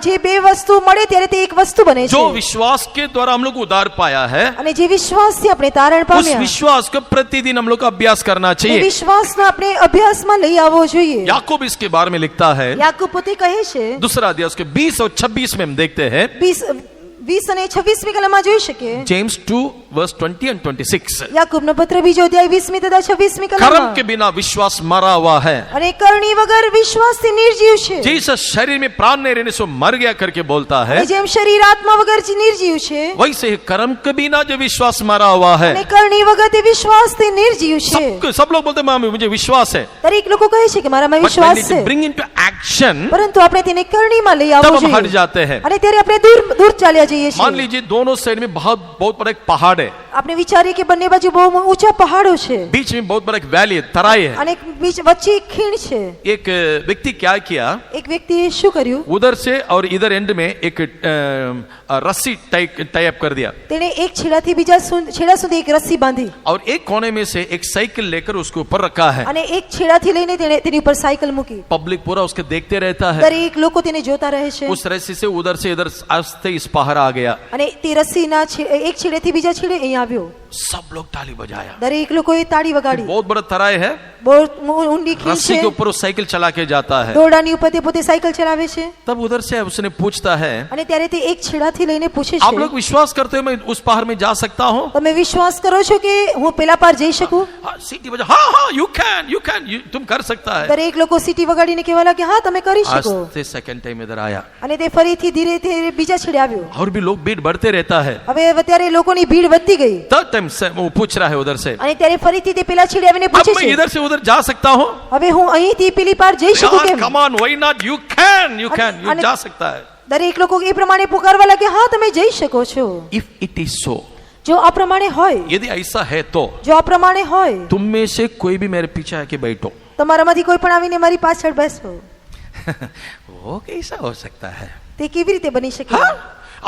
જે બે વસ્તુ મળે ત્યારે તે એક વસ્તુ બને जो છે। विश्वास के द्वारा हम लोग उद्धार पाया है, અને જે વિશ્વાસથી આપણે તારણ उस પામ્યા, विश्वास को प्रतिदिन हम लोग का अभ्यास करना એ चाहिए। વિશ્વાસને આપણે અભ્યાસમાં લઈ આવવો જોઈએ। याकूब इसके बारे में लिखता है, યાકૂબ પોતે કહે છે, दूसरा अध्याय उसके 20 और 26 में हम देखते हैं, 20 અને 26મી કલમમાં જોઈ શકીએ। जेम्स 2 verse 20 and 26, યાકૂબનો પત્ર 2 અધ્યાય 20મી તથા 26મી कर्म કલમમાં, के बिना विश्वास मरा हुआ है। અને કરણી વગર વિશ્વાસથી નિર્જીવ છે। जैसा शरीर में प्राण नहीं रहने से मर गया करके बोलता है, અને જેમ શરીર આત્મા વગર નિર્જીવ છે, वैसे ही कर्म के बिना जो विश्वास मरा हुआ है। અને કરણી वગર તે વિશ્વાસથી નિર્જીવ છે। सब लोग बोलते हैं मुझे विश्वास है, દરેક લોકો કહે છે કે મારામાં but when વિશ્વાસ it છે, bring into action, પરંતુ આપણે તેને કરણીમાં લઈ तब આવવું हम हट જોઈએ। जाते हैं। અને ત્યારે આપણે દૂર ચાલ્યા જઈએ मान છીએ। लीजिए दोनों साइड में बहुत बड़ा एक पहाड़ है, આપણે વિચારીએ કે બંને બાજુ બહુ ઊંચા પહાડો છે, बीच में बहुत बड़ा एक वैली है, तराई है। અને વચ્ચે એક ખીણ છે। एक व्यक्ति क्या किया, એક વ્યક્તિએ શું કર્યું, उधर से और इधर एंड में एक रस्सी टाई अप कर दिया, તેણે એક છેડાથી બીજા છેડા સુધી એક રસ્સી બાંધી, और एक कोने में से एक साइकिल लेकर उसके ऊपर रखा है। અને એક છેડાથી લઈને તેણે તેની ઉપર સાયકલ મૂકી। पब्लिक पूरा उसके देखते रहता है। દરેક લોકો તેને જોતા રહે છે, उस रस्सी से इधर आस्ते इस पहाड़ आ गया। અને તે રસ્સીના એક છેડેથી બીજા છેડે અહીં આવ્યો। सब लोग ताली बजाया। દરેક લોકોએ તાળી વગાડી। बहुत बड़ा तराई है, બહુ ઊંડી ખીણ रस्सी છે, के ऊपर वो साइकिल चला के जाता है। દોરડાની ઉપર તે પોતે સાયકલ ચલાવે છે। तब उधर से उसने पूछता है, અને ત્યારે તે એક છેડાથી લઈને પૂછે आप છે, लोग विश्वास करते हो मैं उस पहाड़ में जा सकता हूँ? તમે વિશ્વાસ કરો છો કે હું પેલા પાર જઈ શકું? हाँ, सीटी बजा, हाँ यू कैन तुम कर सकता है। દરેક લોકો સીટી વગાડીને કહેવા લાગે, હા તમે કરી શકો। आस्ते सेकंड टाइम इधर आया, અને તે ફરીથી ધીરે ધીરે બીજા છેડે આવ્યો। और भी लोग भीड़ बढ़ते रहता है। હવે અત્યારે લોકોની ભીડ વધતી ગઈ, थर्ड टाइम से वो पूछ रहा है उधर से, અને ત્યારે ફરીથી તે પેલા છેડે આવીને अब પૂછે मैं છે, इधर से उधर जा सकता हूँ? હવે હું અહીંથી પેલી પાર જઈ શકું કેમ? Come on, why not? You can you अने- जा सकता है। દરેક લોકો એ પ્રમાણે પુકારવા લાગે, હા તમે જઈ શકો છો। इफ इट इज सो, જો આ પ્રમાણે હોય, यदि ऐसा है तो જો આ પ્રમાણે હોય, तुम में से कोई भी मेरे पीछे आके बैठो। તમારામાંથી કોઈ પણ આવીને મારી પાછળ બેસો। वो कैसा हो सकता है? તે કેવી રીતે બની શકે? हाँ?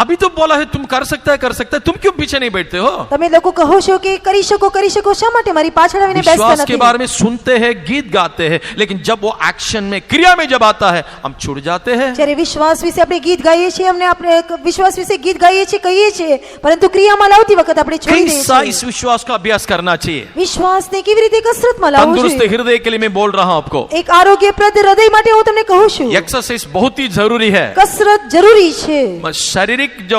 अभी तो बोला है तुम कर सकता है, तुम क्यों पीछे नहीं बैठते हो? તમે લોકો કહો છો કે કરી શકો, શા માટે મારી પાછળ આવીને બેસતા विश्वास के નથી? बारे में सुनते हैं, गीत गाते हैं, लेकिन जब वो एक्शन में, क्रिया में जब आता है, हम छूट जाते हैं। જ્યારે વિશ્વાસ વિશે આપણે ગીત ગાઈએ છીએ, આપણે વિશ્વાસ વિશે ગીત ગાઈએ છીએ, કહીએ છીએ, પરંતુ ક્રિયામાં લાવતી વખત આપણે છોડી દઈએ कैसा છીએ। इस विश्वास का अभ्यास करना चाहिए? વિશ્વાસને કેવી રીતે કસરતમાં લાવવું तंदुरुस्त જોઈએ? हृदय के लिए मैं बोल रहा हूं आपको, એક આરોગ્યપ્રદ હૃદય માટે હું તમને કહું છું, एक्सरसाइज बहुत ही जरूरी है। કસરત જરૂરી છે। शारीरिक जो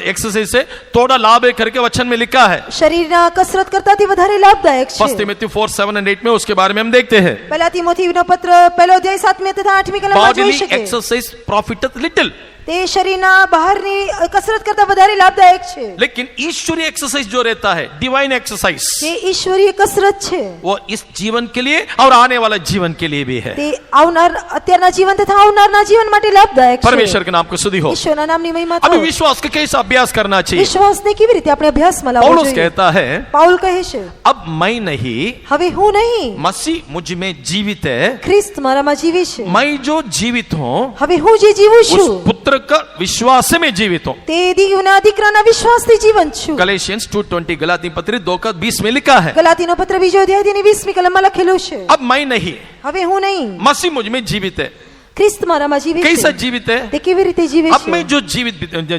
एक्सरसाइज से थोड़ा लाभ है करके वचन में लिखा है। શરીરના કસરત કરતાથી વધારે લાભદાયક फर्स्ट છે। तिमोथी 4, 7 and 8 में उसके बारे में हम देखते हैं। પહેલા તિમોથીનો પત્ર 1 અધ્યાય 7મી તથા 8મી કલમમાં જોઈ Bodily શકીએ। exercise profiteth little. તે શરીરના બહારની કસરત કરતા વધારે લાભદાયક છે. लेकिन ईश्वरीय एक्सरसाइज जो रहता है, डिवाइन एक्सरसाइज, તે ઈશ્વરીય કસરત છે. वो इस जीवन के लिए और आने वाला जीवन के लिए भी है. તે આવનાર અત્યારના જીવન તથા આવનારના જીવન માટે લાભદાયક છે. परमेश्वर के नाम को स्तुति हो. ઈશ્વરના નામની મહિમા अभी થાઓ. विश्वास का कैसा अभ्यास करना चाहिए? વિશ્વાસને કેવી રીતે આપણે અભ્યાસમાં લાવવો पौलुस જોઈએ? कहता है, પાઉલ કહે છે, अब मैं नहीं, હવે હું નહીં, मसीह मुझ में जीवित है. ખ્રિસ્ત મારામાં જીવે છે. मैं जो जीवित हूँ હવે હું જે જીવું उस છું पुत्र का विश्वास से मैं जीवित हूँ. તે દીવના દીકરાના વિશ્વાસથી જીવંત છું. गलेशियंस 2:20 गलाती पत्री 2:20 में लिखा है, ગલાતીનો પત્ર બીજો અધ્યાય તેની 20મી કલમમાં લખેલું છે. अब मैं नहीं, હવે હું નહીં, मसीह मुझ में जीवित है. ખ્રિસ્ત મારામાં જીવે कैसा છે. जीवित है? તે કેવી રીતે જીવે अब मैं છે? जो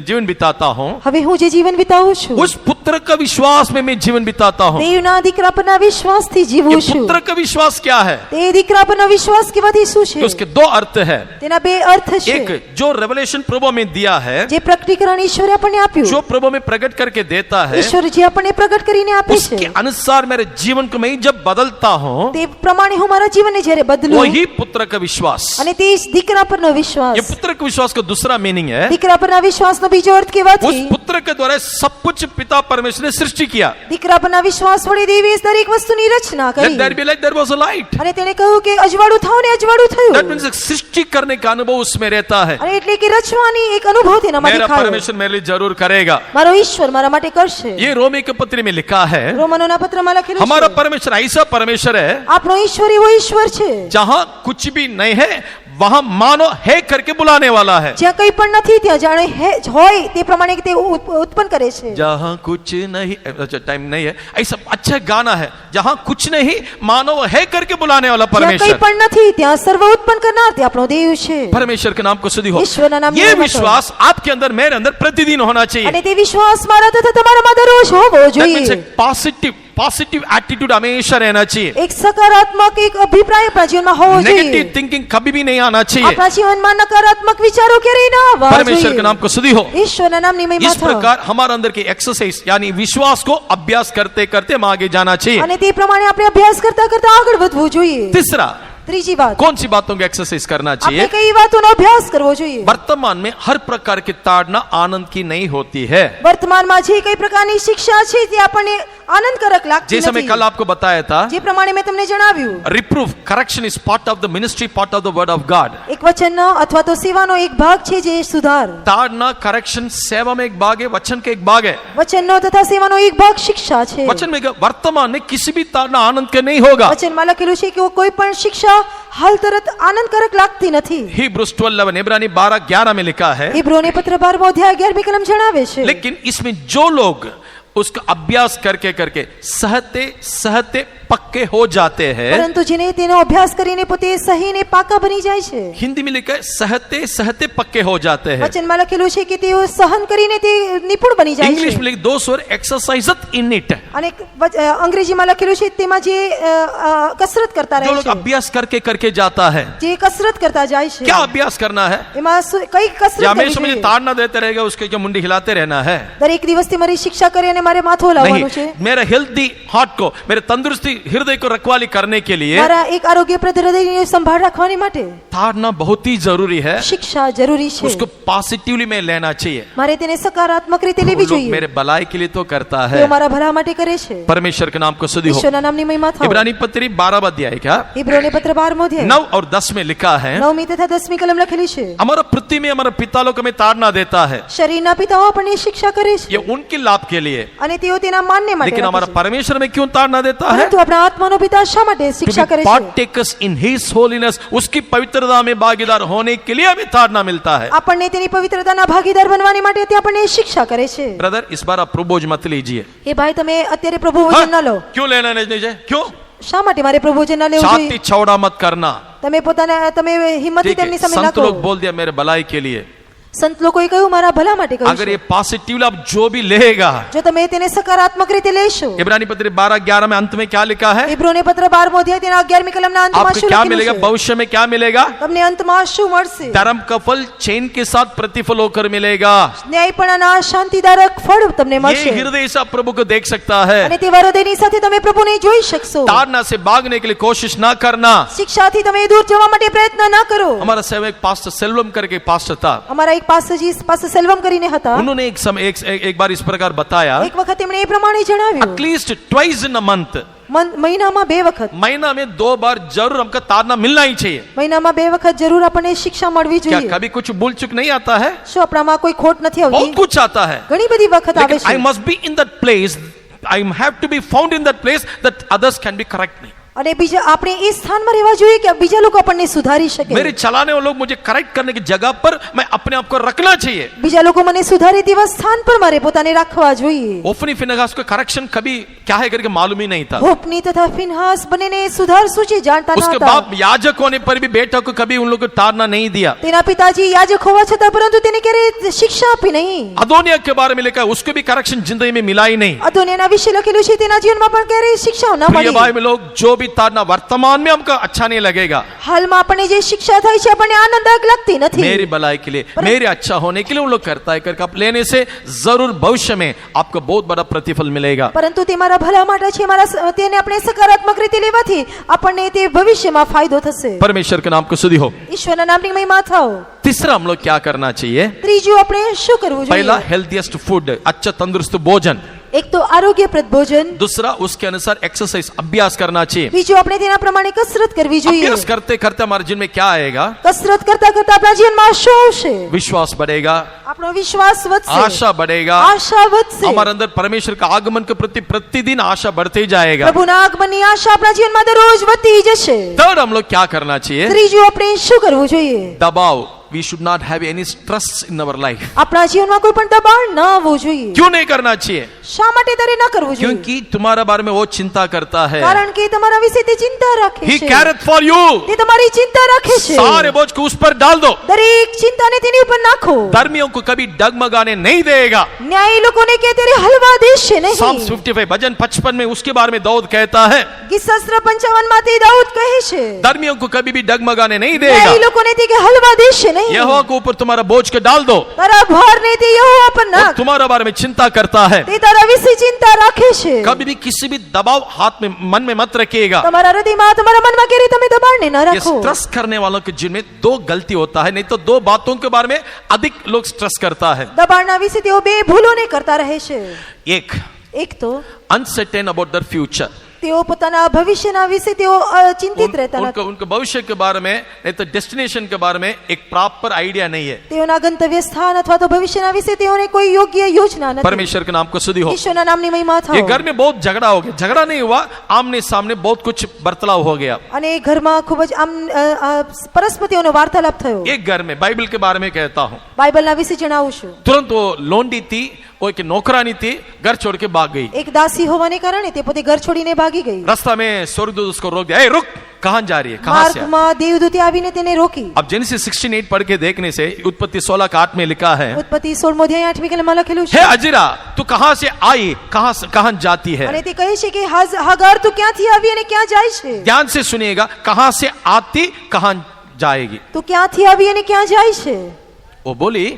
जीवन बिताता हूँ હવે હું જે जीवन बिताવું છું उस पुत्र का विश्वास में मैं जीवन बिताता हूँ. દેવના દીકરા પરના વિશ્વાસથી ये જીવું છું. पुत्र का विश्वास क्या है? તે દીકરા પરનો વિશ્વાસ કેવાથી શું છે? तो उसके दो अर्थ है. તેના બે અર્થ છે. एक जो रेवलेशन प्रभु में दिया है, જે પ્રકટીકરણ ઈશ્વરે આપણને આપ્યું, जो प्रभु में प्रकट करके देता है, ઈશ્વર જે આપણને પ્રગટ કરીને આપે उसके છે, अनुसार मेरे जीवन को मैं जब बदलता हूँ, તે પ્રમાણે હું મારા જીવનને જ્યારે બદલું, वही पुत्र का विश्वास. અને તે દીકરા પરનો વિશ્વાસ. ये पुत्र के विश्वास का दूसरा मीनिंग है, દીકરા પરના વિશ્વાસનો બીજો અર્થ उस કેવાથી, पुत्र के द्वारा सब कुछ पिता परमेश्वर ने सृष्टि किया. દીકરા પરના વિશ્વાસ વડે દેવીએ દરેક વસ્તુની રચના Let કરી, there be light, there was a light. અને તેણે કહ્યું કે અજવાળું થાઓ ને અજવાળું થયું. That means सृष्टि करने का अनुभव उसमें रहता है. અને એટલે કે રચવાની એક અનુભવ તેનામાં मेरा દેખાયો. परमेश्वर मेरे लिए जरूर करेगा. મારો ઈશ્વર મારા માટે કરશે. ये रोमी के पत्र में लिखा है, રોમનોના પત્રમાં લખેલું हमारा છે, परमेश्वर ऐसा परमेश्वर है આપણો ઈશ્વર એવો ઈશ્વર છે जहाँ कुछ भी नहीं है वहां मानो है करके बुलाने वाला है. જ્યાં કંઈ પણ નથી ત્યાં જાણે હોય તે પ્રમાણે તે ઉત્પન્ન કરે છે. जहाँ कुछ नहीं, अच्छा टाइम नहीं है, ऐसा अच्छा गाना है, जहाँ कुछ नहीं मानो है करके बुलाने वाला જ્યાં કંઈ परमेश्वर. પણ નથી ત્યાં सर्व उत्पन्न करનાર તે આપણો દેવ છે. परमेश्वर के नाम को स्तुति हो. ईश्वर नाम ये महिमा विश्वास आपके अंदर मेरे अंदर प्रतिदिन होना चाहिए. અને તે વિશ્વાસ મારા તથા તમારામાં દરરોજ હોવો That means જોઈએ. एक पॉजिटिव एटीट्यूड हमेशा रहना चाहिए. એક સકારાત્મક એક અભિપ્રાય આપણા જીવનમાં હોવો नेगेटिव જોઈએ. थिंकिंग कभी भी नहीं आना चाहिए. આપણા જીવનમાં નકારાત્મક વિચારો ક્યારેય ના આવવા परमेश्वर के જોઈએ. नाम को स्तुति हो. ઈશ્વરના નામની મહિમા इस થાઓ. प्रकार हमारे अंदर की एक्सरसाइज यानी विश्वास को अभ्यास करते करते हम आगे जाना चाहिए. અને તે પ્રમાણે આપણે અભ્યાસ કરતા કરતા આગળ વધવું જોઈએ. तीसरा, ત્રીજી વાત, कौन सी बातों की एक्सरसाइज करना આપણે चाहिए? કઈ વાતોનો અભ્યાસ કરવો જોઈએ? वर्तमान में हर प्रकार की ताड़ना आनंद की नहीं होती है. વર્તમાનમાં જે કઈ પ્રકારની શિક્ષા છે તે આપણને આનંદકારક લાગતી जैसे मैं નથી. कल आपको बताया था, જે પ્રમાણે મેં તમને જણાવ્યું, reproof correction is part of the ministry, part of the word of God. એક વચનનો અથવા તો સેવાનો એક ભાગ છે જે સુધાર. ताड़ना करेक्शन सेवा में एक भाग है, वचन का एक भाग है. વચનનો તથા સેવાનો એક ભાગ શિક્ષા છે. वचन में वर्तमान में किसी भी ताड़ना आनंद का नहीं होगा. વચનમાં લખેલું છે કે કોઈ પણ શિક્ષા હાલ તરત આનંદકારક લાગતી નથી. Hebrews 12:11, इब्रानी 12:11 में लिखा है, ઇબ્રાની પત્ર 12મો અધ્યાય 11મી કલમ જણાવે છે, लेकिन इसमें जो लोग उसका अभ्यास करके करके सहते सहते पक्के हो जाते हैं. પરંતુ જેને તેનો અભ્યાસ કરીને પોતે સહીને પાકા બની જાય છે. हिंदी में लिखा है सहते सहते पक्के हो जाते हैं. વચનમાં લખેલું છે કે તેઓ સહન કરીને તે નિપુણ બની જાય इंग्लिश છે. में लिखा दोस और एक्सरसाइज इन इट. અને અંગ્રેજીમાં લખેલું છે તેમાં જે કસરત કરતા जो રહે लोग છે, अभ्यास करके करके जाता है. જે કસરત કરતા જાય છે, क्या अभ्यास करना है? એમાં કઈ या કસરત કરવી हमेशा मुझे જોઈએ? ताड़ना देते रहेगा, उसके क्या मुंडी हिलाते रहना है? દરેક દિવસથી મારી शिक्षा करे અને મારે માથું હલાવવાનું છે. नहीं, मेरा हेल्दी हार्ट को, मेरे तंदुरुस्ती हृदय को रखवाली करने के लिए મારા એક આરોગ્યપ્રદ હૃદયની સંભાળ રાખવાની માટે ताड़ना बहुत ही जरूरी है. શિક્ષા જરૂરી છે. उसको पॉजिटिवली में लेना चाहिए. મારે તેને સકારાત્મક રીતે वो લેવી लोग જોઈએ. मेरे भलाई के लिए तो करता તેઓ है. મારા ભલા માટે કરે છે. परमेश्वर के नाम को स्तुति हो. ઈશ્વરના નામની મહિમા થાઓ. इब्रानी पत्री 12 अध्याय का ઇબ્રાની પત્ર 12મો અધ્યાય 9 और 10 में लिखा है, 9મી તથા 10મી કલમ લખેલી છે, हमारा पृथ्वी में हमारा पिता लोग हमें ताड़ना देता है. શરીરના પિતાઓ આપણને શિક્ષા કરે છે ये उनके लाभ के लिए. અને તેઓ તેના માનને માટે लेकिन રાખે हमारा છે. परमेश्वर में क्यों ताड़ना देता है? પરંતુ આપણા આત્માનો પિતા શા માટે To શિક્ષા be કરે છે? partakers in his holiness, उसकी पवित्रता में भागीदार होने के लिए हमें ताड़ना मिलता है. આપણને તેની પવિત્રતાના ભાગીદાર બનવાની માટે તે આપણને શિક્ષા કરે છે. ब्रदर, इस बार आप प्रभोज मत लीजिए. એ ભાઈ તમે અત્યારે પ્રભુ हाँ? ભોજન ના લો. क्यों लेना नहीं चाहिए? क्यों? શા માટે મારે પ્રભુ ભોજન ના લેવું छाती જોઈએ? चौड़ा मत करना. તમે પોતાના તમે હિંમતથી ठीक है, તેમની સામે ના संत કહો. लोग बोल दिया मेरे भलाई के लिए. સંત લોકોએ કહ્યું મારા ભલા માટે કહ્યું अगर છે. ये पॉजिटिवली आप जो भी लेगा, જો તમે તેને સકારાત્મક રીતે લેશો. इब्रानी पत्री 12:11 में अंत में क्या लिखा है? ઇબ્રાની પત્ર 12મો અધ્યાય તેના 11મી કલમના અંતમાં आपको શું क्या લખેલું मिलेगा? છે? भविष्य में क्या मिलेगा? તમને અંતમાં શું મળશે? धर्म का फल चैन के साथ प्रतिफल होकर मिलेगा. ન્યાયપણાના શાંતિદાયક ફળ તમને ये મળશે. हृदय से आप प्रभु को देख सकता है. અને તેવા હૃદયની સાથે તમે પ્રભુને જોઈ શકશો. ताड़ना से भागने के लिए कोशिश ना करना. શિક્ષાથી તમે દૂર જવા માટે પ્રયત્ન ના કરો. हमारा सेवक पास्टर सेल्वम करके पास्टर था. અમારા એક પાસે સેલ્વમ કરીને હતા. उन्होंने एक बार इस प्रकार बताया, એક વખત એમણે એ પ્રમાણે જણાવ્યું, at least twice in a month, મહિનામાં 2 વખત, महीना में 2 बार जरूर हमको तारना मिलना ही चाहिए. મહિનામાં 2 વખત જરૂર આપણને શિક્ષા મળવી क्या જોઈએ. कभी कुछ भूल चुक नहीं आता है? શું આપણામાં કોઈ ખોટ નથી बहुत આવતી? कुछ आता है. ઘણી બધી વખત આવે लेकिन I છે. must be in that place. I have to be found in that place that others can be correct me. અને બીજા આપણે એ સ્થાનમાં રહેવા જોઈએ કે બીજા લોકો આપણને સુધારી શકે. मेरे चलाने वाले लोग मुझे करेक्ट करने की जगह पर मैं अपने आप को रखना चाहिए. બીજા લોકો મને સુધારે તેવા સ્થાન પર મારે પોતાને રાખવા જોઈએ. ओफनी फिनहास को करेक्शन कभी क्या है करके मालूम ही नहीं था. હોફની તથા ફિનહાસ બંનેને સુધાર શું છે જાણતા ન उसके હતા. बाप याजक होने पर भी बेटा को कभी उन लोगों को तारना नहीं दिया. તેના પિતાજી યાજક હોવા છતાં પરંતુ તેને ક્યારે શિક્ષા આપી નહીં. अदोनिया के बारे में लिखा है, उसको भी करेक्शन जिंदगी में मिला ही नहीं. અદોનિયાના વિશે લખેલું છે તેના જીવનમાં પણ ક્યારે શિક્ષા ન प्रिय મળી. भाई में लोग, जो भी तारना वर्तमान में हमको अच्छा नहीं लगेगा, હાલમાં આપણને જે શિક્ષા થાય છે આપણને આનંદદાયક લાગતી નથી. मेरी भलाई के लिए, मेरे अच्छा होने के लिए उन लोग करता है करके आप लेने से जरूर भविष्य में आपको बहुत बड़ा प्रतिफल मिलेगा. પરંતુ તે મારા ભલા માટે છે, તેને આપણે સકારાત્મક રીતે લેવાથી આપણને તે ભવિષ્યમાં ફાયદો થશે. परमेश्वर के नाम को स्तुति हो. ઈશ્વરના નામની મહિમા થાઓ. तीसरा हम लोग क्या करना चाहिए? ત્રીજું આપણે શું કરવું पहला જોઈએ? हेल्थीएस्ट फूड, अच्छा तंदुरुस्त भोजन. એક તો આરોગ્યપ્રદ ભોજન, दूसरा उसके अनुसार एक्सरसाइज, अभ्यास करना चाहिए. બીજું આપણે તેના પ્રમાણે કસરત કરવી જોઈએ. अभ्यास करते करते हमारे जीवन में क्या आएगा? કસરત કરતા કરતા આપણા જીવનમાં શું આવશે? विश्वास बढ़ेगा, આપણો વિશ્વાસ વધશે, आशा बढ़ेगा, આશા વધશે. हमारे अंदर परमेश्वर का आगमन के प्रति प्रतिदिन आशा बढ़ते ही जाएगा. પ્રભુના આગમનની આશા આપણા જીવનમાં દરરોજ વધતી જશે. थर्ड हम लोग क्या करना चाहिए? ત્રીજું આપણે શું કરવું જોઈએ? दबाव. We should not have any stress in our life. આપણા જીવનમાં કોઈ પણ દબાણ ન આવવું જોઈએ. क्यों नहीं करना चाहिए? શા માટે તારે ન કરવું જોઈએ? क्योंकि तुम्हारे बारे में वो चिंता करता है. કારણ કે તમારા વિશે તે ચિંતા રાખે He છે. careth for you. તે તમારી चिंता રાખે છે. सारे बोझ को उस पर डाल दो. દરેક ચિંતાને તેની ઉપર નાખો. धर्मियों को कभी डगमगाने नहीं देगा. ન્યાયી લોકોને કે તેરે હલવા દેશે નહીં. Psalms 55 भजन 55 में उसके बारे में दाऊद कहता है, ગીત શાસ્ત્ર 55 માં તે દાऊद કહે છે, धर्मियों को कभी भी डगमगाने नहीं देगा. ન્યાયી લોકોને તે કે હલવા દેશે નહીં. यहोवा के ऊपर तुम्हारा बोझ को डाल दो. તારા ભારને તે યહોવા પર वो નાખ. तुम्हारे बारे में चिंता करता है. તે તારા વિશે ચિંતા રાખે છે. कभी भी किसी भी दबाव हाथ में मन में मत रखिएगा. તમારા હૃદયમાં તમારા મનમાં ક્યારે તમે દબાણને ન ये રાખો. स्ट्रेस करने वालों के जीवन में 2 गलती होता है, नहीं तो 2 बातों के बारे में अधिक लोग स्ट्रेस करता है. દબાણના વિશે તેઓ બે ભૂલોને કરતા રહે છે. એક તો अनसर्टेन अबाउट देयर फ्यूचर. તેઓ પોતાના ભવિષ્યના વિશે તેઓ ચિંતિત રહેતા નથી. उनके भविष्य के बारे में, नहीं तो डेस्टिनेशन के बारे में एक प्रॉपर आइडिया नहीं है. તેઓના ગંતવ્ય સ્થાન અથવા તો ભવિષ્યના વિશે તેઓને કોઈ યોગ્ય યોજના નથી. परमेश्वर के नाम को स्तुति हो. ઈશ્વરના નામની મહિમા ये થાઓ. घर में बहुत झगड़ा हो गया. झगड़ा नहीं हुआ, आमने सामने बहुत कुछ बर्ताव हो गया. અને ઘરમાં ખૂબ જ આમ પરસ્પર તેઓનો વાર્તાલાપ થયો. एक घर में बाइबल के बारे में कहता हूँ, બાઇબલના વિશે જણાવું છું. तुरंत वो लोंडी थी, वो एक नौकरानी थी, घर छोड़ के भाग गई. એક दासी હોવાને કારણે તે પોતે ઘર છોડીને ભાગી ગઈ. रास्ता में स्वर्गदूत उसको रोक दिया. ए रुक, कहाँ जा रही है, कहाँ से? માર્ગમાં દેવદૂતે આવીને તેને રોકી. अब जेनेसिस 16:8 पढ़ के देखने से उत्पत्ति 16:8 में लिखा है, ઉત્પત્તિ 16 અધ્યાય 8મી કલમમાં લખેલું हे છે. अजरा, तू कहाँ से आई, कहाँ जाती है? અને તે કહે છે કે હાગાર તું ક્યાંથી આવી અને ક્યાં જાય છે? ध्यान से सुनिएगा, कहाँ से आती, कहाँ जाएगी? તું ક્યાંથી આવી અને ક્યાં જાય છે? वो बोली,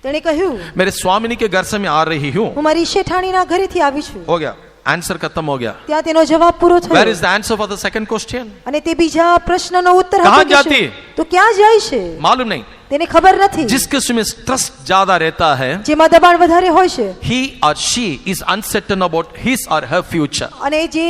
તેણે કહ્યું, मेरे स्वामिनी के घर से मैं आ रही हूँ. હું મારી શેઠાણીના ઘરેથી આવી છું. हो गया, आंसर खत्म हो गया. ત્યાં તેનો જવાબ પૂરો Where થયો. is the answer for the second question? અને તે બીજા પ્રશ્નનો ઉત્તર કહાં હતો કે જાતી? શું? તું ક્યાં જાય છે? मालूम नहीं. તેને ખબર નથી. जिस किस्म में स्ट्रेस ज्यादा रहता है, જેમાં દબાણ વધારે હોય છે he or she is uncertain about his or her future. અને જે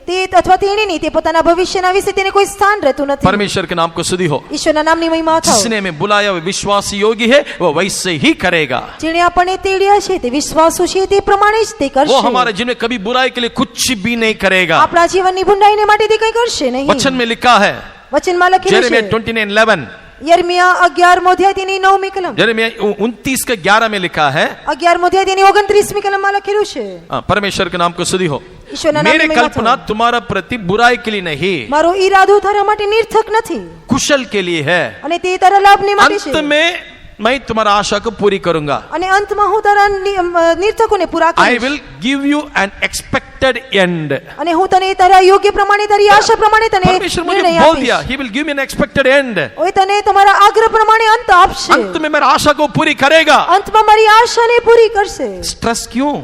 તે અથવા તેણીની તે પોતાના ભવિષ્યના વિશે તેને કોઈ સ્થાન રહેતું નથી. परमेश्वर के नाम को स्तुति हो. ઈશ્વરના નામની મહિમા થાઓ. जिसने हमें बुलाया वो विश्वास योग्य है, वो वैसे ही करेगा. જેણે આપણને તેડ્યા છે તે વિશ્વાસુ છે, તે પ્રમાણે જ તે वो કરશે. हमारे जीवन में कभी बुराई के लिए कुछ भी नहीं करेगा. આપણા જીવનની ભૂંડાઈને માટે તે કંઈ કરશે નહીં. वचन में लिखा है, વચનમાં લખેલું जेरेमिया છે 29:11, યર્મિયા 11મો અધ્યાય તેની 9મી કલમ, जेरेमिया 29:11 में लिखा है, 11મો અધ્યાય તેની 29મી કલમમાં લખેલું છે. परमेश्वर के नाम को स्तुति हो. ઈશ્વરના નામની मेरी મહિમા कल्पना થાઓ. तुम्हारा प्रति बुराई के लिए नहीं, મારો ઈરાદો તારા માટે નિર્થક નથી कुशल के लिए है. અને તે તારા લાભને માટે अंत છે. में मैं तुम्हारा आशा को पूरी करूंगा. અને અંતમાં હું તારા નિર્થકોને પૂરા I કરીશ. will give you an expected end. અને હું તને તારા યોગ્ય પ્રમાણે તારી આશા પ્રમાણે તને परमेश्वर मुझे નિર્ણય बोल આપીશ. दिया, he will give me an expected end. ઓય તને તમારા આગ્રહ પ્રમાણે અંત આપશે. अंत में मेरा आशा को पूरी करेगा. અંતમાં મારી આશાને પૂરી કરશે. स्ट्रेस क्यों?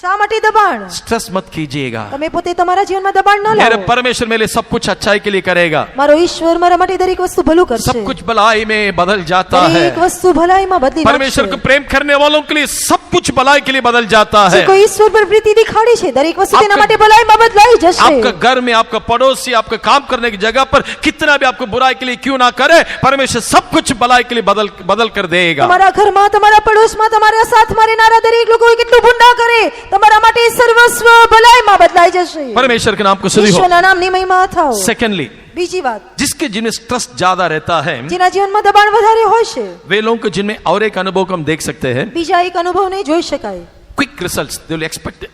શા માટે દબાણ? स्ट्रेस मत कीजिएगा, તમે પોતે તમારા જીવનમાં દબાણ ન मेरे લાવો. परमेश्वर मेरे लिए सब कुछ अच्छाई के लिए करेगा, મારો ઈશ્વર મારા માટે દરેક વસ્તુ ભલું કરશે. सब कुछ भलाई में बदल जाता है। દરેક વસ્તુ ભલાઈમાં બદલી परमेश्वर को નાખશે. प्रेम करने वालों के लिए सब कुछ भलाई के लिए बदल जाता જે है। કોઈ ઈશ્વર પર પ્રીતિ દેખાડી છે દરેક વસ્તુ તેના આપકા- માટે ભલાઈમાં બદલાઈ જશે. आपका घर में, आपका पड़ोसी, आपका काम करने की जगह पर कितना भी आपको बुराई के लिए क्यों ना करे, परमेश्वर सब कुछ भलाई के लिए बदल कर देगा। તમારા ઘરમાં, તમારા પડોશમાં, તમારા સાથમાં રહેનારા દરેક લોકો કેટલું ભૂંડા કરે, તમારા માટે સર્વસ્વ ભલાઈમાં બદલાઈ જશે. परमेश्वर के नाम को स्तुति हो। ઈશ્વરના નામની મહિમા થાઓ. सेकेंडली, બીજી વાત, जिसके जिनमें स्ट्रेस ज्यादा रहता है, જેના જીવનમાં દબાણ વધારે હોય છે, वे लोगों को जिनमें और एक अनुभव को हम देख सकते हैं, બીજા એક અનુભવને જોઈ શકાય. Quick results. They will expect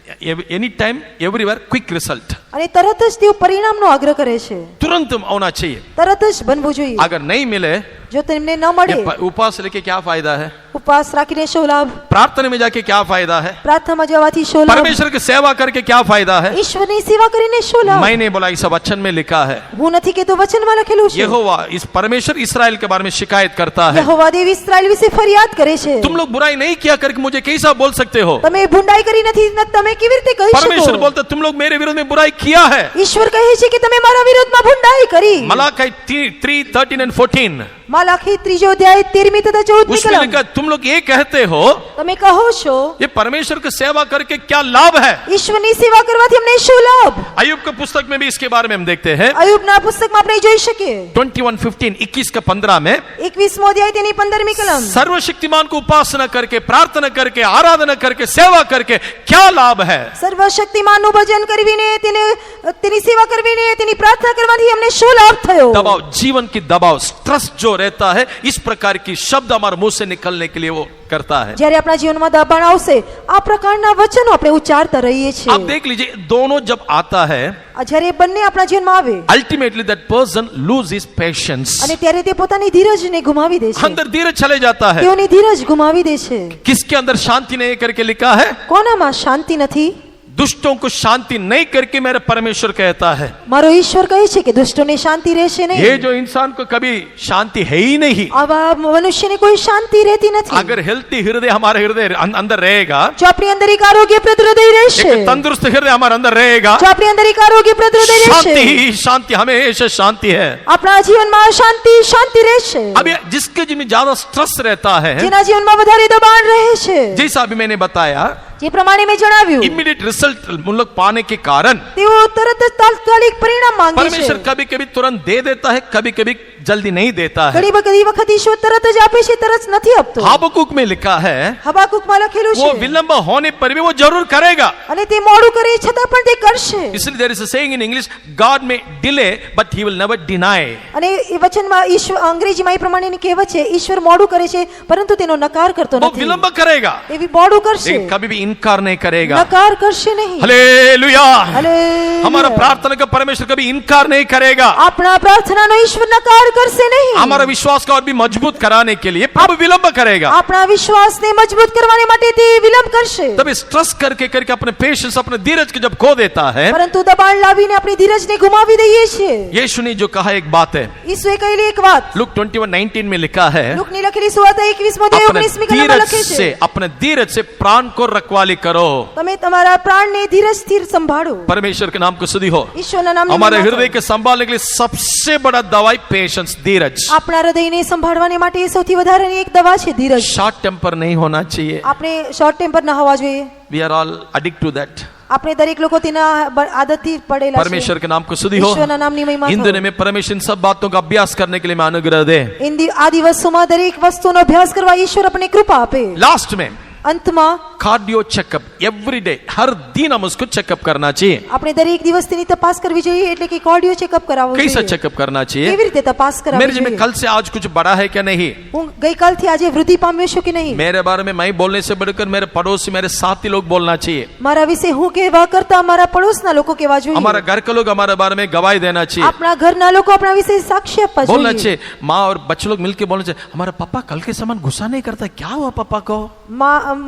any time everywhere quick result, અને તરત જ તેઓ પરિણામનો આગ્રહ કરે છે. तुरंत होना चाहिए। તરત જ બનવું જોઈએ. अगर नहीं मिले, જો તેમને ન મળે, उपवास लेके क्या फायदा है, ઉપવાસ રાખીને શો લાભ? प्रार्थना में जाके क्या फायदा है, પ્રાર્થનામાં જવાથી શો લાભ? परमेश्वर की सेवा करके क्या फायदा है। ઈશ્વરની સેવા કરીને શો લાભ? मैंने बोला, इस वचन में लिखा है। હું નથી કહેતો, વચનમાં લખેલું છે. यहोवा, इस परमेश्वर इस्राएल के बारे में शिकायत करता है, યહોવા દેવ ઇસ્રાએલ વિશે ફરિયાદ કરે છે. तुम लोग बुराई नहीं किया करके मुझे कैसा बोल सकते हो। તમે ભૂંડાઈ કરી નથી, તમે કેવી રીતે કહી परमेश्वर શકો? बोलते, तुम लोग मेरे विरोध में बुराई किया है। ઈશ્વર કહે છે કે તમે મારા વિરોધમાં ભૂંડાઈ કરી. मलाकी 3:13 and 14 માલાખી 3 અધ્યાય 13 તથા 14 उसमें કલમ. लिखा, तुम लोग ये कहते हो તમે કહો છો ये परमेश्वर की सेवा करके क्या लाभ है। ઈશ્વરની સેવા કરવાથી અમને શું લાભ? अय्यूब के पुस्तक में भी इसके बारे में हम देखते हैं। અયુબના પુસ્તકમાં આપણે જોઈ શકીએ. 21:15 21 का 15 में 21મો અધ્યાય તેની 15મી કલમ. सर्वशक्तिमान को उपासना करके, प्रार्थना करके, आराधना करके, सेवा करके क्या लाभ है। સર્વશક્તિમાનનું ભજન કરવીને તેની સેવા કરવીને તેની પ્રાર્થના કરવાથી અમને શું લાભ થયો? दबाव, जीवन की दबाव, स्ट्रेस जो रहता है, इस प्रकार की शब्द हमारे मुंह से निकलने के लिए वो करता है। જ્યારે આપણા જીવનમાં દબાણ આવશે, આ પ્રકારના વચનો આપણે ઉચ્ચારતા રહીએ છીએ. आप देख लीजिए, दोनों जब आता है, જ્યારે બંને આપણા જીવનમાં આવે ultimately that person lose his patience, અને ત્યારે તે પોતાની ધીરજને ગુમાવી દે છે. अंदर धीरज चले जाता है। તેઓની ધીરજ ગુમાવી દે છે. किसके अंदर शांति नहीं करके लिखा है, કોનામાં શાંતિ નથી? दुष्टों को शांति नहीं करके मेरा परमेश्वर कहता है। મારો ઈશ્વર કહે છે કે દુષ્ટોને શાંતિ રહેશે ये નહીં. जो इंसान को कभी शांति है ही नहीं। આવા મનુષ્યને કોઈ શાંતિ રહેતી નથી. अगर हेल्थी हृदय हमारे हृदय अंदर रहेगा, જો આપણી અંદર એક આરોગ્યપ્રદ હૃદય રહેશે, एक तंदुरुस्त हृदय हमारे अंदर रहेगा, જો આપણી અંદર એક આરોગ્યપ્રદ હૃદય शांति રહેશે, ही शांति, हमेशा शांति है। આપણા જીવનમાં શાંતિ રહેશે. अब ये जिसके जिनमें ज्यादा स्ट्रेस रहता है, જેના જીવનમાં વધારે દબાણ રહે છે, जैसा अभी मैंने बताया, જે પ્રમાણે મેં જણાવ્યું, इमीडिएट रिजल्ट मुल्क पाने के कारण તેઓ તરત જ તાત્કાલિક પરિણામ માંગે છે. परमेश्वर कभी कभी तुरंत दे देता है, कभी कभी जल्दी नहीं देता है। ઘણી વખત ઈશ્વર તરત જ આપે છે, તરત નથી આપતો. हाबकुक में लिखा है, હબાકુકમાં લખેલું वो છે, विलंब होने पर भी वो जरूर करेगा। અને તે मोडું કરે છતાં પણ તે કરશે. इसलिए there is a saying in English, God may delay but he will never deny. અને એ વચનમાં ઈશ્વર, અંગ્રેજીમાં એ પ્રમાણેની કહેવત છે, ઈશ્વર મોડું કરે છે પરંતુ તેનો નકાર કરતો वो નથી. विलंब करेगा, એવી મોડું કરશે, लेकिन कभी भी इनकार नहीं करेगा। નકાર કરશે નહીં. हालेलुया। હાલેલુયા. हमारा प्रार्थना का परमेश्वर कभी इनकार नहीं करेगा। આપણા પ્રાર્થનાનો ઈશ્વર નકાર કરશે નહીં. हमारा विश्वास को और भी मजबूत कराने के लिए प्रभु विलंब करेगा। આપણા વિશ્વાસને મજબૂત કરવાને માટે તે વિલંબ કરશે. तभी स्ट्रेस करके करके अपने पेशेंस, अपने धीरज को जब खो देता है, પરંતુ દબાણ લાવીને આપણી ધીરજને ગુમાવી દઈએ છીએ. यीशु ने जो कहा एक बात है, ઈસુએ કહેલી એક વાત लूक 21:19 में लिखा है, લૂકની લખેલી સુવાર્તા 21મો અધ્યાય अपने 19મી કલમમાં धीरज લખે से, છે, अपने धीरज से प्राण को रखवाली करो। તમે તમારા પ્રાણને ધીરજથી સંભાળો. परमेश्वर के नाम को स्तुति हो। ઈશ્વરના નામની हमारे મહિમા हृदय કરો. के संभालने के लिए सबसे बड़ा दवाई पेशेंस, धीरज। આપણા હૃદયને સંભાળવાને માટે સૌથી વધારેની એક દવા છે ધીરજ. शॉर्ट टेम्पर नहीं होना चाहिए। આપણે શોર્ટ ટેમ્પર ન હોવા જોઈએ. We are all addict to that. આપણે દરેક લોકો તેના આદતથી પડેલા છે. परमेश्वर के नाम को स्तुति हो। ઈશ્વરના નામની મહિમા इन કરો. दिनों में परमेश्वर इन सब बातों का अभ्यास करने के लिए मैं अनुग्रह दे। આ દિવસોમાં દરેક વસ્તુનો અભ્યાસ કરવા ઈશ્વર આપણને કૃપા આપે. लास्ट में અંતમાં कार्डियो चेकअप एवरी डे, हर दिन हम उसको चेकअप करना चाहिए। આપણે દરેક દિવસ તેની તપાસ કરવી જોઈએ, એટલે કે કાર્ડિયો ચેકઅપ કરાવવું कैसा જોઈએ. चेकअप करना चाहिए? કેવી રીતે તપાસ मेरे કરાવવી जी में જોઈએ? कल से आज कुछ बड़ा है क्या नहीं? હું ગઈકાલથી આજે વૃદ્ધિ પામ્યો છું કે નહીં? मेरे बारे में मैं बोलने से बढ़कर मेरे पड़ोसी, मेरे साथी लोग बोलना चाहिए। મારા વિશે હું કહેવા કરતા મારા પડોશના લોકો કહેવા જોઈએ. हमारा घर के लोग हमारे बारे में गवाही देना चाहिए, આપણા ઘરના લોકો આપણા વિશે સાક્ષી આપવા बोलना જોઈએ. चाहिए। माँ और बच्चे लोग मिलकर बोलना चाहिए, हमारा पापा कल के समान गुस्सा नहीं करता, क्या हुआ पापा को?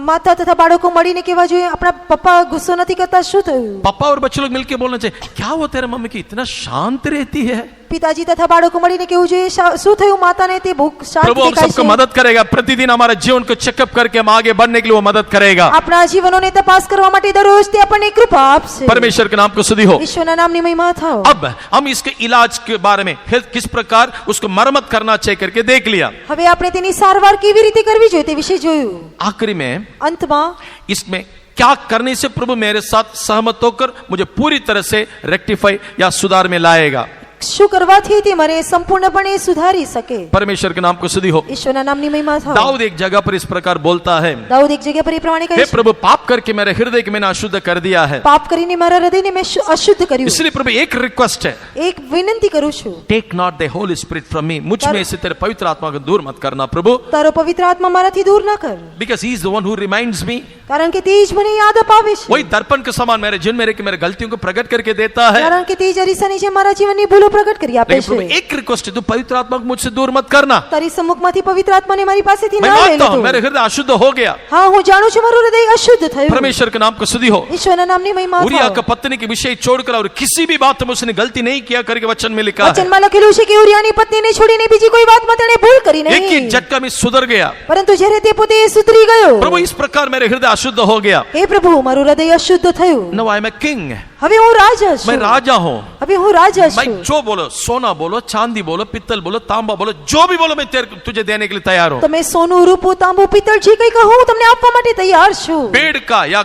માતા તથા બાળકો મળીને કહેવા જોઈએ, આપણા પપ્પા ગુસ્સો નથી કરતા, શું થયું? पापा और बच्चे लोग मिलकर बोलना चाहिए, क्या हुआ तेरे मम्मी की इतना शांत रहती है? પિતાજી તથા બાળકો મળીને કેવું જોઈએ શું થયું માતાને તે ભૂખ શાંત प्रभु हम દેખાય सबको છે मदद करेगा, प्रतिदिन हमारे जीवन को चेकअप करके हम आगे बढ़ने के लिए वो मदद करेगा। આપણા જીવનોને તપાસ કરવા માટે દરરોજ તે આપણને કૃપા આપશે परमेश्वर के नाम को स्तुति हो। ઈશ્વરના નામની મહિમા થાઓ। अब हम इसके इलाज के बारे में किस प्रकार उसको मरम्मत करना चाहिए करके देख लिया। હવે આપણે તેની સારવાર કેવી રીતે કરવી જોઈએ તે વિશે જોયું। आखिरी में અંતમાં इसमें क्या करने से प्रभु मेरे साथ सहमत होकर मुझे पूरी तरह से रेक्टिफाई या सुधार में लाएगा। શું કરવાથી તે મને સંપૂર્ણપણે સુધારી શકે। परमेश्वर के नाम को स्तुति हो। ઈશ્વરના નામની મહિમા થાઓ। दाऊद एक जगह पर इस प्रकार बोलता है, દાઉદ એક જગ્યા પર એ પ્રમાણે કહે हे છે प्रभु पाप करके मेरे हृदय को मैंने अशुद्ध कर दिया है, પાપ કરીને મારા હૃદયને મેં અશુદ્ધ કર્યું। इसलिए प्रभु एक रिक्वेस्ट है, એક विनंती करूं છું take not the holy spirit from me, मुझ में से तेरे पवित्र आत्मा को दूर मत करना प्रभु, તારો પવિત્ર આત્મા મારાથી દૂર ના કર because he is the one who reminds me. કારણ કે તે જ મને યાદ અપાવે છે वही दर्पण के समान मेरे जीवन मेरे गलतियों को प्रकट करके देता है। કારણ કે તે જ અરીસાની જેમ મારા જીવનની ભૂલો પ્રગટ કરી આપે लेकिन प्रभु છે। एक रिक्वेस्ट है, तू पवित्र आत्मा को मुझसे दूर मत करना। તારી सम्मुखમાંથી પવિત્ર આત્માને મારી પાસેથી मैं ના લઈ मानता हूं લેતો। मेरे हृदय अशुद्ध हो गया। હા હું જાણું છું મારું હૃદય અશુદ્ધ થયું। परमेश्वर के नाम को स्तुति हो। ઈશ્વરના નામની મહિમા उरिया થાઓ। का पत्नी के विषय छोड़कर और किसी भी बात में उसने गलती नहीं किया करके वचन में लिखा है। વચનમાં લખેલું છે કે ઉરિયાની પત્નીને છોડીને બીજી કોઈ વાતમાં તેણે ભૂલ કરી एक ही નહીં झटका में सुधर गया। પરંતુ જ્યારે તે પોતે સુધરી ગયો प्रभु इस प्रकार मेरे हृदय अशुद्ध हो गया। હે પ્રભુ મારું હૃદય અશુદ્ધ થયું। Now I am a king, હવે હું રાજા मैं છું। राजा हूँ। હવે હું રાજા मैं છું। जो बोलो, सोना बोलो, चांदी बोलो, पित्तल बोलो, तांबा बोलो, जो भी बोलो मैं तुझे देने के लिए तैयार हूँ। તમે સોનું રૂપું તાંબુ પિત્તળ જે કંઈ કહો હું તમને આપવા માટે તૈયાર છું। पेड़ का या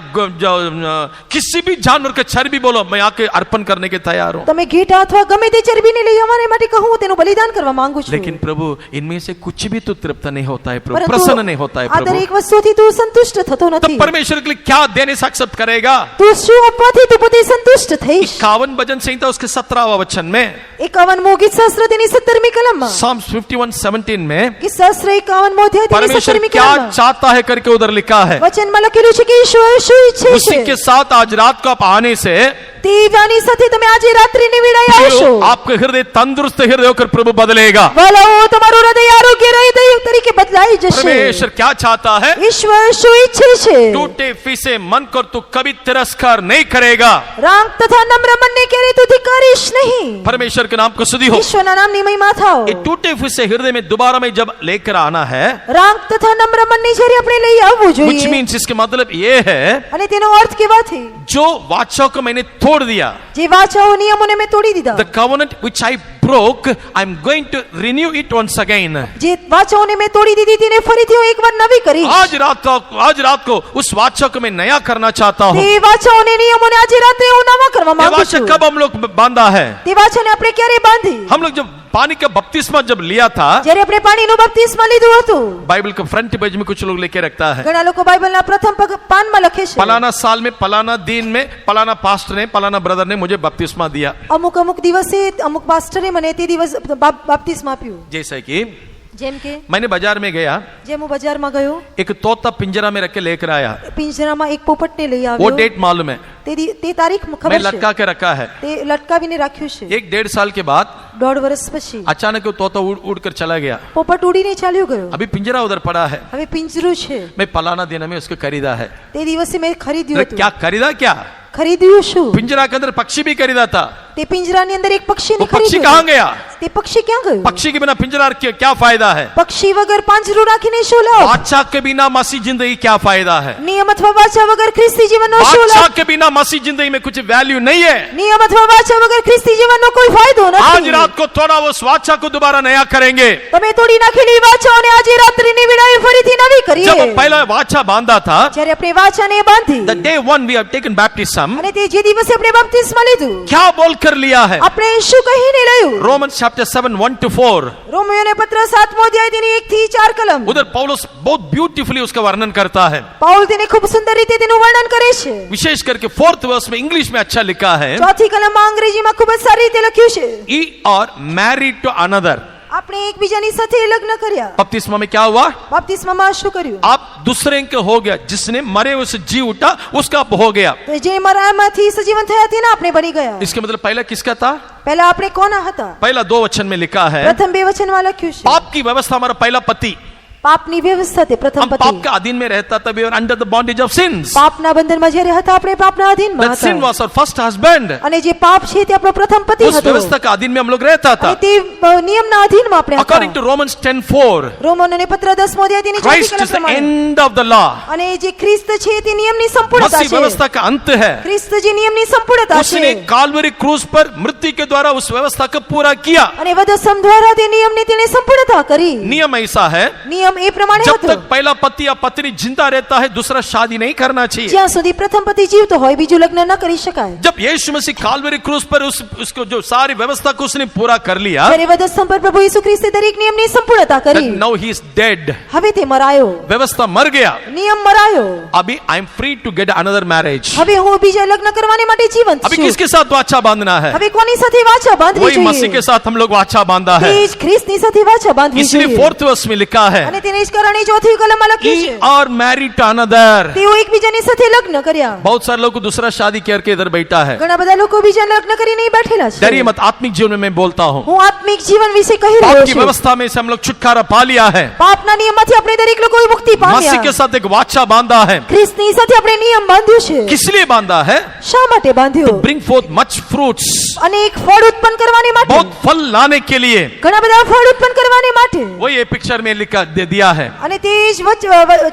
किसी भी जानवर का चर्बी बोलो, मैं आके अर्पण करने के तैयार हूँ। તમે ઘેટા અથવા ગમે તે ચરબીને લઈ અમારે માટે કહું હું તેનું બલિદાન કરવા માંગુ છું। लेकिन प्रभु इनमें से कुछ भी तो तृप्त नहीं होता है प्रभु, પરંતુ प्रसन्न नहीं होता है આ प्रभु। દરેક વસ્તુથી તું સંતુષ્ટ થતો तो નથી। परमेश्वर के लिए क्या देने से एक्सेप्ट करेगा? તું શું આપવાથી તું પોતે સંતુષ્ટ થઈશ। 51 भजन संहिता उसके 17वां वचन में, 51મો ગીતશાસ્ત્ર तेनी 17મી કલમમાં Psalms 51:17 में ગીતશાસ્ત્ર 51મો અધ્યાય તેની परमेश्वर 17મી क्या કલમમાં चाहता है करके उधर लिखा है। વચનમાં લખેલું છે કે ઈશ્વર શું ઈચ્છે उसी છે के साथ आज रात को आप आने से તેવાની સાથે તમે આજે રાત્રિની વેળાએ આવશો। आपका हृदय तंदुरुस्त हृदय होकर प्रभु बदलेगा। વાલાઓ તમારું હૃદય આરોગ્ય હૃદય તરીકે બદલાઈ જશે। परमेश्वर क्या चाहता है? ઈશ્વર શું ઈચ્છે છે टूटे फीसे मन को तू कभी तिरस्कार नहीं करेगा। રાગ તથા નમ્ર મનને ક્યારે તું ધિક્કારીશ નહીં। परमेश्वर के नाम को स्तुति हो। ઈશ્વરના નામની મહિમા થાઓ। ये टूटे फीसे हृदय में दोबारा में जब लेकर आना है, રાગ તથા નમ્ર મનને જ્યારે આપણે લઈ આવવું which જોઈએ means इसके मतलब ये है, અને તેનો અર્થ કેવાથી जो वाचा को मैंने तोड़ दिया, જે વાચાઓ નિયમોને મેં તોડી દીધા the covenant which I broke, I'm going to renew it once again. જે વાચાઓને મેં તોડી દીધી તેને ફરીથી હું એકવાર નવી કરીશ। आज रात को उस वाचा को मैं नया करना चाहता हूँ। તે વાચાઓને નિયમોને આજે રાત્રે હું નવા કરવા ये માંગુ वाचा છું। कब हम लोग बांधा है? તે વાચાને આપણે ક્યારે બાંધી हम लोग जब पानी का बपतिस्मा जब लिया था, જ્યારે આપણે પાણીનું બપ્તિસ્મા લીધું હતું। बाइबल के फ्रंट पेज में कुछ लोग लेके रखता है, ઘણા લોકો બાઇબલના પ્રથમ પાનમાં લખે છે फलाना साल में फलाना दिन में फलाना पास्टर ने फलाना ब्रदर ने मुझे बपतिस्मा दिया। અમુક અમુક દિવસે અમુક પાસ્ટરે મને તે દિવસ બાપ્તિસ્મા આપ્યું। जैसे कि જેમ કે मैंने बाजार में गया, જેમ હું બજારમાં ગયો एक तोता पिंजरा में रख के लेकर आया, પિંજરામાં એક પોપટને લઈ वो આવ્યો। डेट मालूम है, તે તારીખ मैं ખબર છે लटका के रखा है। તે લટકાવીને રાખ્યું છે। 1-1.5 साल के बाद 1.5 વર્ષ પછી अचानक वो तोता उड़ कर चला गया। પોપટ ઉડીને ચાલ્યો ગયો। अभी पिंजरा उधर पड़ा है, હવે પિંજરું છે मैं फलाना दिन में उसको खरीदा है। તે દિવસે મેં ખરીદ્યું अरे હતું। क्या खरीदा? क्या ખરીદ્યું શું? पिंजरा के अंदर पक्षी भी खरीदा था। તે પિંજરાની અંદર એક પક્ષીને वो पक्षी ખરીદ્યું कहाँ હતું। गया? તે પક્ષી ક્યાં ગયું? पक्षी के बिना पिंजरा रखे क्या फायदा है? પક્ષી વગર પાંજરું રાખીને શું લાભ? बादशाह के बिना मसीह जिंदगी क्या फायदा है? નિયમ અથવા વાચા વગર ખ્રિસ્તી જીવનનો શું बादशाह લાભ? के बिना मसीह जिंदगी में कुछ वैल्यू नहीं है। નિયમ અથવા વાચા વગર ખ્રિસ્તી જીવનનો કોઈ ફાયદો आज નથી। रात को थोड़ा वो स्वाचा को दोबारा नया करेंगे। તમે તોડી નાખેલી વાચાઓને આજે રાત્રિની વેળાએ ફરીથી નવી કરીએ। जब पहला वाचा बांधा था, જ્યારે આપણે વાચાને બાંધી the day one we have taken baptism, અને તે જે દિવસે આપણે બપ્તિસ્મા લીધું क्या बोलकर लिया है? આપણે શું કહીને લયું? Romans chapter 7 1-4, રોમિયોને પત્ર 7મો અધ્યાય તેની 1 થી 4 કલમ। उधर पौलुस बहुत ब्यूटीफुली उसका वर्णन करता है। પાઉલ તેને ખૂબ સુંદર રીતે તેનું વર્ણન કરે છે। विशेष करके 4th वर्स में इंग्लिश में अच्छा लिखा है, ચોથી કલમમાં અંગ્રેજીમાં ખૂબ જ સારી રીતે લખ્યું છે ye are married to another. આપણે એકબીજાની સાથે લગ્ન કર્યા। बपतिस्मा में क्या हुआ? બપ્તિસ્મામાં શું કર્યું? आप दूसरे के हो गया, जिसने मरे हुए से जी उठा उसका आप हो गया। તો જે મરામાંથી સજીવન થયા તેના આપણે બની ગયા। इसके मतलब पहला किसका था? પહેલા આપણે કોના હતા? पहला 2 वचन में लिखा है, પ્રથમ 2 વચનમાં લખ્યું છે पाप की व्यवस्था हमारा पहला पति, પાપની વ્યવસ્થા તે પ્રથમ हम પતિ पाप के अधीन में रहता तब we were under the bondage of sins. પાપના બંધનમાં જ્યારે હતા આપણે પાપના અધીનમાં That sin હતા was our first husband. અને જે પાપ છે તે આપણો પ્રથમ પતિ उस હતો व्यवस्था के अधीन में हम लोग रहता અને था. તે નિયમના અધીનમાં આપણે According હતા to Romans 10:4, રોમનોને પત્ર 10મો અધ્યાય તેની 4 Christ કલમ is the પ્રમાણે end of the law. અને જે ખ્રિસ્ત છે તે નિયમની સંપૂર્ણતા मसीह છે व्यवस्था का अंत है. ખ્રિસ્ત જે નિયમની સંપૂર્ણતા उसने છે काल्वरी क्रूस पर मृत्यु के द्वारा उस व्यवस्था को पूरा किया. અને વધસમ દ્વારા તે નિયમની તેણે સંપૂર્ણતા કરી नियम ऐसा है, નિયમ એ પ્રમાણે जब હતો तक पहला पति या पत्नी जिंदा रहता है दूसरा शादी नहीं करना चाहिए. જ્યાં સુધી પ્રથમ પતિ જીવતો હોય બીજું લગ્ન ન કરી શકાય जब यीशु मसीह काल्वरी क्रूस पर उसको जो सारी व्यवस्था को उसने पूरा कर लिया, જ્યારે વધસ્તંભ પર પ્રભુ ઈસુ ખ્રિસ્તે દરેક નિયમની સંપૂર્ણતા that કરી now he is dead. હવે તે મરાયો व्यवस्था मर गया. નિયમ મરાયો अभी I am free to get another marriage. હવે હું બીજા લગ્ન કરવાને માટે જીવંત अभी છું किसके साथ वाचा बांधना है? હવે કોની સાથે વાચા બાંધવી वही मसीह જોઈએ के साथ हम लोग वाचा बांधा है. તે જ ખ્રિસ્તની સાથે વાચા બાંધવી इसलिए જોઈએ 4th वर्ष में लिखा है, અને તેને જ કારણે ચોથી કલમમાં લખ્યું ye છે are married to another. તેઓ એકબીજાની સાથે લગ્ન કર્યા बहुत सारे लोग को दूसरा शादी करके इधर बैठा है. ઘણા બધા લોકો બીજા લગ્ન કરીને બેઠેલા છે डरिए मत, आत्मिक जीवन में मैं बोलता हूँ. હું આત્મિક જીવન વિશે કહી पाप રહ્યો की છું व्यवस्था में से हम लोग छुटकारा पा लिया है. પાપના નિયમમાંથી આપણે દરેક લોકોએ મુક્તિ मसीह के પામ્યા साथ एक वाचा बांधा है. ખ્રિસ્તની સાથે આપણે નિયમ બાંધ્યું છે किस लिए बांधा है? શા માટે બાંધ્યું Bring forth much fruits. અને એક ફળ ઉત્પન્ન કરવાને માટે बहुत फल लाने के लिए. ઘણા બધા ફળ ઉત્પન્ન કરવાને માટે वही ये पिक्चर में लिखा दे दिया है. અને તે જ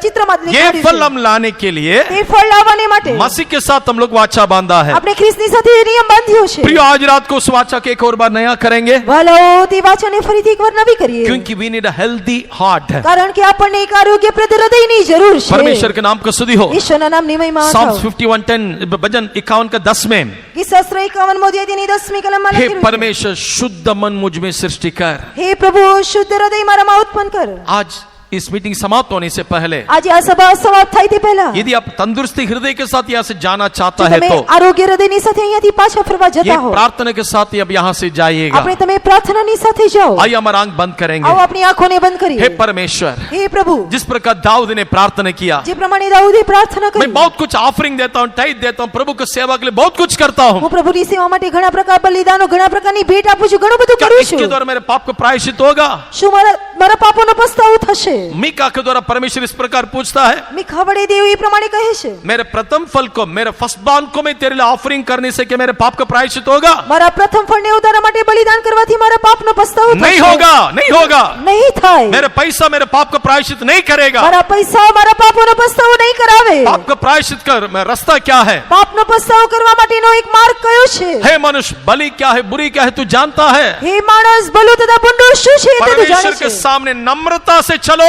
ચિત્રમાં ये દેખાડ્યું फल છે हम लाने के लिए તે ફળ લાવવાને માટે मसीह के साथ हम लोग वाचा बांधा है. આપણે ખ્રિસ્તની સાથે નિયમ બાંધ્યો છે प्रिय, आज रात को उस वाचा के एक और बार नया करेंगे, વાલાઓ તે વાચાને ફરીથી એકવાર નવી કરીએ क्योंकि we need a healthy heart. કારણ કે આપણને એક આરોગ્યપ્રદ હૃદયની જરૂર છે परमेश्वर के नाम को स्तुति हो. ઈશ્વરના નામની મહિમા Psalms થાવ 51:10 भजन 51 का 10 में, ગીતશાસ્ત્ર 51મો અધ્યાય તેની 10મી કલમમાં हे લખેલું છે परमेश्वर शुद्ध मन मुझ में सृष्टि कर. હે પ્રભુ શુદ્ધ હૃદય મારામાં ઉત્પન્ન કર आज इस मीटिंग समाप्त होने से पहले આજે આ સભા સમાપ્ત થાય તે પહેલા यदि आप तंदुरुस्ती हृदय के साथ यहाँ से जाना જો चाहता है તમે तो આરોગ્ય હૃદયની સાથે અહીંયાથી પાછા ફરવા ये જતા હો प्रार्थना के साथ ही अब यहाँ से जाइएगा. આપણે તમે પ્રાર્થનાની સાથે જાઓ आइए हमारा आंख बंद करेंगे. આવો આપણી આંખોને બંધ हे કરીએ परमेश्वर, હે પ્રભુ जिस प्रकार दाऊद ने प्रार्थना किया, જે પ્રમાણે દાઉદે પ્રાર્થના मैं કરી बहुत कुछ ऑफरिंग देता हूँ, टाइट देता हूँ, प्रभु को सेवा के लिए बहुत कुछ करता हूँ. હું પ્રભુની સેવા માટે ઘણા પ્રકાર બલિદાનો ઘણા પ્રકારની ભેટ આપું છું ઘણું બધું क्या કરું इसके છું द्वारा मेरे पाप को प्रायश्चित होगा? શું મારા પાપોનો પસ્તાવો થશે मीका के द्वारा परमेश्वर इस प्रकार पूछता है, મીખા વડે દેવ એ પ્રમાણે કહે છે मेरे प्रथम फल को, मेरे फर्स्ट बॉर्न को मैं तेरे लिए ऑफरिंग करने से क्या मेरे पाप का प्रायश्चित होगा? મારા પ્રથમ ફળને ઉતારવા માટે બલિદાન કરવાથી મારા પાપનો પસ્તાવો नहीं થશે होगा, नहीं होगा. નહીં થાય मेरे पैसा मेरे पाप का प्रायश्चित नहीं करेगा. મારા પૈસા મારા પાપોનો પસ્તાવો નહીં કરાવે पाप का प्रायश्चित कर मैं रास्ता क्या है? પાપનો પસ્તાવો કરવા માટેનો એક માર્ગ કયો છે हे मनुष्य, बलि क्या है, बुरी क्या है, तू जानता है. હે માણસ ભલું તથા ભૂંડું શું છે તે તું परमेश्वर જાણે के છે सामने नम्रता से चलो.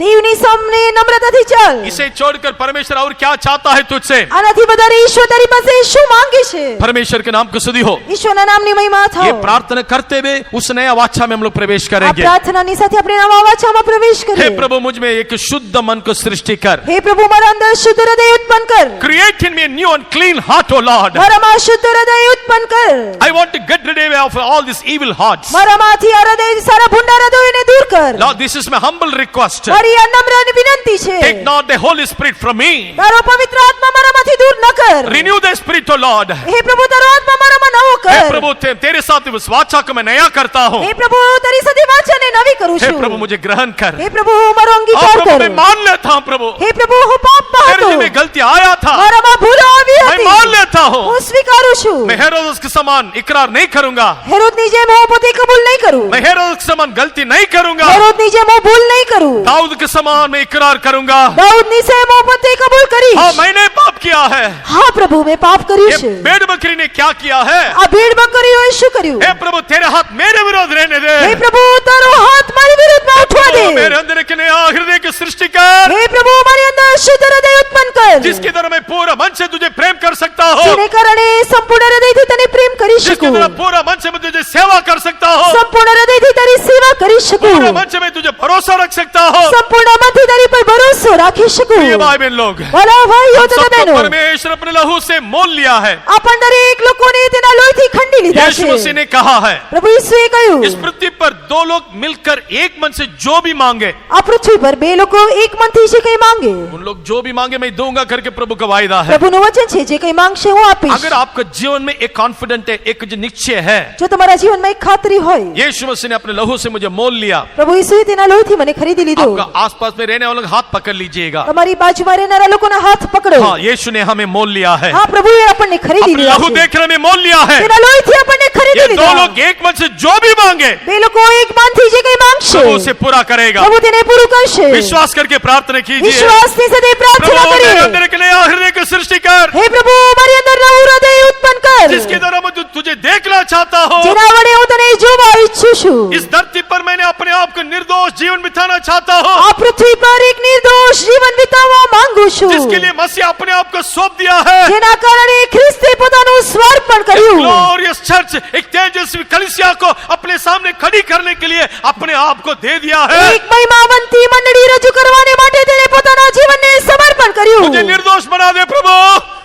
દેવની સામે નમ્રતાથી ચાલ इसे छोड़कर परमेश्वर और क्या चाहता है तुझसे? આનાથી વધારે ઈશ્વર તારી પાસે શું માંગે છે परमेश्वर के नाम को स्तुति हो. ઈશ્વરના નામની મહિમા ये થાઓ प्रार्थना करते हुए उस नया वाचा में हम लोग प्रवेश આ करेंगे. પ્રાર્થનાની સાથે આપણે નવા વાચામાં પ્રવેશ हे કરીએ प्रभु, मुझ में एक शुद्ध मन को सृष्टि कर. હે પ્રભુ મારા અંદર શુદ્ધ હૃદય ઉત્પન્ન કર Create in me a new and clean heart, O Lord. મારામાં શુદ્ધ હૃદય ઉત્પન્ન કર I want to get rid of all these evil hearts. મારામાંથી આ હૃદય સારા ભૂંડા હૃદયોને દૂર કર Lord, this is my humble request. મારી આ નમ્ર વિનંતી છે Take not the Holy Spirit from me. તારો પવિત્ર આત્મા મારામાંથી દૂર ન કર Renew the Spirit, O Lord. હે પ્રભુ તારો આત્મા મારામાં નવો हे કર प्रभु, तेरे साथ उस वाचा को मैं नया करता हूँ. હે પ્રભુ તારી સાથે વાચાને નવી કરું हे છું प्रभु, मुझे ग्रहण कर. હે પ્રભુ મારો हाँ અંગીકાર प्रभु, કર मैं मान लेता हूँ प्रभु. હે પ્રભુ હું પાપમાં मेरे હતો लिए में गलती आया था. મારામાં ભૂલો આવી मैं હતી मान लेता हूँ. હું સ્વીકારું છું मैं हेरोदेस के समान इकरार नहीं करूंगा. હેરોદની જેમ હું પોતે કબૂલ નહીં કરું मैं हेरोदेस के समान गलती नहीं करूंगा. હેરોદની જેમ હું ભૂલ નહીં કરું दाऊद के समान मैं इकरार करूंगा. દાઉદની જેમ હું પોતે કબૂલ કરીશ हाँ, मैंने पाप किया है. હા પ્રભુ મેં પાપ કર્યું ये છે भेड़ बकरी ने क्या किया है? આ ભીડ બકરીઓએ શું કર્યું हे प्रभु, तेरे हाथ मेरे विरोध रहने दे. હે પ્રભુ તારો હાથ મારી વિરુદ્ધમાં ઉઠવા દે प्रभु, मेरे अंदर एक नया हृदय की सृष्टि कर, હે પ્રભુ મારી અંદર શુદ્ધ હૃદય ઉત્પન્ન કર जिसके द्वारा मैं पूरा मन से तुझे प्रेम कर सकता हूँ. જેને કારણે સંપૂર્ણ હૃદયથી તને પ્રેમ કરી जिसके શકું द्वारा पूरा मन से मैं तुझे सेवा कर सकता हूँ. સંપૂર્ણ હૃદયથી તારી સેવા કરી શકું पूरा मन से मैं तुझे भरोसा रख सकता हूँ. સંપૂર્ણ મનથી તારી પર ભરોસો વિશ્વાસો રાખી શકું. प्रिय भाई बहन लोग, વાલા ભાઈઓ हम તથા सबको બહેનો, परमेश्वर अपने लहू से मोल लिया है। આપણ દરેક લોકોને તેના લોહીથી ખંડી લીધા यीशु मसीह છે. ने कहा है, પ્રભુ ઈસુએ કહ્યું, इस पृथ्वी पर दो लोग मिलकर एक मन से जो भी मांगे, આ પૃથ્વી પર બે લોકો એક મનથી જે કંઈ માંગે, उन लोग जो भी मांगे मैं दूंगा करके प्रभु का वायदा है। પ્રભુનું વચન છે, જે કંઈ માંગશે હું આપીશ. अगर आपका जीवन में एक कॉन्फिडेंट है, एक जो निश्चय है, જો તમારા જીવનમાં એક ખાતરી હોય, यीशु मसीह ने अपने लहू से मुझे मोल लिया, પ્રભુ ઈસુએ તેના લોહીથી મને ખરીદી લીધો. आपका आसपास में रहने वालों का हाथ पकड़ लीजिएगा। તમારી બાજુમાં રહેનારા લોકોના હાથ પકડો. हाँ, यीशु ने हमें मोल लिया है, હા, પ્રભુએ આપણને ખરીદી अपने લીધા लहू છે. देख रहे हमें मोल लिया है। તેના લોહીથી આપણને ये ખરીદી दो લીધા. लोग एक मन से जो भी मांगे બે લોકો એક મનથી જે કંઈ માંગશે, प्रभु उसे पूरा करेगा। પ્રભુ તેને પૂરું કરશે. विश्वास करके प्रार्थना कीजिए, વિશ્વાસની સાથે પ્રાર્થના प्रभु मेरे કરીએ. अंदर के लिए हृदय को सृष्टि कर, હે પ્રભુ, મારી અંદર નવું હૃદય ઉત્પન્ન કર, जिसके द्वारा मैं तुझे देखना चाहता हूँ। જેના વડે હું તને જોવા ઈચ્છું છું. इस धरती पर मैंने अपने आप को निर्दोष जीवन बिताना चाहता हूँ, આ પૃથ્વી પર એક નિર્દોષ જીવન વિતાવવા માંગુ છું, जिसके लिए मसीह अपने आप को सौंप दिया है। જેના કારણે ખ્રિસ્તે પોતાનું સ્વાર્પણ કર્યું. ग्लोरियस चर्च, एक तेजस्वी कलीसिया को अपने सामने खड़ी करने के लिए अपने आप को दे दिया है। એક મહિમાવંતી મંડળી રજૂ કરવાને માટે તેણે પોતાના જીવનને સમર્પણ કર્યું. मुझे निर्दोष बना दे प्रभु,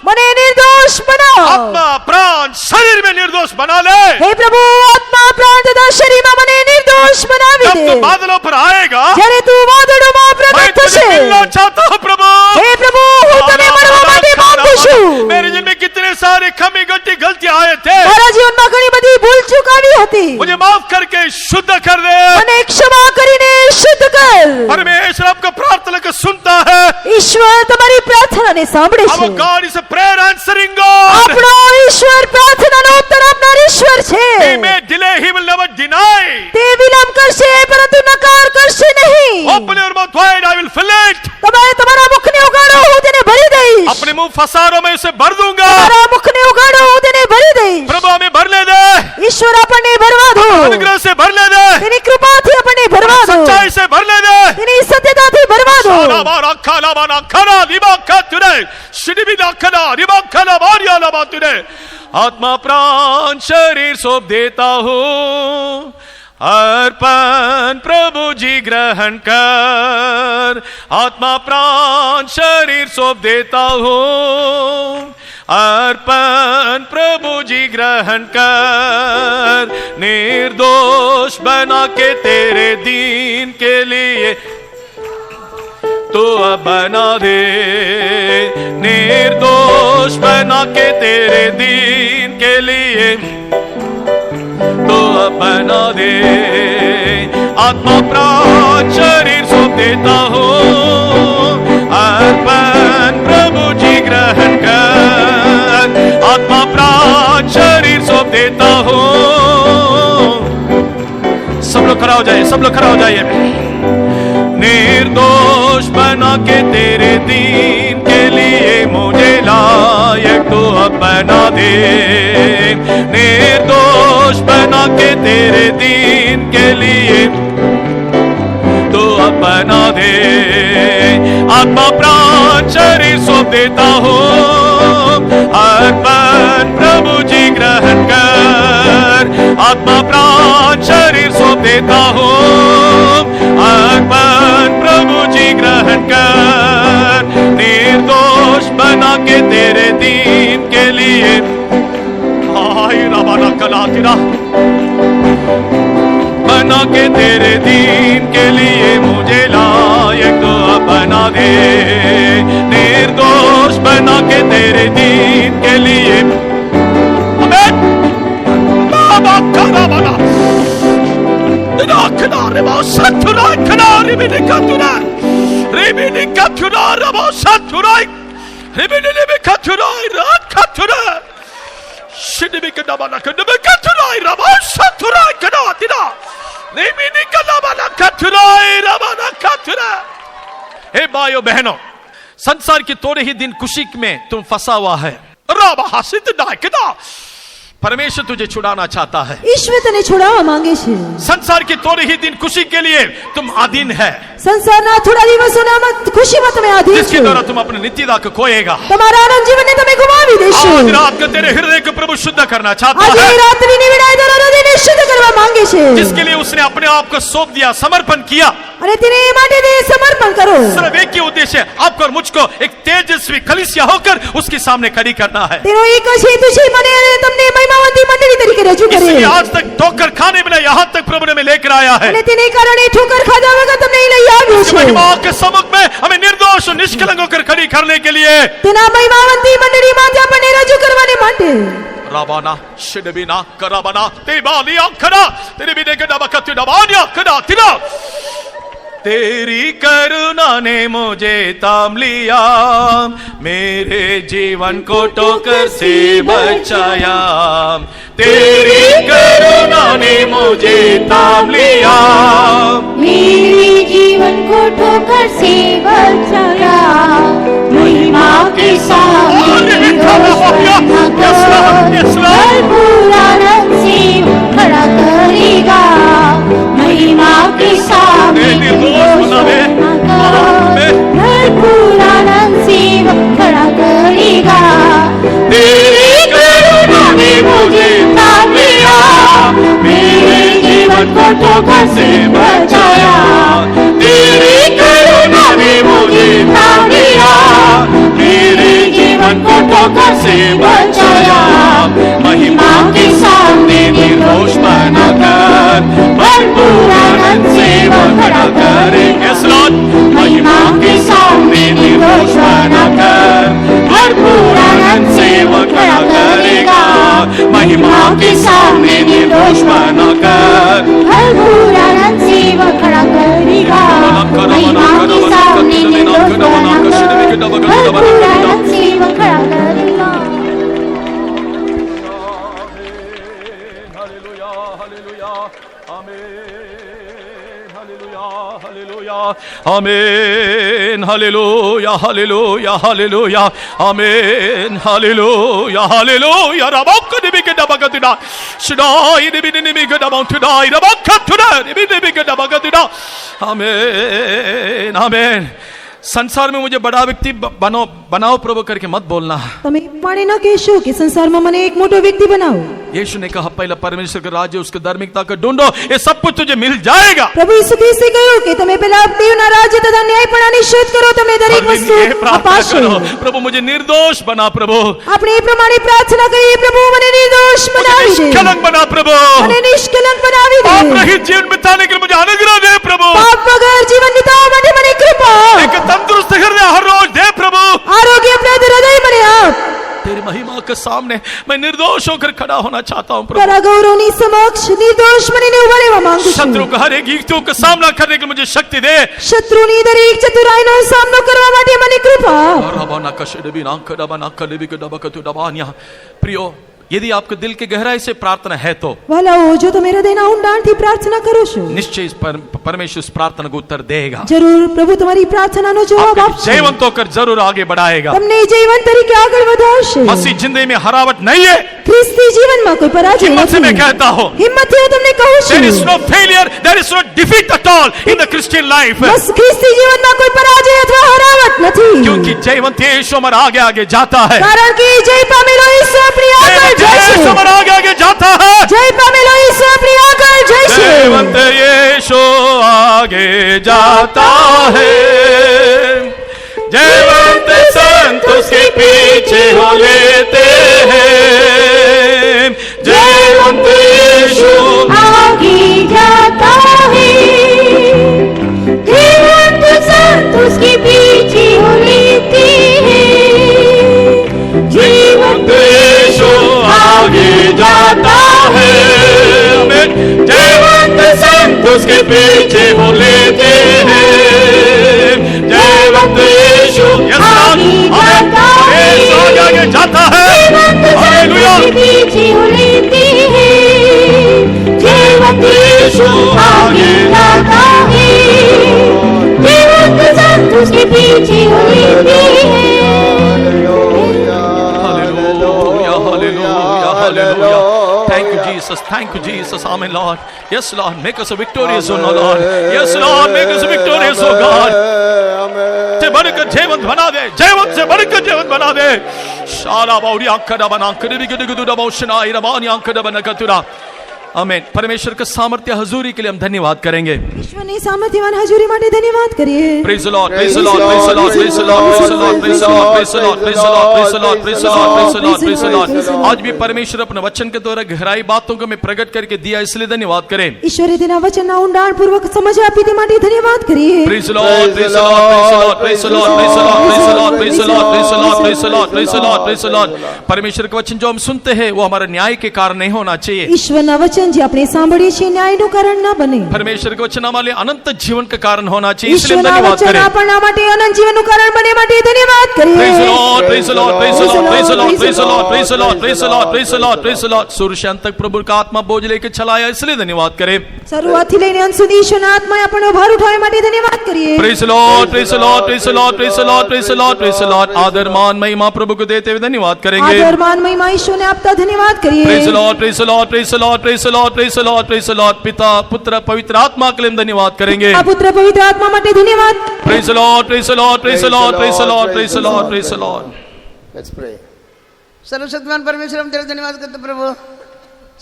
મને નિર્દોષ બનાવ. आत्मा प्राण शरीर में निर्दोष बना ले। હે પ્રભુ, આત્મા પ્રાણ તથા શરીરમાં મને નિર્દોષ બનાવી जब દે. तू बादलों पर आएगा, જ્યારે તું વાદળોમાં मैं પ્રગટ तुझे થશે. मिलना चाहता हूँ प्रभु। હે પ્રભુ, હું તને મળવા માટે માંગુ છું. मेरे जिनमें कितने सारे कमी गलती गलतियां आए थे, મારા જીવનમાં ઘણી બધી ભૂલ ચૂક આવી હતી. मुझे माफ करके शुद्ध कर दे। મને ક્ષમા કરીને શુદ્ધ કર. परमेश्वर आपका प्रार्थना को सुनता है। ઈશ્વર તમારી પ્રાર્થનાને સાંભળે Our છે. God is a prayer answering God. આપણો ઈશ્વર પ્રાર્થનાનો ઉત્તર આપનાર ઈશ્વર છે. He may delay, he will never deny. તે વિલંબ કરશે પરંતુ નકાર કરશે નહીં. Open your mouth wide, I will fill it. તમારે તમારા મુખને ઉગાડો, હું તેને ભરી દઈશ. अपने मुंह फसारों में उसे भर दूंगा। તમારા મુખને ઉગાડો, હું તેને ભરી દઈશ. प्रभु हमें भरने दे, ઈશ્વર આપણને ભરવા દો. अनुग्रह से भरने दे, તેની કૃપાથી આપણને ભરવા દો. सच्चाई से भरने दे। તેની સત્યતાથી ભરવા દો. Alabarak kalabana kara ribaka ture, shidibida kara ribaka labaria labature। आत्मा प्राण शरीर सौंप देता हूँ, अर्पण प्रभु जी ग्रहण कर। आत्मा प्राण शरीर सौंप देता हूँ, अर्पण प्रभु जी ग्रहण कर। निर्दोष बना के तेरे दीन के लिए तो अब बना दे। निर्दोष बना के तेरे दीन के लिए तो अब बना दे। आत्मा प्राण शरीर सौंप देता हूँ, अर्पण प्रभु जी ग्रहण कर। आत्मा प्राण शरीर सौंप देता हूँ। सब लोग खड़ा हो जाइए, सब लोग खड़ा हो जाइए। निर्दोष बना के तेरे दीन के लिए मुझे लायक तो अब बना दे। निर्दोष बना के तेरे दीन के लिए तो अब बना दे। आत्मा प्राण शरीर सौंप देता हूँ, अर्पण प्रभु जी ग्रहण कर। आत्मा प्राण शरीर सौंप देता हूँ, अर्पण प्रभु जी ग्रहण कर। निर्दोष बना के तेरे दीन के लिए बना के तेरे दीन के लिए मुझे लायक तो अब बना दे। निर्दोष बना के तेरे दीन के लिए हे भाइयों बहनों, संसार के थोड़े ही दिन खुशी में तुम फंसा हुआ है। परमेश्वर तुझे छुड़ाना चाहता है। ઈશ્વર તને છોડાવવા માંગે છે. संसार के थोड़े ही दिन खुशी के लिए तुम अधीन है, સંસારના થોડા દિવસોના ખુશીમાં તમે આધીન जिसके છો. द्वारा तुम अपनी नित्यता को खोएगा। તમારા આનંદ જીવનને તમે ગુમાવી દેશો. आज रात को तेरे हृदय को प्रभु शुद्ध करना चाहता આજે है। રાત્રિની વિડાય તારા હૃદયને શુદ્ધ કરવા માંગે છે, जिसके लिए उसने अपने आप को सौंप दिया, समर्पण किया। અને તેને એ માટે તે સમર્પણ કરો। सिर्फ एक ही उद्देश्य है, आपको और मुझको एक तेजस्वी कलीसिया होकर उसके सामने खड़ी करना है। તેનો એક જ હેતુ છે, મને અને તમને મહિમાવંતી મંડળી તરીકે રજૂ કરે, इसलिए आज तक ठोकर खाने बिना यहाँ तक प्रभु ने हमें लेकर आया है। અને તેને કારણે ઠોકર ખાધા વગર તમને અહીં લઈ આવ્યો उसकी છે। महिमा के सम्मुख में हमें निर्दोष और निष्कलंक होकर खड़ी करने के लिए તેના મહિમાવંતી મંડળીમાંથી આપણને રજૂ કરવાને માટે राबाना शिडबिना कराबाना तेबालिया खड़ा तेरे बिने के डबकत डबानिया खड़ा तिना तेरी करुणा ने मुझे थाम लिया, मेरे जीवन को ठोकर से बचाया। तेरी करुणा ने मुझे थाम लिया, मेरे जीवन को ठोकर से बचाया। महिमा के सामने भरपूर आनंद से खड़ा करेगा। महिमा के सामने भरपूर आनंद से खड़ा करेगा। तेरी करुणा ने मुझे थाम लिया, मेरे जीवन को ठोकर से बचाया। तेरी करुणा ने मुझे थाम लिया, मेरे जीवन को ठोकर से बचाया। महिमा के सामने निर्दोष बनाकर भरपूर आनंद से वो खड़ा करेंगे। महिमा के सामने निर्दोष बनाकर भरपूर आनंद से वो खड़ा करेगा। महिमा के सामने निर्दोष बनाकर भरपूर आनंद से वो खड़ा करेगा। महिमा के सामने निर्दोष बनाकर भरपूर आनंद से वो खड़ा करेगा। आमीन हालेलुया हालेलुया हालेलुया आमीन हालेलुया हालेलुया रबक दिबि के दबगतिदा शिदाई दिबि दिबि के दबंतुदाई रबक तुदा दिबि दिबि के दबगतिदा आमीन आमीन। संसार में मुझे बड़ा व्यक्ति बनाओ प्रभु करके मत बोलना। તમે પાણી ન કહેશો કે સંસારમાં મને એક મોટો વ્યક્તિ બનાવો। यीशु ने कहा पहला परमेश्वर का राज्य उसकी धार्मिकता को ढूंढो, ये सब कुछ तुझे मिल जाएगा। પ્રભુ ઈસુ ખ્રિસ્તે કહ્યું કે તમે પહેલા દેવના રાજ્ય તથા ન્યાયપણાની શોધ કરો, તમને દરેક વસ્તુ ये प्रार्थना અપાશે। करो, प्रभु मुझे निर्दोष बना प्रभु, આપણે એ પ્રમાણે પ્રાર્થના કરીએ, પ્રભુ મને નિર્દોષ मुझे બનાવી દે, निष्कलंक बना प्रभु, મને નિષ્કલંક બનાવી દે, पाप रहित जीवन बिताने के लिए मुझे अनुग्रह दे प्रभु, પાપ વગર જીવન વિતાવવા માટે મને કૃપા, एक तंदुरुस्त हृदय हर रोज दे प्रभु। આરોગ્યપ્રદ હૃદય મને આપ। तेरी महिमा के सामने मैं निर्दोष होकर खड़ा होना चाहता हूँ प्रभु। તારા ગૌરવની સમક્ષ નિર્દોષ બનીને ઉભા રહેવા માંગુ છું। शत्रु का हर एक युक्तियों का सामना करने के लिए मुझे शक्ति दे। શત્રુની દરેક ચતુરાઈનો સામનો કરવા માટે મને કૃપા। प्रियो, यदि आपके दिल के गहराई से प्रार्थना है तो વાલાઓ, જો તમે હૃદયના ઊંડાણથી પ્રાર્થના કરો છો, निश्चय इस परमेश्वर इस प्रार्थना को उत्तर देगा। જરૂર પ્રભુ તમારી પ્રાર્થનાનો જવાબ आपको આપશે, जयवंत होकर जरूर आगे बढ़ाएगा। તમને जीवन તરીકે આગળ વધારશે। मसीह जिंदगी में हरावट नहीं है। ખ્રિસ્તી જીવનમાં કોઈ પરાજય हिम्मत से मैं નથી। कहता हूँ, હિંમતથી હું તમને કહું there છું, is no failure, there is no defeat at all in the Christian life. બસ ખ્રિસ્તી જીવનમાં કોઈ પરાજય અથવા હરાવટ નથી, क्योंकि जयवंत यीशु हमारा आगे आगे जाता है। કારણ કે જય પામેલો ઈસુ આપણી આગળ जयवंत જાય यीशु છે। हमारा आगे आगे जाता है। જય પામેલો ઈસુ આપણી આગળ જાય છે। जयवंत यीशु आगे जाता है। जयवंत संत उसके पीछे हो लेते हैं। जयवंत यीशु आगे जाता है। जीवंत संत उसके पीछे हो लेते हैं। जीवंत यीशु आगे जाता है। आमीन। जयवंत संत उसके पीछे हो लेते हैं। जयवंत यीशु आगे जाता है। हालेलुया। पीछे हो लेते हैं। जीवंत यीशु आगे जाता है। जीवंत संत उसके पीछे हो लेते हैं। Hallelujah, hallelujah, hallelujah. Thank you, Jesus. Thank you, Jesus. Amen, Lord. Yes, Lord. Make us a victorious, oh Lord. Yes, Lord. Make us a victorious, oh God. से बढ़कर जीवंत बना दे, जीवंत से बढ़कर जीवंत बना दे। शाला बाउरी आंखड़ा बना कर भी गुदु गुदु दबाओ शनाई रबानी आंखड़ा बना कतुरा। आमीन। परमेश्वर का सामर्थ्य हजूरी के लिए हम धन्यवाद करेंगे। ઈશ્વરની સામર્થ્યવાન હજુરી માટે ધન્યવાદ કરીએ. Praise the Lord, praise the Lord, praise the Lord, praise the Lord, praise the Lord, praise the Lord, praise the Lord, praise the Lord, praise the Lord, praise the Lord, praise the Lord, praise the Lord। आज भी परमेश्वर अपने वचन के द्वारा गहराई बातों को हमें प्रकट करके दिया, इसलिए धन्यवाद करें। ઈશ્વરે તેના વચનના ઊંડાણપૂર્વક સમજ આપી તે માટે ધન્યવાદ કરીએ. Praise the Lord, praise the Lord, praise the Lord, praise the Lord, praise the Lord, praise the Lord, praise the Lord, praise the Lord, praise the Lord, praise the Lord, praise the Lord। परमेश्वर का वचन जो हम सुनते हैं वो हमारे न्याय के कारण नहीं होना चाहिए। ઈશ્વરના વચન જે આપણે સાંભળીએ છીએ ન્યાયનું કારણ ન બને. परमेश्वर का वचन हमारे लिए अनंत जीवन का कारण होना चाहिए, इसलिए हम ઈશ્વરના धन्यवाद વચન करें। આપણા માટે અનંત જીવનનું કારણ બને માટે ધન્યવાદ Praise the કરીએ. Lord, praise the Lord, praise the Lord, praise the Lord, praise the Lord, praise the Lord, praise the Lord, praise the Lord, praise the Lord। सूर्य शांत तक प्रभु का आत्मा बोझ लेके चलाया, इसलिए धन्यवाद करें। શરૂઆતથી લઈને અંત સુધી ઈશ્વરના આત્માએ આપણને ભાર ઉઠાવવા માટે ધન્યવાદ કરીએ. Praise the Lord, praise the Lord, praise the Lord, praise the Lord, praise the Lord, praise the Lord। आदर मान महिमा प्रभु को देते हुए धन्यवाद करेंगे। આદર માન મહિમા ઈશ્વરને આપતા ધન્યવાદ કરીએ. Praise the Lord, praise the Lord, praise the Lord, praise the Lord, praise the Lord, praise the Lord। पिता पुत्र पवित्र आत्मा के लिए हम धन्यवाद करेंगे। આ પુત્ર પવિત્ર આત્મા માટે ધન્યવાદ. Praise the Lord, praise the Lord, praise the Lord, praise the Lord, praise the Lord, praise the Lord। Let's pray. सर्वशक्तिमान परमेश्वर हम तेरा धन्यवाद करते प्रभु,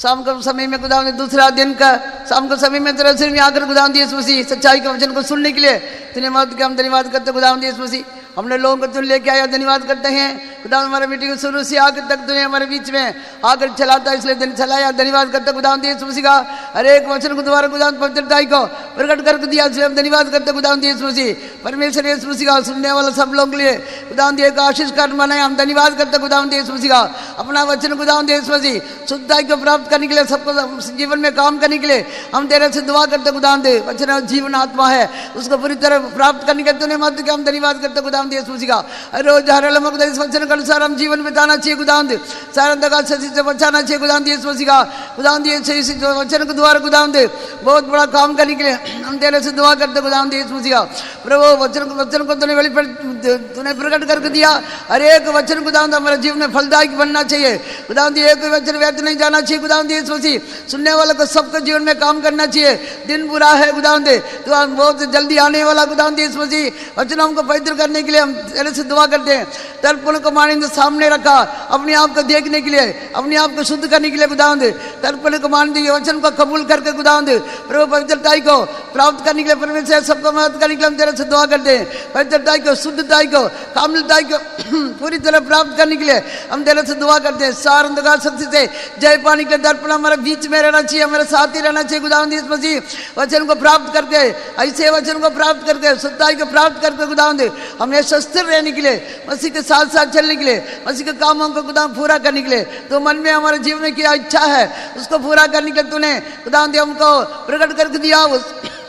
शाम के समय में खुदा ने दूसरा दिन का शाम के समय में तेरा सिर में आकर खुदा दिए मसीह सच्चाई के वचन को सुनने के लिए धन्यवाद के हम धन्यवाद करते खुदा दिए मसीह। हमने लोगों को तुम लेके आया, धन्यवाद करते हैं खुदा। हमारे मीटिंग को शुरू से आकर तक तुमने हमारे बीच में आकर चलाता, इसलिए चलाया, धन्यवाद करते खुदा दिए मसीह का। हर एक वचन को द्वारा खुदा पवित्रता को प्रकट करके दिया, इसलिए हम धन्यवाद करते खुदा दिए मसीह। परमेश्वर यीशु मसीह का सुनने वाला सब लोग के लिए खुदा दिए का आशीष कर बनाए, हम धन्यवाद करते खुदा दिए मसीह का। अपना वचन खुदा दिए मसीह शुद्धता को प्राप्त करने के लिए, सबको जीवन में काम करने के लिए हम तेरे से दुआ करते खुदा दे। वचन जीवन आत्मा है, उसको पूरी तरह प्राप्त करने के तूने मत के हम धन्यवाद करते खुदा दिए मसीह का। रोज हर लम्हा इस वचन के अनुसार हम जीवन बिताना चाहिए खुदा दे, सारा अंधकार से बचाना चाहिए खुदा दिए मसीह का। खुदा दिए वचन के द्वारा खुदा दे बहुत बड़ा काम करने के लिए हम तेरे से दुआ करते खुदा दिए मसीह का। प्रभु वचन को तूने प्रकट करके दिया, हर एक वचन खुदा हमारे जीवन में फलदायक बनना चाहिए खुदा दिए। एक वचन व्यर्थ नहीं जाना चाहिए खुदा दिए मसीह। सुनने वालों को सबको जीवन में काम करना चाहिए। दिन बुरा है खुदा दे, तो बहुत जल्दी आने वाला खुदा दिए मसीह। वचन हमको पवित्र करने के लिए हम तेरे से दुआ करते हैं। तर्पण को मानिंद सामने रखा, अपने आप को देखने के लिए, अपने आप को शुद्ध करने के लिए खुदा दे। तर्पण को मानिंद वचन को कबूल करके खुदा दे प्रभु पवित्रता को प्राप्त करने के लिए परमेश्वर सबको मदद करने के लिए हम तेरे से दुआ करते हैं। पवित्रता को, शुद्धता को, कामिलता को पूरी तरह प्राप्त करने के लिए हम तेरे से दुआ करते हैं। सार अंधकार शक्ति से जय पाने के लिए दर्पण हमारे बीच में रहना चाहिए, हमारे साथ ही रहना चाहिए खुदा दिए मसीह। वचन को प्राप्त करके, ऐसे वचन को प्राप्त करके, शुद्धता को प्राप्त करके खुदा दे हमें स्थिर रहने के लिए, मसीह के साथ साथ चलने के लिए, मसीह के कामों को खुदा पूरा करने के लिए, तो मन में हमारे जीवन में क्या इच्छा है उसको पूरा करने के लिए तूने खुदा दे हमको प्रकट करके दिया।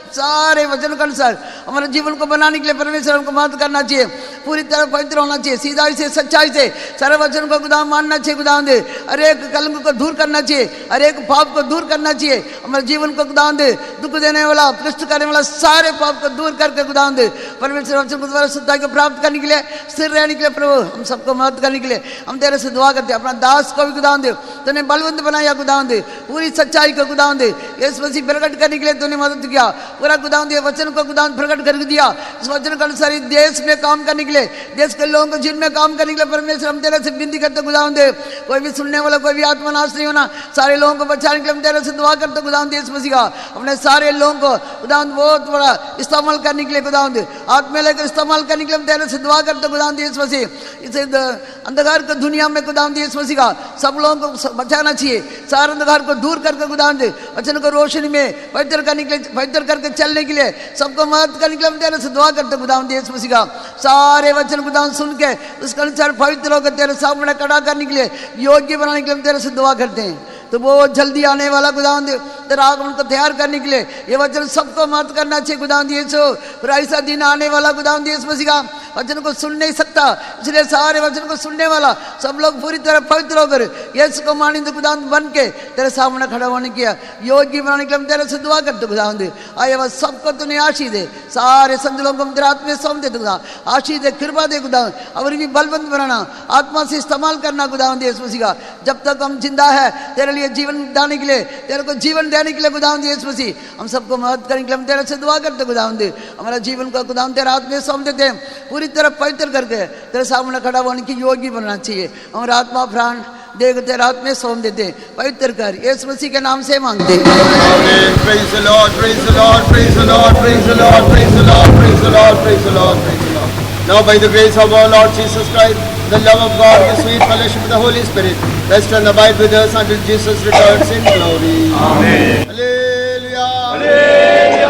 सारे वचन के अनुसार हमारे जीवन को बनाने के लिए परमेश्वर हमको मदद करना चाहिए। पूरी तरह पवित्र होना चाहिए, सीधाई से, सच्चाई से सारे वचन को खुदा मानना चाहिए खुदा दे। हर एक कलंक को दूर करना चाहिए, हर एक पाप को दूर करना चाहिए। हमारे जीवन को खुदा दे दुख देने वाला, कष्ट करने वाला सारे पाप को दूर करके खुदा दे परमेश्वर वचन को द्वारा शुद्धता को प्राप्त करने के लिए, स्थिर रहने के लिए प्रभु हम सबको मदद करने के लिए हम तेरे से दुआ करते हैं। अपना दास को भी खुदा दे तूने बलवंत बनाया खुदा दे, पूरी सच्चाई को खुदा दे यीशु मसीह प्रकट करने के लिए तूने मदद किया। पूरा खुदा दे वचन को खुदा प्रकट करके दिया। इस वचन के अनुसार देश में काम करने के लिए, देश के लोगों को जिनमें काम करने के लिए परमेश्वर हम तेरे से विनती करते खुदा दे। कोई भी सुनने वाला, कोई भी आत्मा नाश नहीं होना, सारे लोगों को बचाने के लिए हम तेरे से दुआ करते खुदा दे। इस मसीह का अपने सारे लोगों को खुदा बहुत बड़ा इस्तेमाल करने के लिए खुदा दे, आत्मा लेकर इस्तेमाल करने के लिए हम तेरे से दुआ करते खुदा दे। इस मसीह इसे अंधकार की दुनिया में खुदा दे इस मसीह का सब लोगों को बचाना चाहिए, सारे अंधकार को दूर करके खुदा दे वचन को रोशनी में पवित्र करने के लिए, पवित्र करके चलने के लिए, सबको मदद करने के लिए हम तेरे से दुआ करते खुदा यीशु मसीह का। सारे वचन खुदा सुन के उसके अनुसार पवित्र होकर तेरे सामने खड़ा करने के लिए, योग्य बनाने के लिए हम तेरे से दुआ करते हैं। तो बहुत जल्दी आने वाला खुदा तेरा आगमन को तैयार करने के लिए ये वचन सबको मदद करना चाहिए खुदा यीशु। फिर ऐसा दिन आने वाला खुदा यीशु मसीह का वचन को सुन नहीं सकता, इसलिए सारे वचन को सुनने वाला सब लोग पूरी तरह पवित्र होकर यीशु को मानिंद खुदा बन के तेरे सामने खड़ा होने किया, योग्य बनाने के लिए हम तेरे से दुआ करते खुदा आए वह सबको तूने आशीष दे। सारे संत लोगों को हम तेरे आत्मा सौंप देते खुदा, आशीष दे, कृपा दे खुदा, और भी बलवंत बनाना, आत्मा से इस्तेमाल करना खुदा यीशु मसीह का। जब तक हम जिंदा है तेरे लिए जीवन दाने के लिए, तेरे को जीवन देने के लिए खुदा यीशु मसीह हम सबको मदद करने के लिए हम तेरे से दुआ करते खुदा हमारा जीवन को खुदा तेरे हाथ में सौंप देते हैं, पूरी तरह पवित्र करके तेरे सामने खड़ा होने की योग्य बनना चाहिए। हमारा आत्मा प्राण देह को तेरे हाथ में सौंप देते हैं। पवित्र कर, यीशु मसीह के नाम से मांगते हैं। Amen. Praise the Lord, praise the Lord, praise the Lord, praise the Lord, praise the Lord, praise the Lord, praise the Lord, praise the Lord. Now by the grace of our Lord Jesus Christ, the love of God, the sweet fellowship of the Holy Spirit, rest and abide with us until Jesus returns in glory. Amen. Hallelujah. Hallelujah.